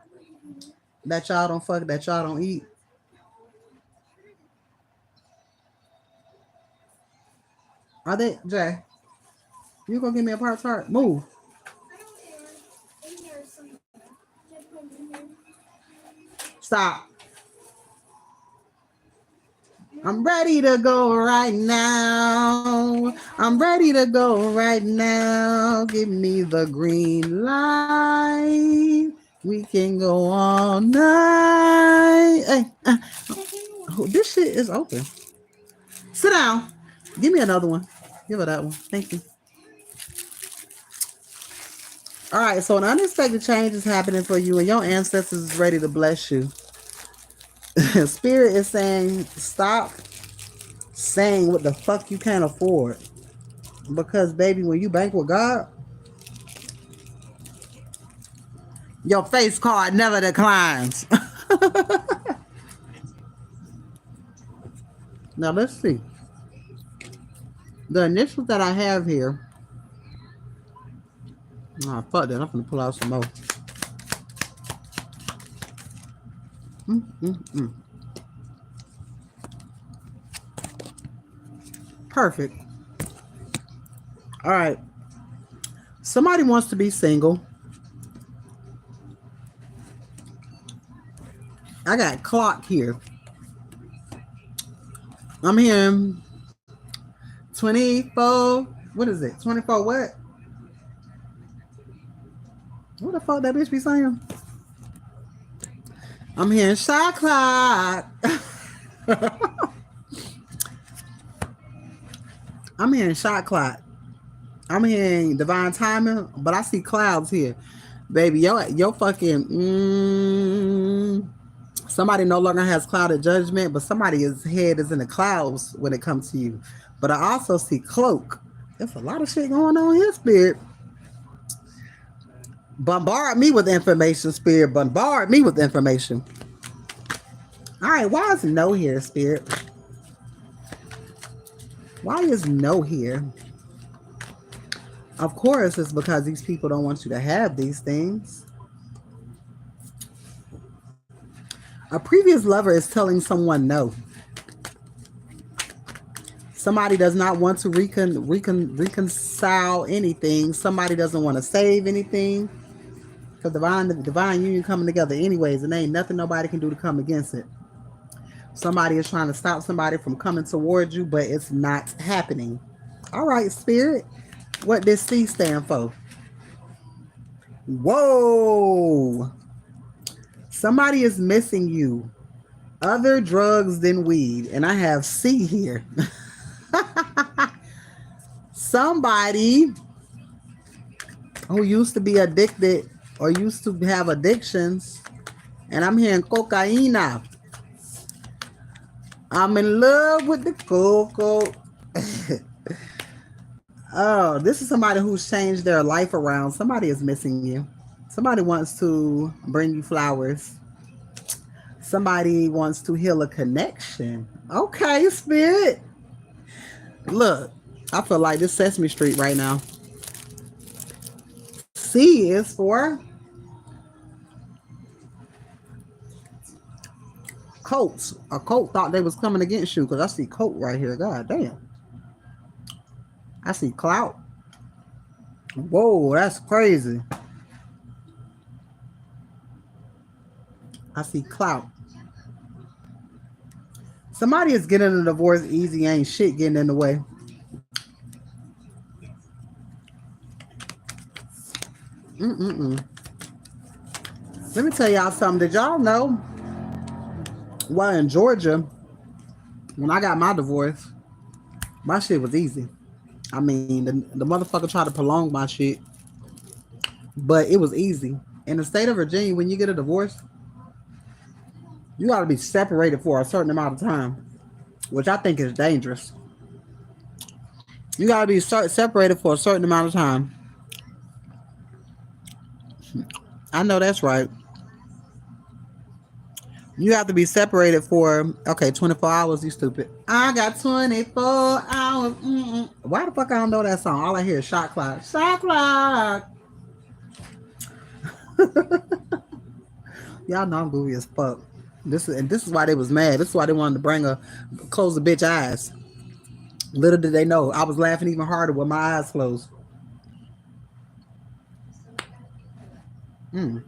that y'all don't fuck, that y'all don't eat. Are they, Jay? You gonna give me a part tart? Move. Stop. I'm ready to go right now. I'm ready to go right now. Give me the green light. We can go all night. Hey, oh, this shit is open. Sit down. Give me another one. Give her that one. Thank you. All right, so an unexpected change is happening for you, and your ancestors is ready to bless you. Spirit is saying, stop saying what the fuck you can't afford. Because, baby, when you bank with God, your face card never declines. Now, let's see. The initials that I have here. Oh, fuck that. I'm going to pull out some more. Perfect. All right. Somebody wants to be single. I got clock here. I'm hearing 24. What is it? 24 what? What the fuck that bitch be saying? I'm hearing shot clock. I'm hearing shot clock. I'm hearing divine timing, but I see clouds here. Baby, yo fucking somebody no longer has clouded judgment, but somebody's head is in the clouds when it comes to you. But I also see cloak. There's a lot of shit going on here, Spirit. Bombard me with information, Spirit. Bombard me with information. All right, why is no here, Spirit? Why is no here? Of course, it's because these people don't want you to have these things. A previous lover is telling someone no. Somebody does not want to reconcile anything. Somebody doesn't want to save anything. Because divine union coming together anyways, and ain't nothing nobody can do to come against it. Somebody is trying to stop somebody from coming towards you, but it's not happening. All right, Spirit. What does C stand for? Whoa. Somebody is missing you. Other drugs than weed. And I have C here. Somebody who used to be addicted or used to have addictions. And I'm hearing cocaine. I'm in love with the cocoa. Oh, this is somebody who's changed their life around. Somebody is missing you. Somebody wants to bring you flowers. Somebody wants to heal a connection. Okay, Spirit. Look, I feel like this Sesame Street right now. C is for Colts. A Colt thought they was coming against you because I see Colt right here. God damn. I see clout. Whoa, that's crazy. I see clout. Somebody is getting a divorce easy. Ain't shit getting in the way. Let me tell y'all something. Did y'all know? Well, in Georgia, When I got my divorce, my shit was easy. I mean, the motherfucker tried to prolong my shit, but it was easy. In the state of Virginia, when you get a divorce, you got to be separated for a certain amount of time, which I think is dangerous. You got to be separated for a certain amount of time. I know that's right. You have to be separated for, okay, 24 hours, you stupid. I got 24 hours. Mm-mm. Why the fuck I don't know that song? All I hear is shot clock. Shot clock. Y'all know I'm goofy as fuck. This is why they was mad. This is why they wanted to bring her, close the bitch eyes. Little did they know, I was laughing even harder with my eyes closed. Mm.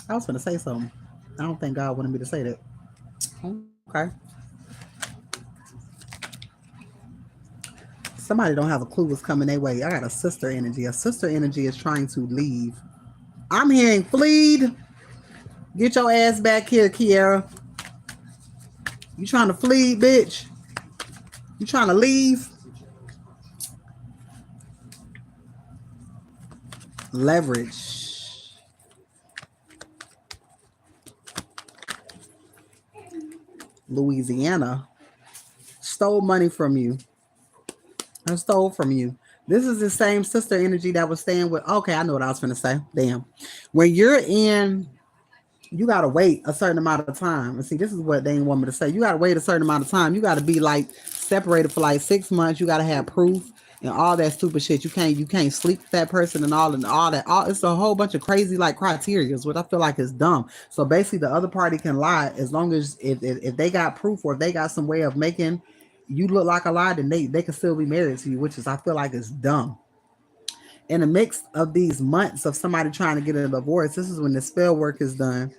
I was gonna say something. I don't think God wanted me to say that. Okay. Somebody don't have a clue what's coming their way. I got a sister energy. A sister energy is trying to leave. I'm hearing fleed. Get your ass back here, Kiara. You trying to flee, bitch? You trying to leave? Leverage. Louisiana stole money from you. I stole from you. This is the same sister energy that was staying with. Okay, I know what I was going to say. Damn. When you're in, you got to wait a certain amount of time. And see, this is what they didn't want me to say. You got to wait a certain amount of time. You got to be like separated for like 6 months. You got to have proof and all that stupid shit. You can't sleep with that person and all that. It's a whole bunch of crazy like criteria, which I feel like is dumb. So basically, the other party can lie as long as if they got proof or if they got some way of making you look like a lie, then they can still be married to you, which is I feel like is dumb. In the mix of these months of somebody trying to get a divorce, this is when the spell work is done.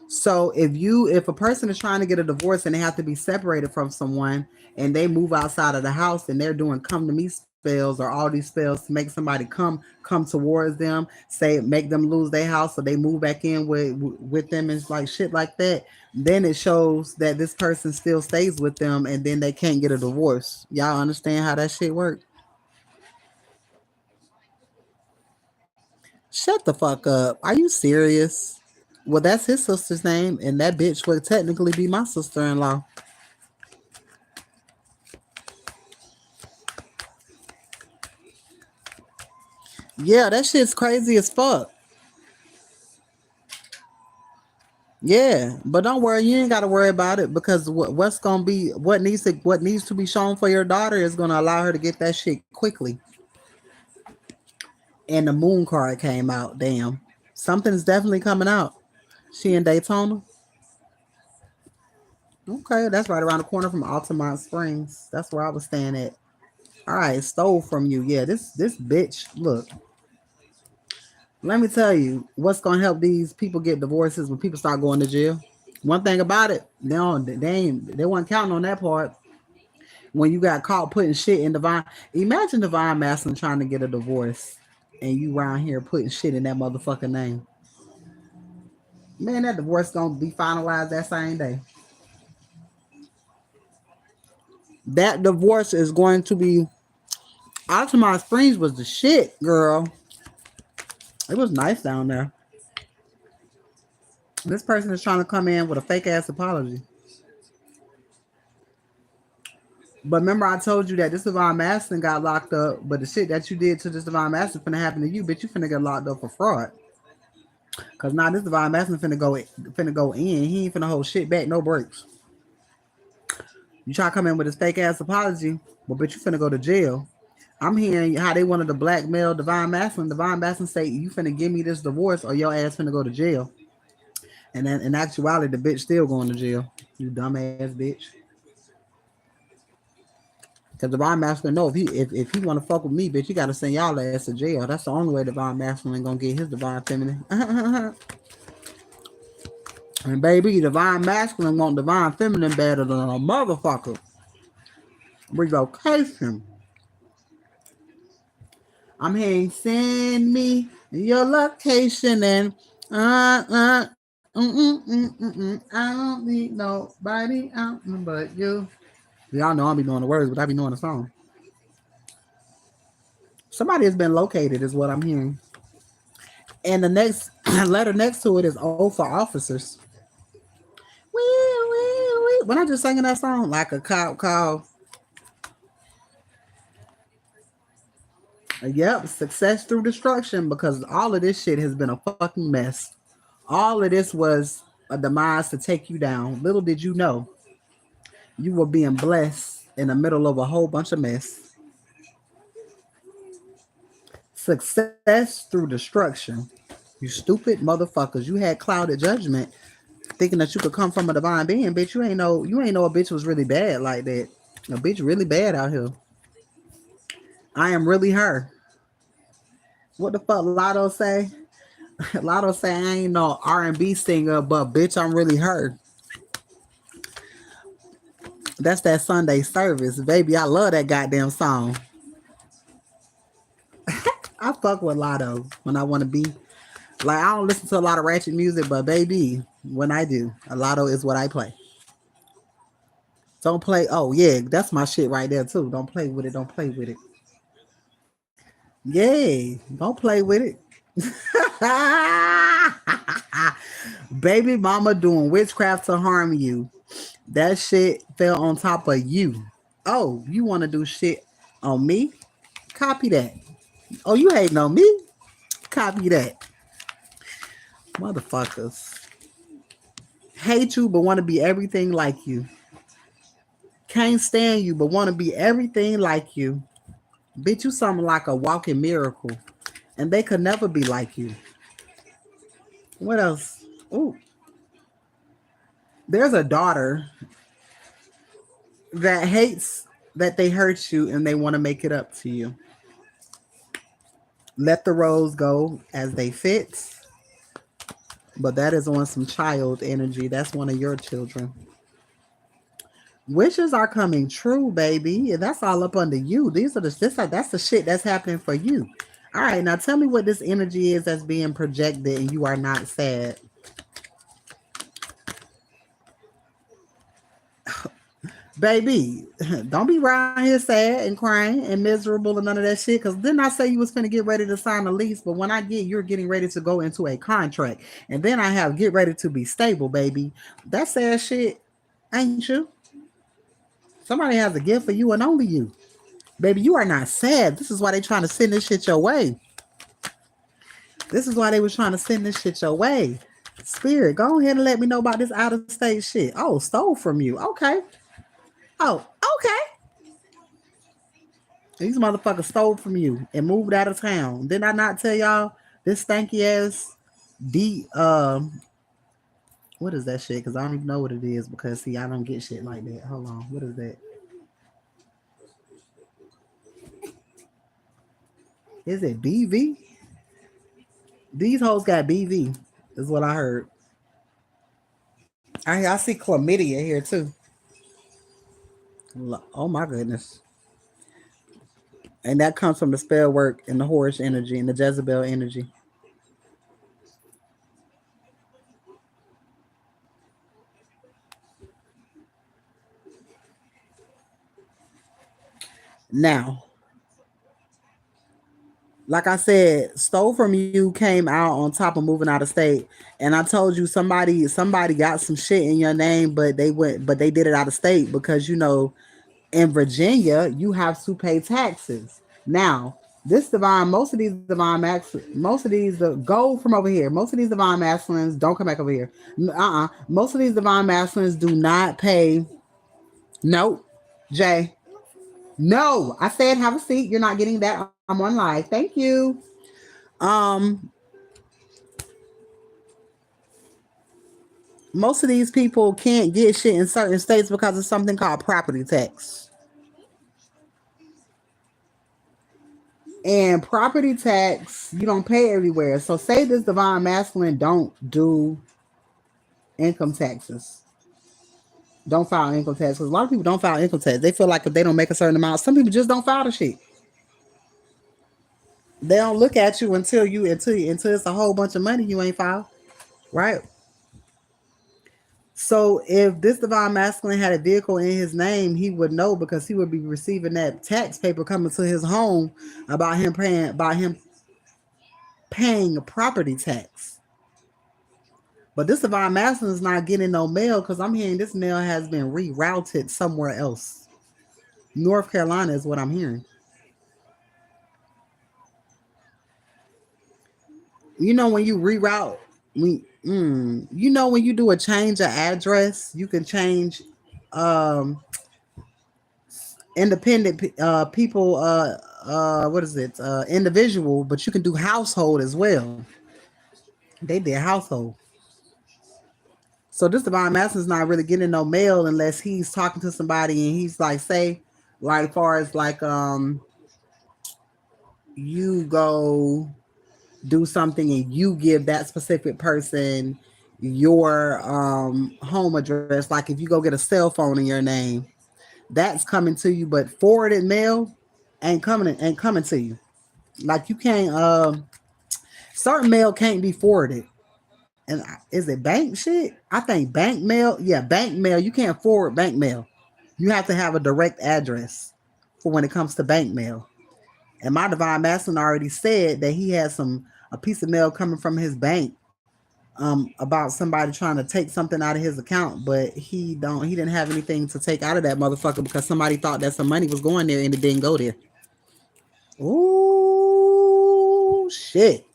So if a person is trying to get a divorce and they have to be separated from someone and they move outside of the house and they're doing come to me spells or all these spells to make somebody come towards them, say make them lose their house so they move back in with them and like shit like that, then it shows that this person still stays with them and then they can't get a divorce. Y'all understand how that shit works? Shut the fuck up. Are you serious? Well, that's his sister's name, and that bitch would technically be my sister-in-law. Yeah, that shit's crazy as fuck. Yeah, but don't worry, you ain't got to worry about it because what's gonna be what needs to be shown for your daughter is gonna allow her to get that shit quickly. And the moon card came out. Damn, something's definitely coming out. She in Daytona. Okay, that's right around the corner from Altamont Springs. That's where I was staying at. All right, stole from you. Yeah, this bitch. Look, let me tell you what's gonna help these people get divorces when people start going to jail. One thing about it, they weren't counting on that part. When you got caught putting shit in divine, imagine Divine Masculine trying to get a divorce, and you around here putting shit in that motherfucking name. Man, that divorce gonna be finalized that same day. That divorce is going to be. Altamont Springs was the shit, girl. It was nice down there. This person is trying to come in with a fake ass apology. But remember, I told you that this Divine Masculine got locked up, but the shit that you did to this Divine Masculine finna happen to you, bitch. You finna get locked up for fraud. Cause now this Divine Masculine finna go in. He ain't finna hold shit back, no breaks. You try to come in with this fake ass apology, but bitch, you finna go to jail. I'm hearing how they wanted to blackmail Divine Masculine. Divine Masculine say you finna give me this divorce or your ass finna go to jail. And then in actuality, the bitch still going to jail. You dumbass bitch. Cause Divine Masculine know if he want to fuck with me, bitch, you gotta send y'all ass to jail. That's the only way Divine Masculine gonna get his Divine Feminine. And baby, Divine Masculine want Divine Feminine better than a motherfucker. Relocation. I'm hearing send me your location and uh uh I don't need nobody out but you. Y'all know I be knowing the words, but I be knowing the song. Somebody has been located, is what I'm hearing. And the next letter next to it is O for officers. Wee, wee, wee. When I just singing that song, like a cop call. Yep, success through destruction, because all of this shit has been a fucking mess. All of this was a demise to take you down. Little did you know you were being blessed in the middle of a whole bunch of mess. Success through destruction. You stupid motherfuckers. You had clouded judgment thinking that you could come from a divine being, bitch. You ain't know a bitch was really bad like that. A bitch really bad out here. I am really her. What the fuck Lotto say? Lotto say I ain't no R&B singer, but bitch, I'm really her. That's that Sunday service, baby. I love that goddamn song. I fuck with Lotto when I want to be like. I don't listen to a lot of ratchet music, but baby, when I do, a Lotto is what I play. Don't play. Oh yeah, that's my shit right there too. Don't play with it. Don't play with it. Yay! Don't play with it. Baby mama doing witchcraft to harm you. That shit fell on top of you. Oh, you want to do shit on me? Copy that. Oh, you hating on me? Copy that. Motherfuckers. Hate you but want to be everything like you. Can't stand you but want to be everything like you. Bitch, you something like a walking miracle. And they could never be like you. What else? Ooh. There's a daughter that hates that they hurt you and they want to make it up to you. Let the roads go as they fit. But that is on some child energy. That's one of your children. Wishes are coming true, baby. That's all up under you. That's the shit that's happening for you. All right, now tell me what this energy is that's being projected and you are not sad. Baby, don't be around here sad and crying and miserable and none of that shit. Because didn't I say you was finna get ready to sign a lease? But when I get you're getting ready to go into a contract. And then I have get ready to be stable, baby. That sad shit, ain't you? Somebody has a gift for you and only you. Baby, you are not sad. This is why they trying to send this shit your way. This is why they was trying to send this shit your way. Spirit, go ahead and let me know about this out of state shit. Oh, stole from you. Okay. Oh, okay. These motherfuckers stole from you and moved out of town. Did I not tell y'all this stanky ass D what is that shit? Because I don't even know what it is because see, I don't get shit like that. Hold on. What is that? Is it BV? These hoes got BV, is what I heard. I see chlamydia here too. Oh my goodness. And that comes from the spell work and the Horus energy and the Jezebel energy. Now, like I said, stole from you came out on top of moving out of state. And I told you somebody got some shit in your name, but they did it out of state because in Virginia you have to pay taxes. Now, this divine, most of these the go from over here. Most of these divine masculines don't come back over here. Most of these divine masculines do not pay. Nope, Jay. No, I said have a seat. You're not getting that. I'm on live. Thank you. Um, most of these people can't get shit in certain states because of something called property tax. And property tax, you don't pay everywhere. So say this divine masculine don't do income taxes. Don't file income tax. Because a lot of people don't file income tax. They feel like if they don't make a certain amount, some people just don't file the shit. They don't look at you until it's a whole bunch of money you ain't filed. Right? So if this divine masculine had a vehicle in his name, he would know because he would be receiving that tax paper coming to his home about him paying a property tax. But this divine masculine is not getting no mail because I'm hearing this mail has been rerouted somewhere else. North Carolina is what I'm hearing. You know when you reroute, when you do a change of address, you can change um independent people what is it individual, but you can do household as well. They did household. So this divine masculine is not really getting no mail unless he's talking to somebody and he's like, say, like far as like you go do something and you give that specific person your home address. Like if you go get a cell phone in your name, that's coming to you, but forwarded mail ain't coming to you. Like you can't certain mail can't be forwarded. And is it bank shit? I think bank mail. Yeah, bank mail. You can't forward bank mail. You have to have a direct address for when it comes to bank mail. And my divine masculine already said that he had a piece of mail coming from his bank about somebody trying to take something out of his account, but he didn't have anything to take out of that motherfucker because somebody thought that some money was going there and it didn't go there. Ooh shit.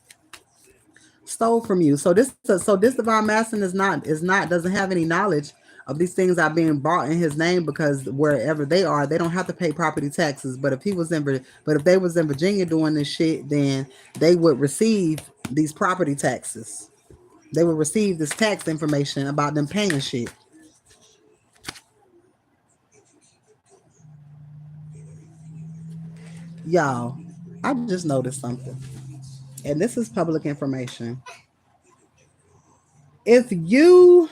Stole from you. So this divine masculine is not doesn't have any knowledge of these things are being bought in his name because wherever they are, they don't have to pay property taxes. But if they was in Virginia doing this shit, then they would receive these property taxes. They would receive this tax information about them paying shit. Y'all, I just noticed something. And this is public information. If you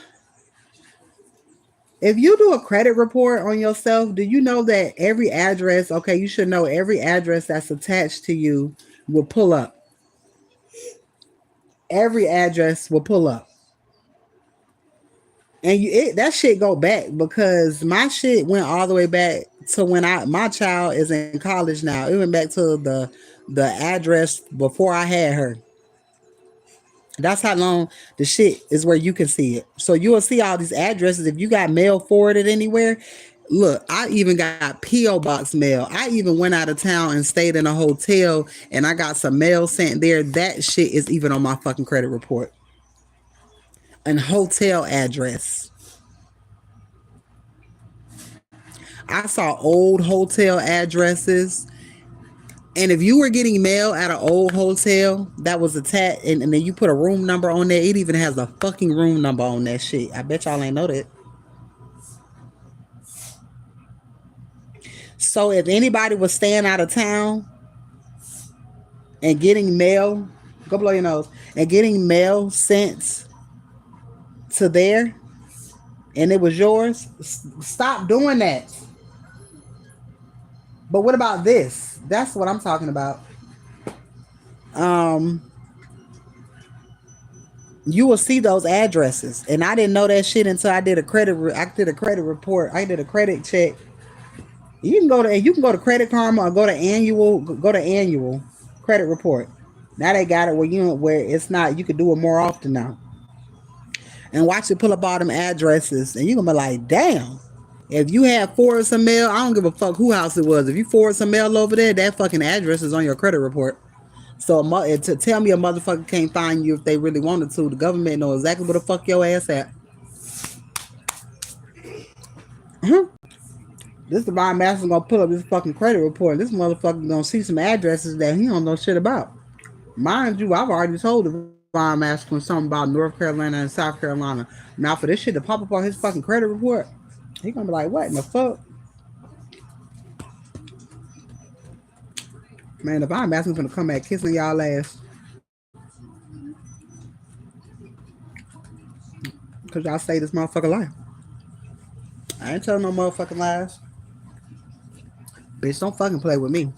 If you do a credit report on yourself, do you know that every address, okay, you should know every address that's attached to you will pull up. Every address will pull up. And that shit go back because my shit went all the way back to when my child is in college now. It went back to the address before I had her. That's how long the shit is where you can see it. So you will see all these addresses. If you got mail forwarded anywhere, look, I even got P.O. Box mail. I even went out of town and stayed in a hotel and I got some mail sent there. That shit is even on my fucking credit report. An hotel address. I saw old hotel addresses. And if you were getting mail at an old hotel that was attached, and then you put a room number on there, it even has a fucking room number on that shit. I bet y'all ain't know that. So if anybody was staying out of town and getting mail, go blow your nose, and getting mail sent to there, and it was yours, stop doing that. But what about this? That's what I'm talking about. Um, you will see those addresses, and I didn't know that shit until I did a credit. I did a credit report. I did a credit check. You can go to Credit Karma or go to annual credit report. Now they got it where it's not. You can do it more often now, and watch it pull up all them addresses, and you're gonna be like, damn. If you have forward some mail, I don't give a fuck who house it was. If you forward some mail over there, that fucking address is on your credit report. So to tell me a motherfucker can't find you if they really wanted to, the government know exactly where the fuck your ass at. This divine master gonna pull up this fucking credit report. This motherfucker gonna see some addresses that he don't know shit about. Mind you, I've already told the divine masculine something about North Carolina and South Carolina. Now for this shit to pop up on his fucking credit report, he gonna be like, what in the fuck? Man, the divine masculine's gonna come back kissing y'all ass. Cause y'all say this motherfucker lie. I ain't telling no motherfucking lies. Bitch, don't fucking play with me.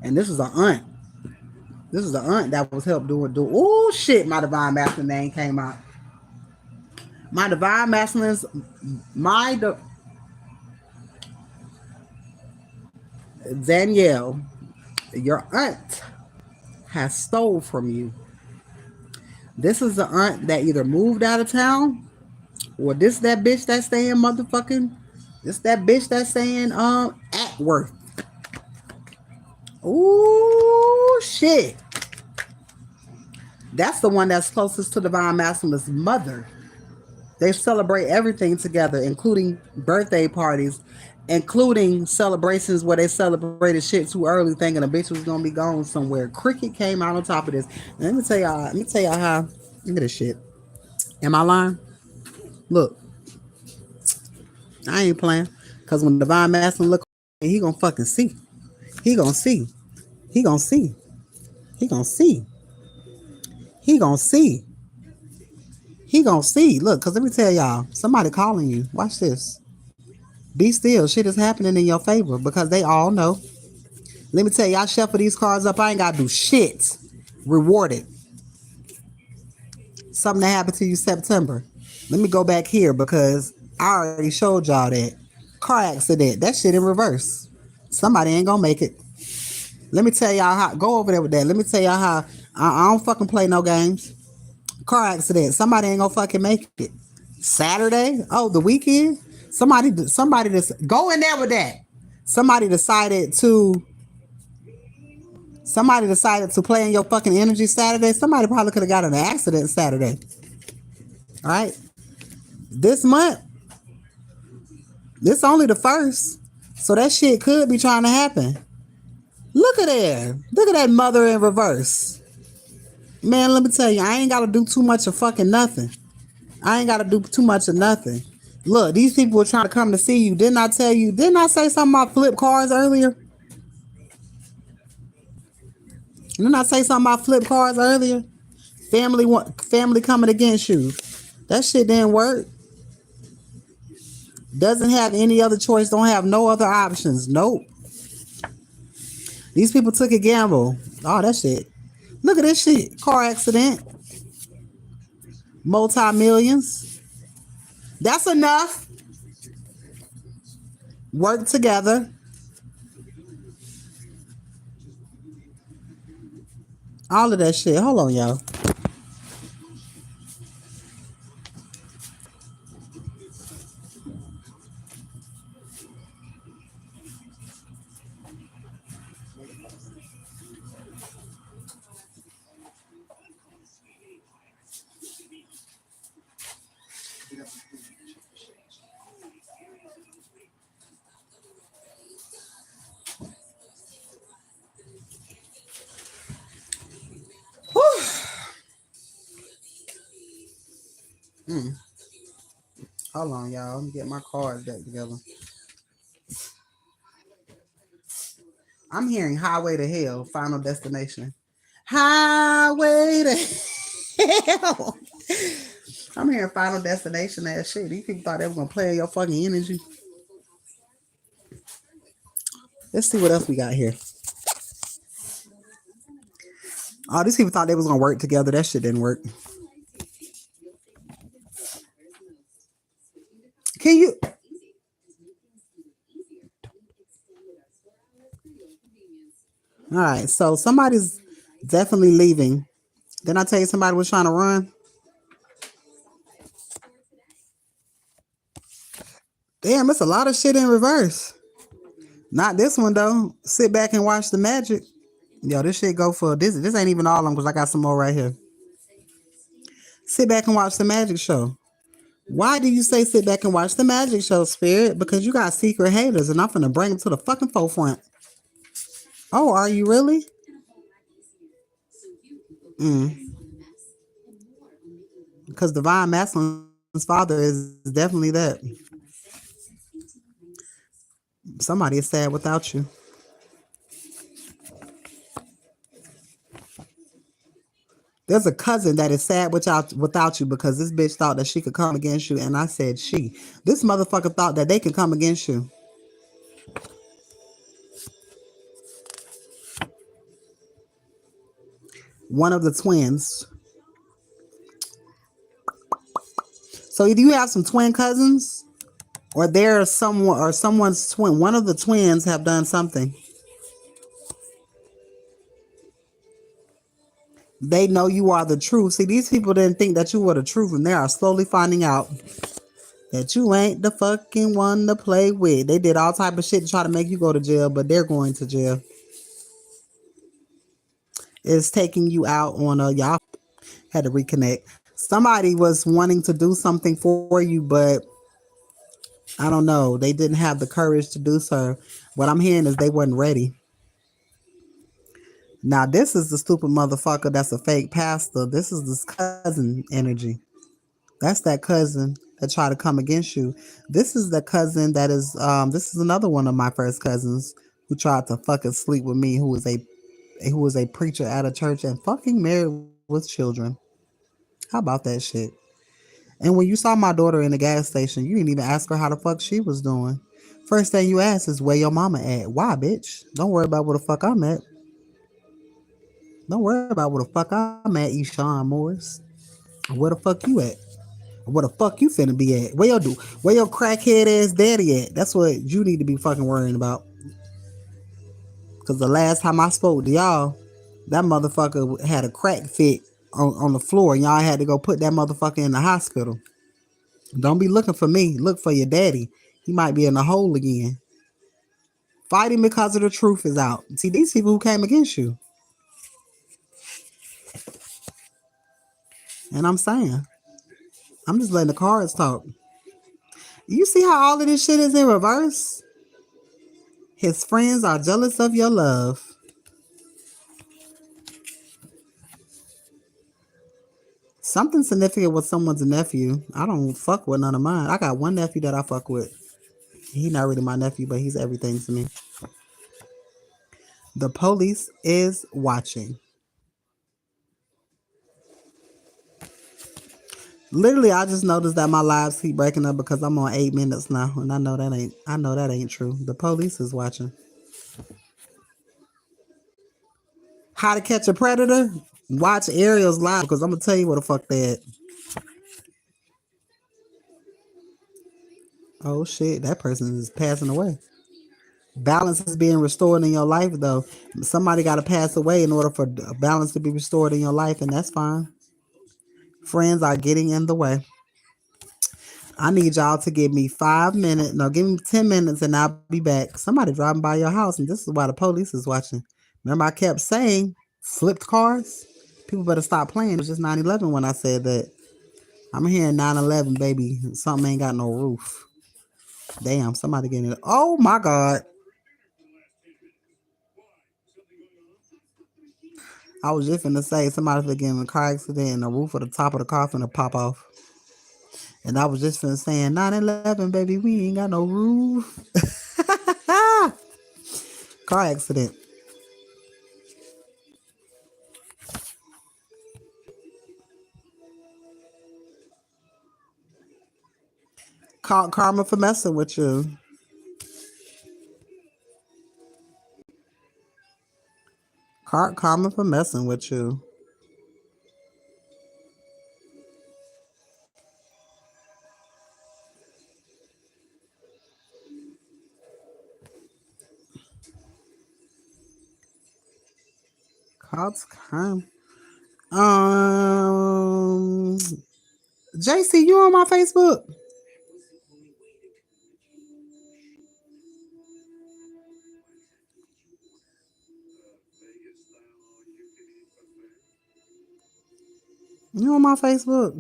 And this is an aunt. This is the aunt that was helped do. Oh shit, my divine masculine name came out. My divine masculines, my Danielle, your aunt has stole from you. This is the aunt that either moved out of town or this that bitch that's saying motherfucking this that bitch that's saying Atworth. Ooh shit. That's the one that's closest to Divine Masculine's mother. They celebrate everything together, including birthday parties, including celebrations where they celebrated shit too early, thinking a bitch was gonna be gone somewhere. Cricket came out on top of this. Let me tell y'all how. Look at this shit. Am I lying? Look, I ain't playing. Cause when Divine Masculine look, he gonna fucking see. He gonna see. He gonna see. He gonna see. He gonna see. He gonna see. Look, cause let me tell y'all, somebody calling you. Watch this. Be still. Shit is happening in your favor because they all know. Let me tell you, I shuffle these cards up. I ain't gotta do shit. Rewarded. Something that happened to you September. Let me go back here because I already showed y'all that. Car accident. That shit in reverse. Somebody ain't gonna make it. Let me tell y'all how. Go over there with that. Let me tell y'all how. I don't fucking play no games. Car accident. Somebody ain't gonna fucking make it. Saturday. Oh, the weekend. Somebody just go in there with that. Somebody decided to. Somebody decided to play in your fucking energy Saturday. Somebody probably could have got in an accident Saturday. All right. This month, this only the first. So that shit could be trying to happen. Look at there. Look at that mother in reverse. Man, let me tell you, I ain't got to do too much of fucking nothing. I ain't got to do too much of nothing. Look, these people were trying to come to see you. Didn't I tell you? Didn't I say something about flip cards earlier? Didn't I say something about flip cards earlier? Family coming against you. That shit didn't work. Doesn't have any other choice. Don't have no other options. Nope. These people took a gamble. Oh, that shit. Look at this shit. Car accident. Multi-millions. That's enough. Work together. All of that shit. Hold on, y'all. Hold on, y'all. Let me get my cards back together. I'm hearing Highway to Hell, Final Destination. Highway to Hell. I'm hearing Final Destination ass shit. These people thought they were gonna play your fucking energy. Let's see what else we got here. Oh, these people thought they was gonna work together. That shit didn't work. Can you? All right. So somebody's definitely leaving. Didn't I tell you somebody was trying to run? Damn, it's a lot of shit in reverse. Not this one though. Sit back and watch the magic. Yo, this shit go for this. This ain't even all of them because I got some more right here. Sit back and watch the magic show. Why do you say sit back and watch the magic show, Spirit? Because you got secret haters, and I'm finna bring them to the fucking forefront. Oh, are you really? Mm. Because Divine Masculine's father is definitely that. Somebody is sad without you. There's a cousin that is sad without you because this bitch thought that she could come against you, and I said she. This motherfucker thought that they can come against you. One of the twins. So either you have some twin cousins, or there's someone or someone's twin. One of the twins have done something. They know you are the truth. See, these people didn't think that you were the truth, and they are slowly finding out that you ain't the fucking one to play with. They did all type of shit to try to make you go to jail, but they're going to jail. It's taking you out on a y'all had to reconnect. Somebody was wanting to do something for you, but I don't know. They didn't have the courage to do so. What I'm hearing is they wasn't ready. Now this is the stupid motherfucker that's a fake pastor. This is this cousin energy. That's that cousin that tried to come against you. This is the cousin that is this is another one of my first cousins who tried to fucking sleep with me, who was a preacher at a church and fucking married with children. How about that shit? And when you saw my daughter in the gas station, you didn't even ask her how the fuck she was doing. First thing you ask is where your mama at. Why, bitch? Don't worry about where the fuck I'm at. Don't worry about where the fuck I'm at, Eshawn Morris. Where the fuck you at? Where the fuck you finna be at? Where your crackhead ass daddy at? That's what you need to be fucking worrying about. Cause the last time I spoke to y'all, that motherfucker had a crack fit on the floor, and y'all had to go put that motherfucker in the hospital. Don't be looking for me. Look for your daddy. He might be in the hole again. Fighting because of the truth is out. See, these people who came against you. And I'm saying, I'm just letting the cards talk. You see how all of this shit is in reverse? His friends are jealous of your love. Something significant with someone's nephew. I don't fuck with none of mine. I got one nephew that I fuck with. He not really my nephew, but he's everything to me. The police is watching. Literally, I just noticed that my lives keep breaking up because I'm on 8 minutes now, and I know that ain't true. The police is watching. How to catch a predator? Watch Ariel's live because I'm gonna tell you what the fuck they at. Oh shit, that person is passing away. Balance is being restored in your life though. Somebody got to pass away in order for balance to be restored in your life, and that's fine. Friends are getting in the way. I need y'all to give me 5 minutes. No, give me 10 minutes and I'll be back. Somebody driving by your house, and this is why the police is watching. Remember, I kept saying flipped cars? People better stop playing. It was just 9/11 when I said that. I'm hearing 9/11, baby. Something ain't got no roof. Damn, somebody getting it. Oh my God. I was just finna say somebody finna get in a car accident and the roof of the top of the car finna pop off. And I was just finna saying 9/11, baby, we ain't got no roof. Car accident. Caught karma for messing with you. Caught karma for messing with you. Caught karma. Um, JC, you on my Facebook? You on my Facebook?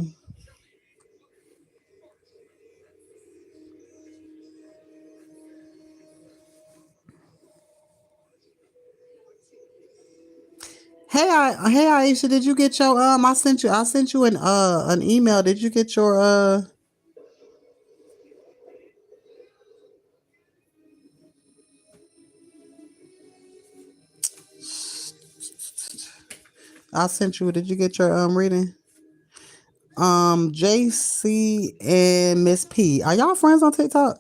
Hey Aisha, did you get your I sent you an email. Did you get your I sent you, did you get your reading? JC and Miss P. Are y'all friends on TikTok?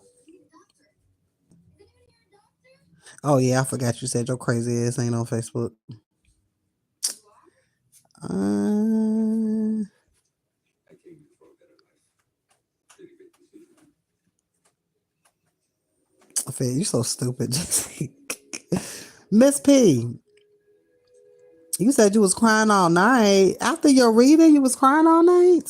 Oh yeah, I forgot you said your crazy ass ain't on Facebook. Uh, Fed, you so stupid. Miss P, you said you was crying all night. After your reading, you was crying all night.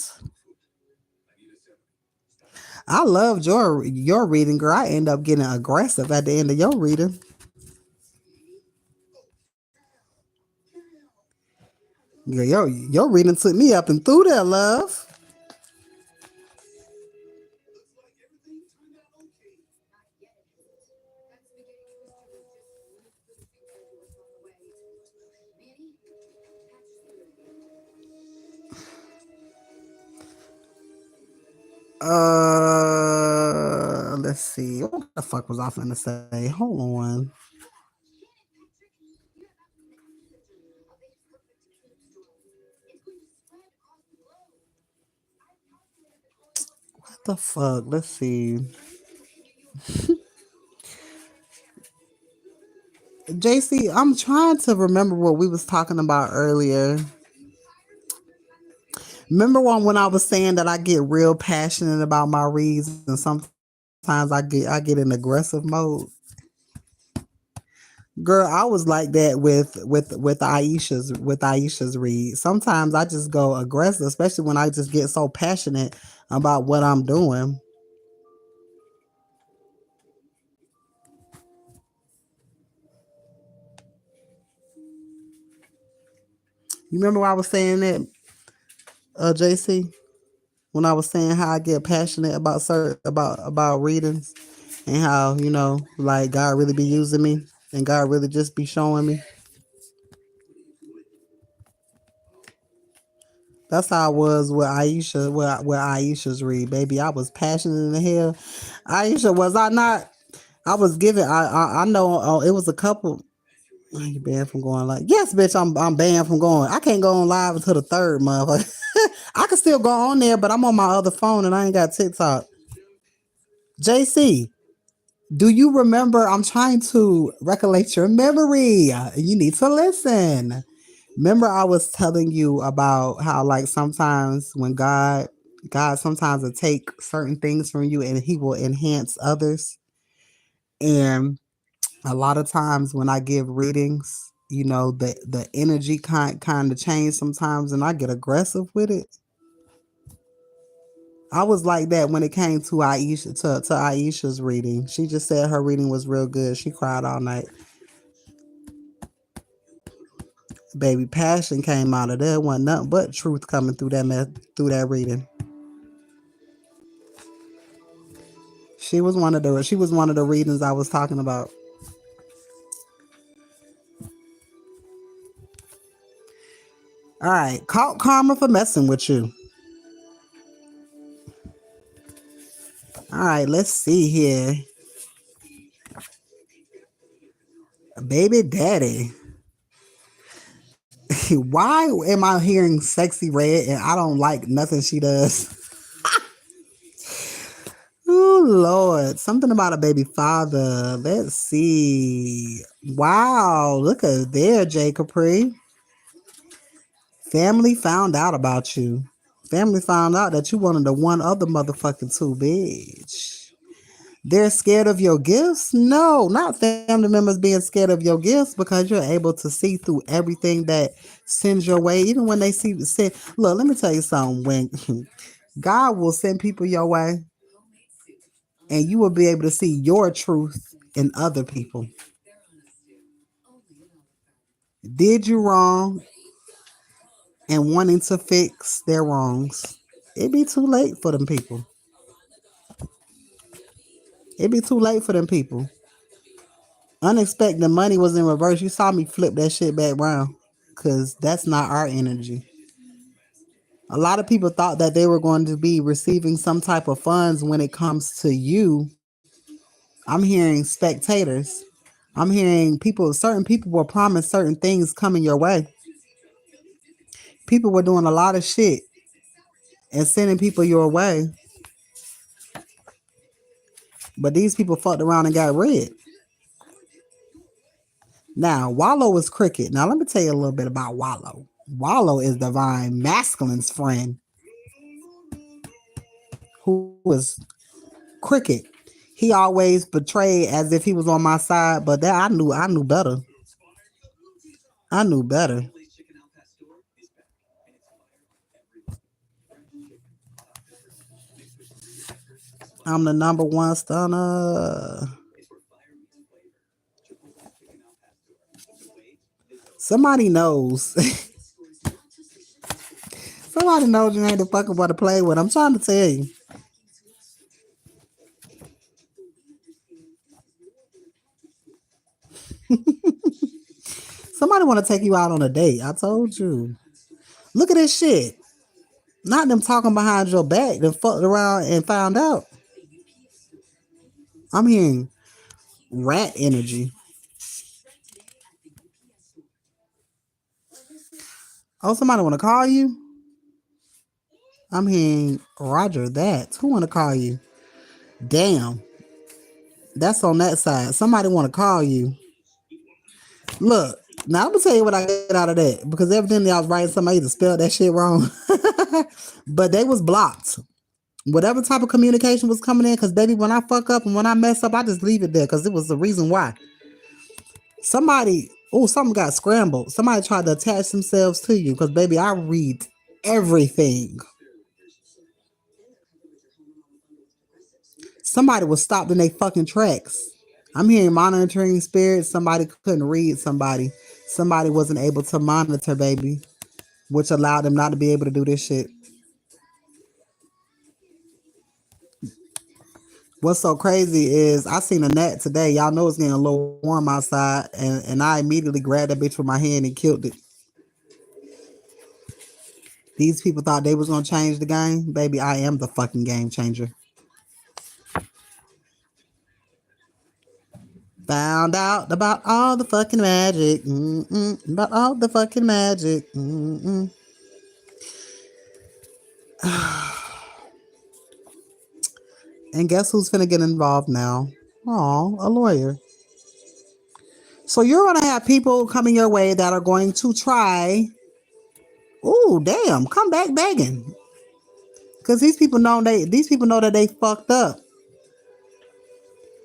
I loved your reading, girl. I end up getting aggressive at the end of your reading. Girl, your reading took me up and through there, love. Let's see. What the fuck was I finna say? Hold on. What the fuck? Let's see. JC, I'm trying to remember what we was talking about earlier. Remember when I was saying that I get real passionate about my reads and sometimes I get in aggressive mode. Girl, I was like that with Aisha's read. Sometimes I just go aggressive, especially when I just get so passionate about what I'm doing. You remember when I was saying that, JC? When I was saying how I get passionate about about readings and how, like God really be using me and God really just be showing me. That's how I was with Aisha, with Aisha's read, baby. I was passionate in the hell. Aisha, was I not? I was giving. I know. It was a couple. You banned from going like, yes, bitch. I'm banned from going. I can't go on live until the third month. I can still go on there, but I'm on my other phone and I ain't got TikTok. JC, do you remember? I'm trying to recollect your memory. You need to listen. Remember, I was telling you about how, like, sometimes when God sometimes will take certain things from you and He will enhance others. And a lot of times when I give readings, the energy kind of change sometimes, and I get aggressive with it. I was like that when it came to Aisha's reading. She just said her reading was real good. She cried all night. Baby, passion came out of there. Wasn't nothing but truth coming through through that reading. She was one of the readings I was talking about. All right, caught karma for messing with you. All right, let's see here. Baby daddy. Why am I hearing sexy red and I don't like nothing she does? Oh Lord, something about a baby father. Let's see. Wow, look at there, J Capri. Family found out about you. Family found out that you wanted the one other motherfucking two, bitch. They're scared of your gifts? No, not family members being scared of your gifts because you're able to see through everything that sends your way. Even when they see, look, let me tell you something. When God will send people your way, and you will be able to see your truth in other people. Did you wrong and wanting to fix their wrongs? It'd be too late for them people. It'd be too late for them people. Unexpected money was in reverse. You saw me flip that shit back round because that's not our energy. A lot of people thought that they were going to be receiving some type of funds when it comes to you. I'm hearing spectators. I'm hearing certain people were promised certain things coming your way. People were doing a lot of shit and sending people your way, but these people fucked around and got red. Now, Wallow is cricket. Now, let me tell you a little bit about Wallow. Wallow is divine masculine's friend who was cricket. He always betrayed as if he was on my side, but that I knew better. I knew better. I'm the number one stunner. Somebody knows. Somebody knows you ain't the fucking one to play with. I'm trying to tell you. Somebody want to take you out on a date. I told you. Look at this shit. Not them talking behind your back. Them fucked around and found out. I'm hearing rat energy. Oh, somebody want to call you? I'm hearing Roger that. Who want to call you? Damn. That's on that side. Somebody want to call you. Look, now I'm gonna tell you what I get out of that because evidently I was writing somebody to spell that shit wrong. But they was blocked. Whatever type of communication was coming in, because baby, when I fuck up and when I mess up, I just leave it there because it was the reason why. Something got scrambled. Somebody tried to attach themselves to you because baby, I read everything. Somebody was stopped in their fucking tracks. I'm hearing monitoring spirits. Somebody couldn't read somebody. Somebody wasn't able to monitor, baby, which allowed them not to be able to do this shit. What's so crazy is I seen a net today. Y'all know it's getting a little warm outside, and I immediately grabbed that bitch with my hand and killed it. These people thought they was gonna change the game. Baby, I am the fucking game changer. Found out about all the fucking magic. About all the fucking magic. And guess who's finna get involved now? Oh, a lawyer. So you're gonna have people coming your way that are going to try. Oh, damn! Come back begging, because these people know that they fucked up.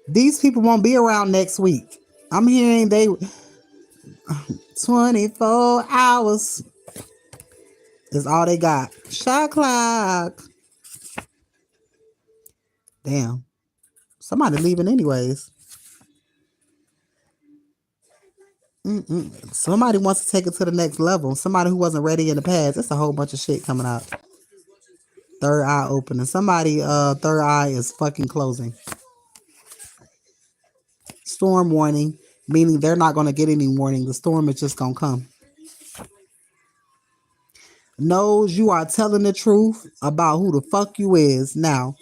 These people won't be around next week. I'm hearing they 24 hours is all they got. Shot clock. Damn. Somebody leaving anyways. Somebody wants to take it to the next level. Somebody who wasn't ready in the past. It's a whole bunch of shit coming out. Third eye opening. Somebody third eye is fucking closing. Storm warning, meaning they're not going to get any warning. The storm is just going to come. Knows you are telling the truth about who the fuck you is. Now,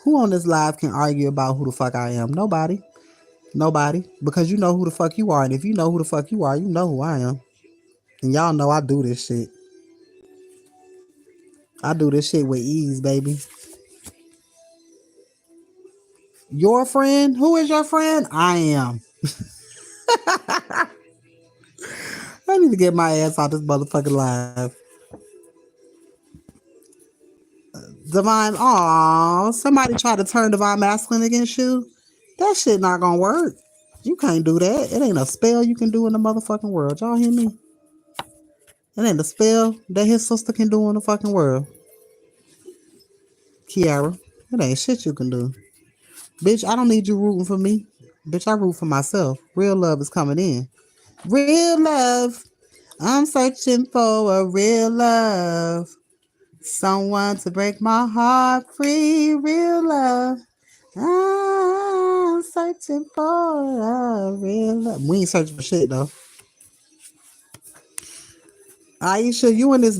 who on this live can argue about who the fuck I am? Nobody. Nobody. Because you know who the fuck you are. And if you know who the fuck you are, you know who I am. And y'all know I do this shit. I do this shit with ease, baby. Your friend? Who is your friend? I am. I need to get my ass out this motherfucking live. Divine, aw, somebody try to turn Divine Masculine against you. That shit not gonna work. You can't do that. It ain't a spell you can do in the motherfucking world. Y'all hear me? It ain't a spell that his sister can do in the fucking world. Kiara, it ain't shit you can do. Bitch, I don't need you rooting for me. Bitch, I root for myself. Real love is coming in. Real love. I'm searching for a real love. Someone to break my heart free. Real love. I'm searching for a real love. We ain't searching for shit though. Aisha, you in this